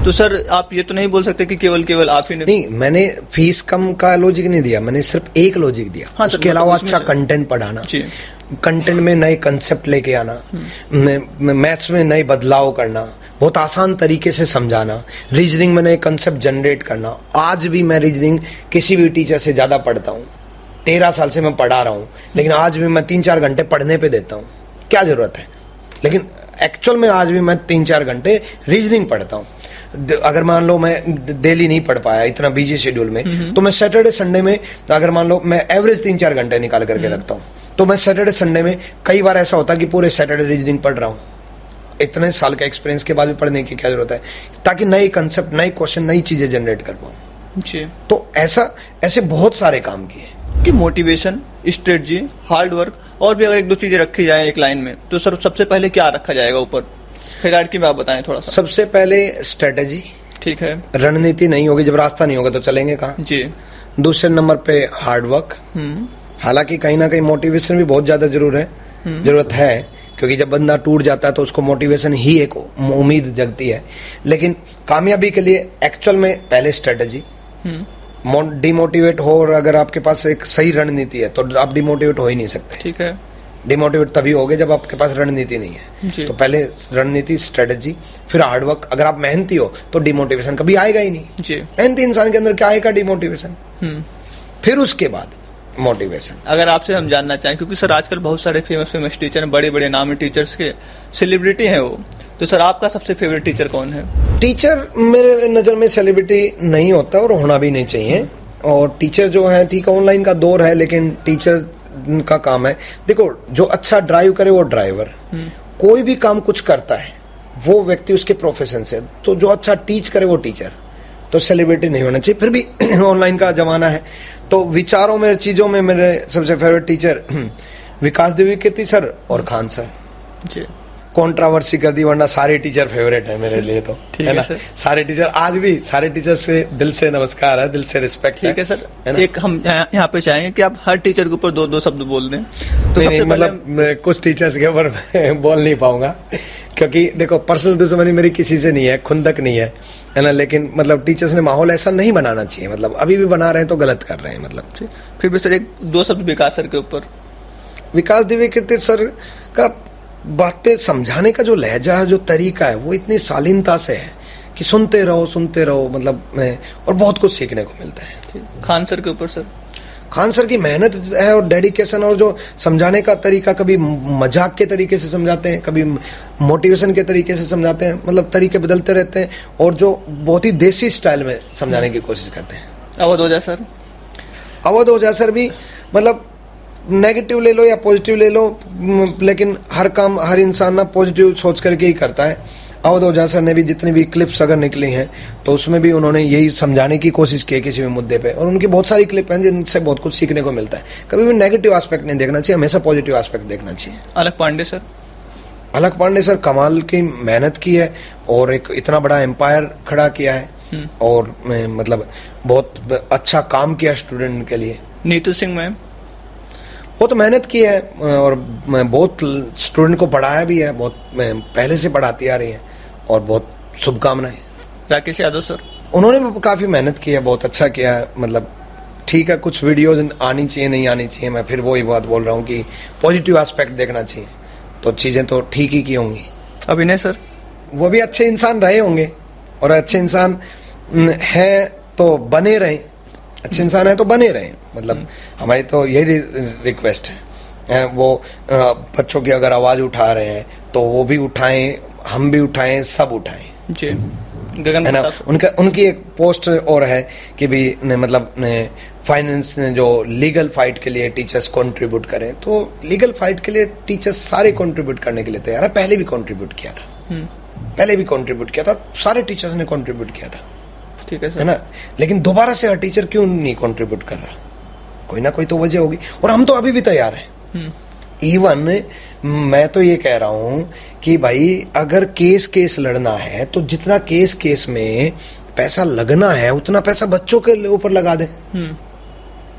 तो सर आप ये तो नहीं बोल सकते कि केवल आप ही ने। नहीं, मैंने फीस कम का लॉजिक नहीं दिया, मैंने सिर्फ एक लॉजिक दिया। हाँ, उसके अलावा अच्छा कंटेंट पढ़ाना, कंटेंट में नए कंसेप्ट लेके आना, मैथ्स में नए बदलाव करना, बहुत आसान तरीके से समझाना, रीजनिंग में नए कंसेप्ट जनरेट करना। आज भी मैं रीजनिंग किसी भी टीचर से ज्यादा पढ़ता हूँ। 13 साल से मैं पढ़ा रहा हूँ, लेकिन आज भी मैं 3-4 घंटे पढ़ने पे देता हूँ। क्या जरूरत है? लेकिन एक्चुअल में आज भी मैं 3-4 घंटे रीजनिंग पढ़ता हूँ। अगर मान लो मैं डेली नहीं पढ़ पाया इतना बिजी शेड्यूल में, तो मैं सैटरडे संडे में, अगर मान लो मैं एवरेज 3-4 घंटे निकाल करके रखता हूँ, तो मैं सैटरडे संडे में कई बार ऐसा होता है कि पूरे सैटरडे रीजनिंग पढ़ रहा हूँ। इतने साल का एक्सपीरियंस के बाद भी पढ़ने की क्या जरूरत है, ताकि नए कंसेप्ट, नए क्वेश्चन, नई चीजें जनरेट कर पाऊँ। तो ऐसे बहुत सारे काम किए कि मोटिवेशन, स्ट्रेटजी, हार्ड वर्क, और भी अगर 1-2 चीजें रखी जाए एक लाइन में, तो सर सबसे पहले क्या रखा जाएगा ऊपर हायरार्की में, आप बताएं थोड़ा सा। सबसे पहले स्ट्रेटेजी, ठीक है। रणनीति नहीं होगी, जब रास्ता नहीं होगा तो चलेंगे कहाँ जी। दूसरे नंबर पे हार्ड वर्क। हालांकि कहीं ना कहीं मोटिवेशन भी बहुत ज्यादा जरूरत है, क्योंकि जब बंदा टूट जाता है तो उसको मोटिवेशन ही एक उम्मीद जगती है। लेकिन कामयाबी के लिए एक्चुअल में पहले स्ट्रेटेजी, डिमोटिवेट हो, और अगर आपके पास एक सही रणनीति है तो आप डिमोटिवेट हो ही नहीं सकते। ठीक है। डिमोटिवेट तभी होगे जब आपके पास रणनीति नहीं है। तो पहले रणनीति, स्ट्रेटेजी, फिर हार्ड वर्क। अगर आप मेहनती हो तो डिमोटिवेशन कभी आएगा ही नहीं जी। मेहनती इंसान के अंदर क्या आएगा? डिमोटिवेशन। फिर उसके बाद मोटिवेशन। अगर आपसे हम जानना चाहें, क्योंकि सर आजकल बहुत सारे फेमस टीचर हैं, बड़े बड़े नामी टीचर्स के, सेलिब्रिटी हैं वो, तो सर आपका सबसे फेवरेट टीचर कौन है? टीचर मेरे नजर में सेलिब्रिटी नहीं होता और होना भी नहीं चाहिए। और टीचर जो है, ठीक है ऑनलाइन का दौर है, लेकिन टीचर का काम है, देखो जो अच्छा ड्राइव करे वो ड्राइवर, कोई भी काम कुछ करता है वो व्यक्ति उसके प्रोफेशन से, तो जो अच्छा टीच करे वो टीचर। तो सेलिब्रिटी नहीं होना चाहिए। फिर भी ऑनलाइन का जमाना है, तो विचारों में, चीजों में मेरे सबसे फेवरेट टीचर विकास द्विवेदी सर और खान सर जी। कंट्रोवर्सी कर दी, वरना सारे टीचर फेवरेट है मेरे लिए, तो है ना। सारे टीचर, आज भी सारे टीचर से दिल से नमस्कार है, दिल से रिस्पेक्ट है। ठीक है सर, एक हम यहाँ पे चाहेंगे कि आप हर टीचर के ऊपर 2-2 शब्द बोल दें। तो नहीं, मतलब कुछ टीचर्स के ऊपर मैं बोल नहीं पाऊंगा, क्योंकि देखो पर्सनल दुश्मनी मेरी किसी से नहीं है, खुंदक नहीं है ना। लेकिन मतलब टीचर्स ने माहौल ऐसा नहीं बनाना चाहिए, मतलब अभी भी बना रहे हैं तो गलत कर रहे हैं। मतलब फिर भी सर 1-2 शब्द विकास सर के ऊपर। विकास द्विवेदी सर का बातें समझाने का जो लहजा है, जो तरीका है, वो इतनी शालीनता से है कि सुनते रहो, मतलब और बहुत कुछ सीखने को मिलता है। खान सर के ऊपर सर? खान सर की मेहनत है और डेडिकेशन, और जो समझाने का तरीका, कभी मजाक के तरीके से समझाते हैं, कभी मोटिवेशन के तरीके से समझाते हैं, मतलब तरीके बदलते रहते हैं, और जो बहुत ही देसी स्टाइल में समझाने की कोशिश करते हैं। अवध ओझा सर? अवध ओझा सर भी, मतलब नेगेटिव ले लो या पॉजिटिव ले लो, लेकिन हर काम हर इंसान ना पॉजिटिव सोच करके ही करता है। अवध ओझा सर ने भी जितनी भी क्लिप्स अगर निकली हैं, तो उसमें भी उन्होंने यही समझाने की कोशिश की है किसी भी मुद्दे पे, और उनकी बहुत सारी क्लिप हैं जिनसे बहुत कुछ सीखने को मिलता है। कभी भी नेगेटिव एस्पेक्ट नहीं देखना चाहिए, हमेशा पॉजिटिव एस्पेक्ट देखना चाहिए। अलक पांडे सर? अलक पांडे सर कमाल की मेहनत की है और एक इतना बड़ा एम्पायर खड़ा किया है, और मतलब बहुत अच्छा काम किया स्टूडेंट के लिए। नीतू सिंह मैम? बहुत मेहनत की है और बहुत स्टूडेंट को पढ़ाया भी है, बहुत पहले से पढ़ाती आ रही है, और बहुत शुभकामनाएं। राकेश यादव सर? उन्होंने भी काफी मेहनत की है, बहुत अच्छा किया है। मतलब ठीक है, कुछ वीडियोज आनी चाहिए, नहीं आनी चाहिए, मैं फिर वही बात बोल रहा हूँ कि पॉजिटिव एस्पेक्ट देखना चाहिए, तो चीजें तो ठीक ही की होंगी। अभिनय सर? वो भी अच्छे इंसान रहे होंगे, और अच्छे इंसान है तो बने रहे, अच्छे इंसान है तो बने रहे। मतलब हमारी तो यही रिक्वेस्ट है। वो बच्चों की अगर आवाज उठा रहे हैं तो वो भी उठाएं, हम भी उठाएं, सब उठाएं जी। गगन है ना। उनकी एक पोस्ट और है कि भी मतलब फाइनेंस जो लीगल फाइट के लिए टीचर्स कंट्रीब्यूट करें, तो लीगल फाइट के लिए टीचर्स सारे कंट्रीब्यूट करने के लिए तैयार है। पहले भी कंट्रीब्यूट किया था, सारे टीचर्स ने कंट्रीब्यूट किया था, ठीक है ना। लेकिन दोबारा से हर टीचर क्यों नहीं कंट्रीब्यूट कर रहा? कोई ना कोई तो वजह होगी, और हम तो अभी भी तैयार हैं। इवन मैं तो ये कह रहा हूं कि भाई अगर केस लड़ना है तो जितना केस में पैसा लगना है उतना पैसा बच्चों के ऊपर लगा दे।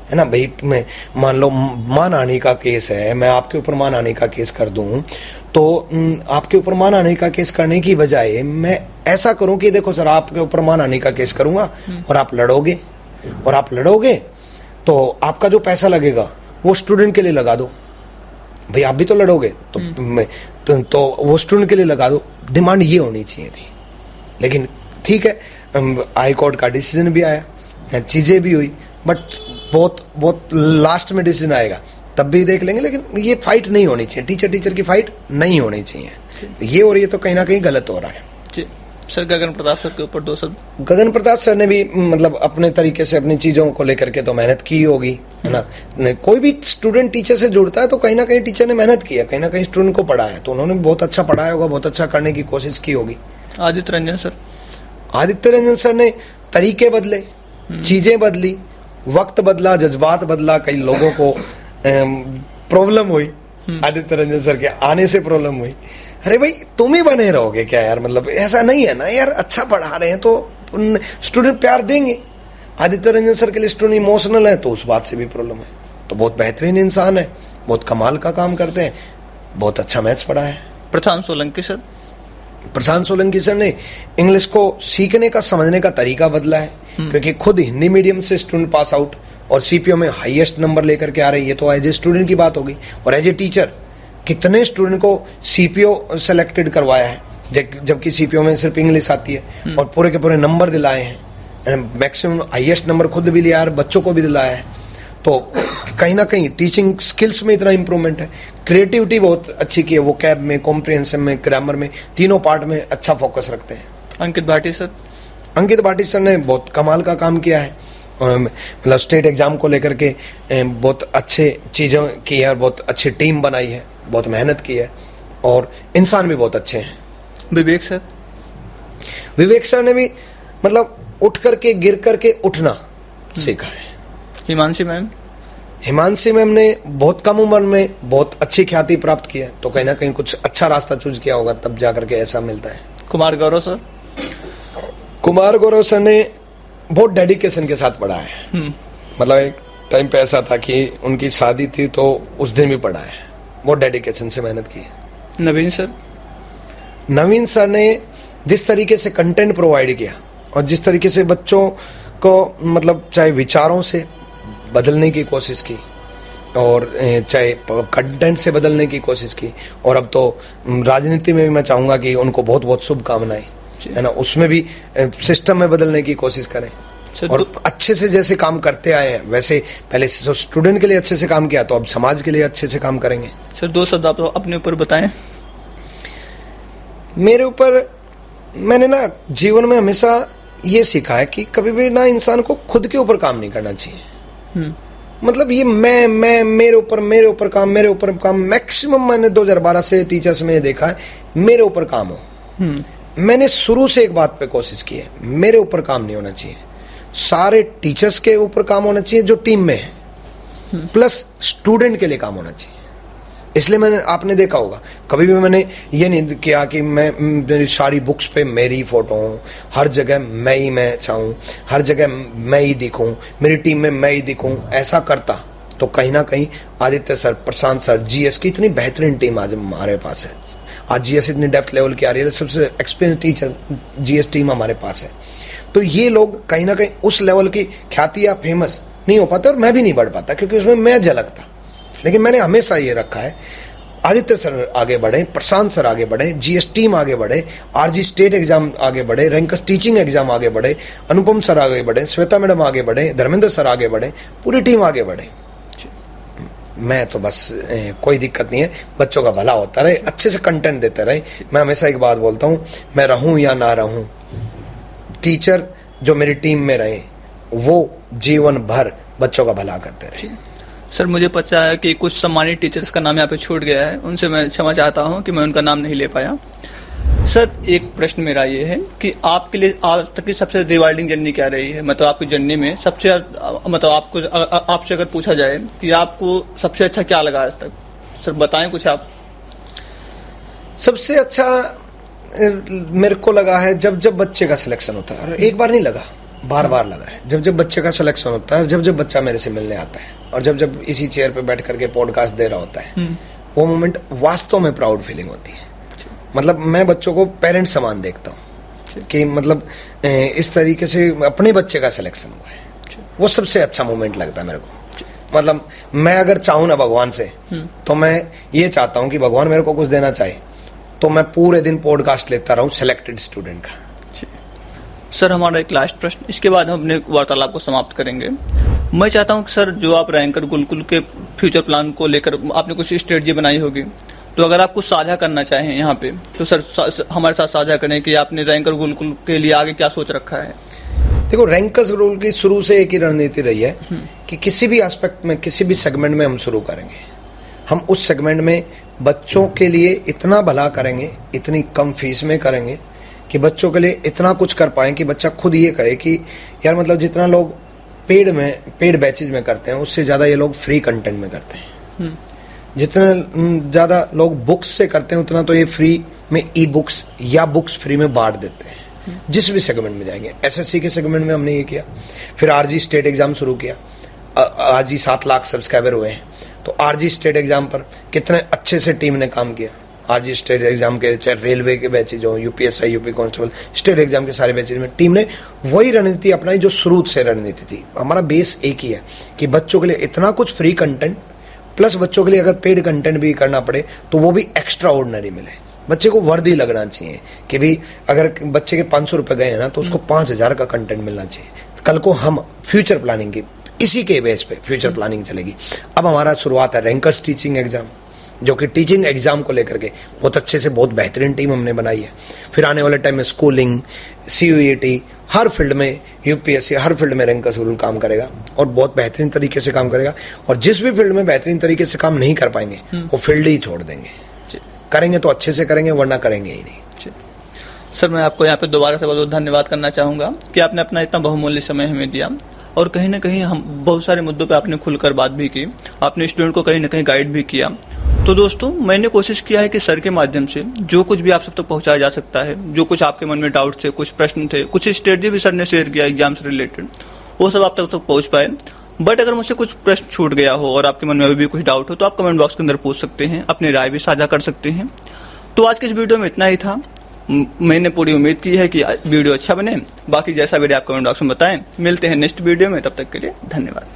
है ना भाई। मैं मान लो मानहानि का केस है, मैं आपके ऊपर मानहानि का केस कर दूं, तो आपके ऊपर मानहानि का केस करने की बजाय मैं ऐसा करूं कि देखो सर, आपके ऊपर मानहानि का केस करूंगा और आप लड़ोगे, और आप लड़ोगे तो आपका जो पैसा लगेगा वो स्टूडेंट के लिए लगा दो। भाई आप भी तो लड़ोगे, तो वो स्टूडेंट के लिए लगा दो। डिमांड ये होनी चाहिए थी, लेकिन ठीक है, हाई कोर्ट का डिसीजन भी आया, चीजें भी हुई, बट बहुत लास्ट में डिसीजन आएगा तब भी देख लेंगे। लेकिन ये फाइट नहीं होनी चाहिए, टीचर की फाइट नहीं होनी चाहिए। ये और ये तो कहीं ना कहीं गलत हो रहा है जी। सर गगन प्रताप सर के ऊपर 2 शब्द। गगन प्रताप सर ने भी मतलब अपने तरीके से अपनी चीजों को लेकर के तो मेहनत की होगी, है ना। कोई भी स्टूडेंट टीचर से जुड़ता है तो कहीं ना कहीं टीचर ने मेहनत की है, कहीं ना कहीं स्टूडेंट को पढ़ाया, तो उन्होंने बहुत अच्छा पढ़ाया होगा, बहुत अच्छा करने की कोशिश की होगी। आदित्य रंजन सर। आदित्य रंजन सर ने तरीके बदले, चीजें बदली, वक्त बदला, जज्बात बदला, कई लोगों को प्रॉब्लम हुई, आदित्य रंजन सर के आने से प्रॉब्लम हुई। अरे भाई तुम ही बने रहोगे क्या यार, मतलब ऐसा नहीं है ना यार, अच्छा पढ़ा रहे हैं तो स्टूडेंट प्यार देंगे। आदित्य रंजन सर के लिए स्टूडेंट इमोशनल है तो उस बात से भी प्रॉब्लम है। तो बहुत बेहतरीन इंसान है, बहुत कमाल का काम करते हैं, बहुत अच्छा मैथ्स पढ़ा है। प्रशांत सोलंकी सर। प्रशांत सोलंकी सर ने इंग्लिश को सीखने का, समझने का तरीका बदला है, क्योंकि खुद हिंदी मीडियम से स्टूडेंट पास आउट और सीपीओ में हाईएस्ट नंबर लेकर के आ रहे हैं। ये तो एज ए स्टूडेंट की बात होगी, और एज ए टीचर कितने स्टूडेंट को सीपीओ सेलेक्टेड करवाया है, जबकि सीपीओ में सिर्फ इंग्लिश आती है, और पूरे के पूरे नंबर दिलाए हैं, मैक्सिमम हाईएस्ट नंबर खुद भी लिया है, बच्चों को भी दिलाया है। तो कहीं ना कहीं टीचिंग स्किल्स में इतना इंप्रूवमेंट है। क्रिएटिविटी बहुत अच्छी की है, वो कैब में, कॉम्प्रिहेंशन में, ग्रामर में, तीनों पार्ट में अच्छा फोकस रखते हैं। अंकित भाटी सर। अंकित भाटी सर ने बहुत कमाल का काम किया है, मतलब स्टेट एग्जाम को लेकर के बहुत अच्छे चीजों की है, और बहुत अच्छी टीम बनाई है, बहुत मेहनत की है, और इंसान भी बहुत अच्छे हैं। विवेक सर। विवेक सर ने भी मतलब उठ करके, गिर करके उठना सीखा है। हिमांशी मैम। हिमांशी मैम ने बहुत कम उम्र में बहुत अच्छी ख्याति प्राप्त की है, तो कहीं ना कहीं कुछ अच्छा रास्ता चूज किया होगा, तब जाकर के ऐसा मिलता है। कुमार गौरव सर। कुमार गौरव सर ने बहुत डेडिकेशन के साथ पढ़ा है। मतलब एक टाइम पे ऐसा था कि उनकी शादी थी तो उस दिन भी पढ़ा है, बहुत डेडिकेशन से मेहनत की है। नवीन सर। नवीन सर ने जिस तरीके से कंटेंट प्रोवाइड किया, और जिस तरीके से बच्चों को मतलब चाहे विचारों से बदलने की कोशिश की, और चाहे कंटेंट से बदलने की कोशिश की, और अब तो राजनीति में भी मैं चाहूंगा कि उनको बहुत बहुत शुभकामनाएं, है ना, उसमें भी सिस्टम में बदलने की कोशिश करें। और अच्छे से जैसे काम करते आए हैं, वैसे पहले स्टूडेंट के लिए अच्छे से काम किया, तो अब समाज के लिए अच्छे से काम करेंगे। सर 2 शब्द आप अपने ऊपर बताएं। मेरे ऊपर मैंने ना जीवन में हमेशा ये सीखा है कि कभी भी ना इंसान को खुद के ऊपर काम नहीं करना चाहिए। मतलब ये मैं मेरे ऊपर काम मैक्सिमम मैंने 2012 से टीचर्स में देखा है, मेरे ऊपर काम हो। मैंने शुरू से एक बात पे कोशिश की है, मेरे ऊपर काम नहीं होना चाहिए, सारे टीचर्स के ऊपर काम होना चाहिए जो टीम में है, प्लस स्टूडेंट के लिए काम होना चाहिए। इसलिए मैंने, आपने देखा होगा, कभी भी मैंने ये नहीं किया कि मेरी सारी बुक्स पे मेरी फोटो हो, हर जगह मैं चाहूं, हर जगह मैं ही दिखूं, मेरी टीम में मैं ही दिखूं। ऐसा करता तो कहीं ना कहीं आदित्य सर, प्रशांत सर, जीएस की इतनी बेहतरीन टीम आज हमारे पास है। आज जीएस इतनी डेप्थ लेवल की आ रही है, सबसे एक्सपीरियंस टीचर जीएस टीम हमारे पास है। तो ये लोग कहीं ना कहीं उस लेवल की ख्याति या फेमस नहीं हो पाते, और मैं भी नहीं बढ़ पाता क्योंकि उसमें मैं झलकता। लेकिन मैंने हमेशा ये रखा है, आदित्य सर आगे बढ़े, प्रशांत सर आगे बढ़े, जीएस टीम आगे बढ़े, आरजी स्टेट एग्जाम आगे बढ़े, रैंकर्स टीचिंग एग्जाम आगे बढ़े, अनुपम सर आगे बढ़े, श्वेता मैडम आगे बढ़े, धर्मेंद्र सर आगे बढ़े, पूरी टीम आगे बढ़े। मैं तो बस कोई दिक्कत नहीं है, बच्चों का भला होता रहे, अच्छे से कंटेंट देते रहे। मैं हमेशा एक बात बोलता हूं, मैं रहूं या ना रहूं, टीचर जो मेरी टीम में रहे वो जीवन भर बच्चों का भला करते रहे। सर मुझे पता है कि कुछ सम्मानित टीचर्स का नाम यहाँ पे छूट गया है, उनसे मैं क्षमा चाहता हूँ कि मैं उनका नाम नहीं ले पाया। सर एक प्रश्न मेरा ये है कि आपके लिए आज तक की सबसे रिवार्डिंग जर्नी क्या रही है? मतलब आपकी जर्नी में सबसे, मतलब आपको, आपसे अगर पूछा जाए कि आपको सबसे अच्छा क्या लगा आज तक, सर बताएं कुछ आप। सबसे अच्छा मेरे को लगा है जब बच्चे का सिलेक्शन होता है, और एक बार नहीं लगा, बार बार लगा है। जब जब बच्चे का सिलेक्शन होता है, जब जब बच्चा मेरे से मिलने आता है और जब जब इसी चेयर पे बैठ करके पॉडकास्ट दे रहा होता है, वो मोमेंट वास्तव में प्राउड फीलिंग होती है। मतलब मैं बच्चों को पेरेंट्स समान देखता हूँ कि मतलब इस तरीके से अपने बच्चे का सिलेक्शन हुआ है, वो सबसे अच्छा मोमेंट लगता है मेरे को। मतलब मैं अगर चाहूँ ना भगवान से, तो मैं ये चाहता हूँ कि भगवान मेरे को कुछ देना चाहे तो मैं पूरे दिन पॉडकास्ट लेता रहूं सिलेक्टेड स्टूडेंट का। सर हमारा एक लास्ट प्रश्न, इसके बाद हम अपने वार्तालाप को समाप्त करेंगे। मैं चाहता हूं कि सर जो आप रैंकर गुरुकुल के फ्यूचर प्लान को लेकर आपने कुछ स्ट्रेटजी बनाई होगी, तो अगर आप कुछ साझा करना चाहें यहाँ पे तो सर हमारे साथ साझा करें कि आपने रैंकर गुरुकुल के लिए आगे क्या सोच रखा है। देखो, रैंकर्स गुरुकुल की शुरू से एक ही रणनीति रही है कि किसी भी एस्पेक्ट में, किसी भी सेगमेंट में हम शुरू करेंगे, हम उस सेगमेंट में बच्चों के लिए इतना भला करेंगे, इतनी कम फीस में करेंगे कि बच्चों के लिए इतना कुछ कर पाए कि बच्चा खुद ये कहे कि यार मतलब जितना लोग पेड बैचेज में करते हैं उससे ज्यादा ये लोग फ्री कंटेंट में करते हैं। जितना ज्यादा लोग बुक्स से करते हैं उतना तो ये फ्री में ई बुक्स या बुक्स फ्री में बांट देते हैं। जिस भी सेगमेंट में जाएंगे, एसएससी के सेगमेंट में हमने ये किया, फिर आरजी स्टेट एग्जाम शुरू किया। आज ही 7 लाख सब्सक्राइबर हुए हैं, तो आरजी स्टेट एग्जाम पर कितने अच्छे से टीम ने काम किया। आरजी स्टेट एग्जाम के चाहे रेलवे के बैचेज हो, UPSI, UP constable, state exam के सारे बैचेज में टीम ने वही रणनीति अपनाई जो शुरू से रणनीति थी। हमारा बेस एक ही है कि बच्चों के लिए इतना कुछ फ्री कंटेंट, प्लस बच्चों के लिए अगर पेड कंटेंट भी करना पड़े तो वो भी एक्स्ट्रा ऑर्डिनरी मिले। बच्चे को वर्दी लगना चाहिए कि भी अगर बच्चे के 500 रुपए गए हैं ना, तो उसको 5000 का कंटेंट मिलना चाहिए। कल को हम फ्यूचर प्लानिंग की इसी के बेस पे फ्यूचर प्लानिंग चलेगी। अब हमारा शुरुआत है रैंकर्स टीचिंग एग्जाम, जो कि टीचिंग एग्जाम को लेकर के बहुत अच्छे से बहुत बेहतरीन टीम हमने बनाई है। फिर आने वाले टाइम में स्कूलिंग, सीयूईटी, हर फील्ड में, यूपीएससी, हर फील्ड में रैंकर्स गुरुकुल काम करेगा और बहुत बेहतरीन तरीके से काम करेगा। और जिस भी फील्ड में बेहतरीन तरीके से काम नहीं कर पाएंगे वो फील्ड ही छोड़ देंगे। करेंगे तो अच्छे से करेंगे, वरना करेंगे ही नहीं। सर मैं आपको यहाँ पे दोबारा से बहुत धन्यवाद करना चाहूंगा कि आपने अपना इतना बहुमूल्य समय हमें दिया और कहीं ना कहीं हम बहुत सारे मुद्दों पे आपने खुलकर बात भी की, आपने स्टूडेंट को कहीं ना कहीं गाइड भी किया। तो दोस्तों, मैंने कोशिश किया है कि सर के माध्यम से जो कुछ भी आप सब तक पहुंचाया जा सकता है, जो कुछ आपके मन में डाउट थे, कुछ प्रश्न थे, कुछ स्ट्रेटजी भी सर ने शेयर किया एग्जाम से रिलेटेड, वो सब आप तक पहुंच पाए। बट अगर मुझसे कुछ प्रश्न छूट गया हो और आपके मन में अभी भी कुछ डाउट हो तो आप कमेंट बॉक्स के अंदर पूछ सकते हैं, अपनी राय भी साझा कर सकते हैं। तो आज के इस वीडियो में इतना ही था। मैंने पूरी उम्मीद की है कि वीडियो अच्छा बने। बाकी जैसा वीडियो आप कमेंट बॉक्स में बताएं। मिलते हैं नेक्स्ट वीडियो में, तब तक के लिए धन्यवाद।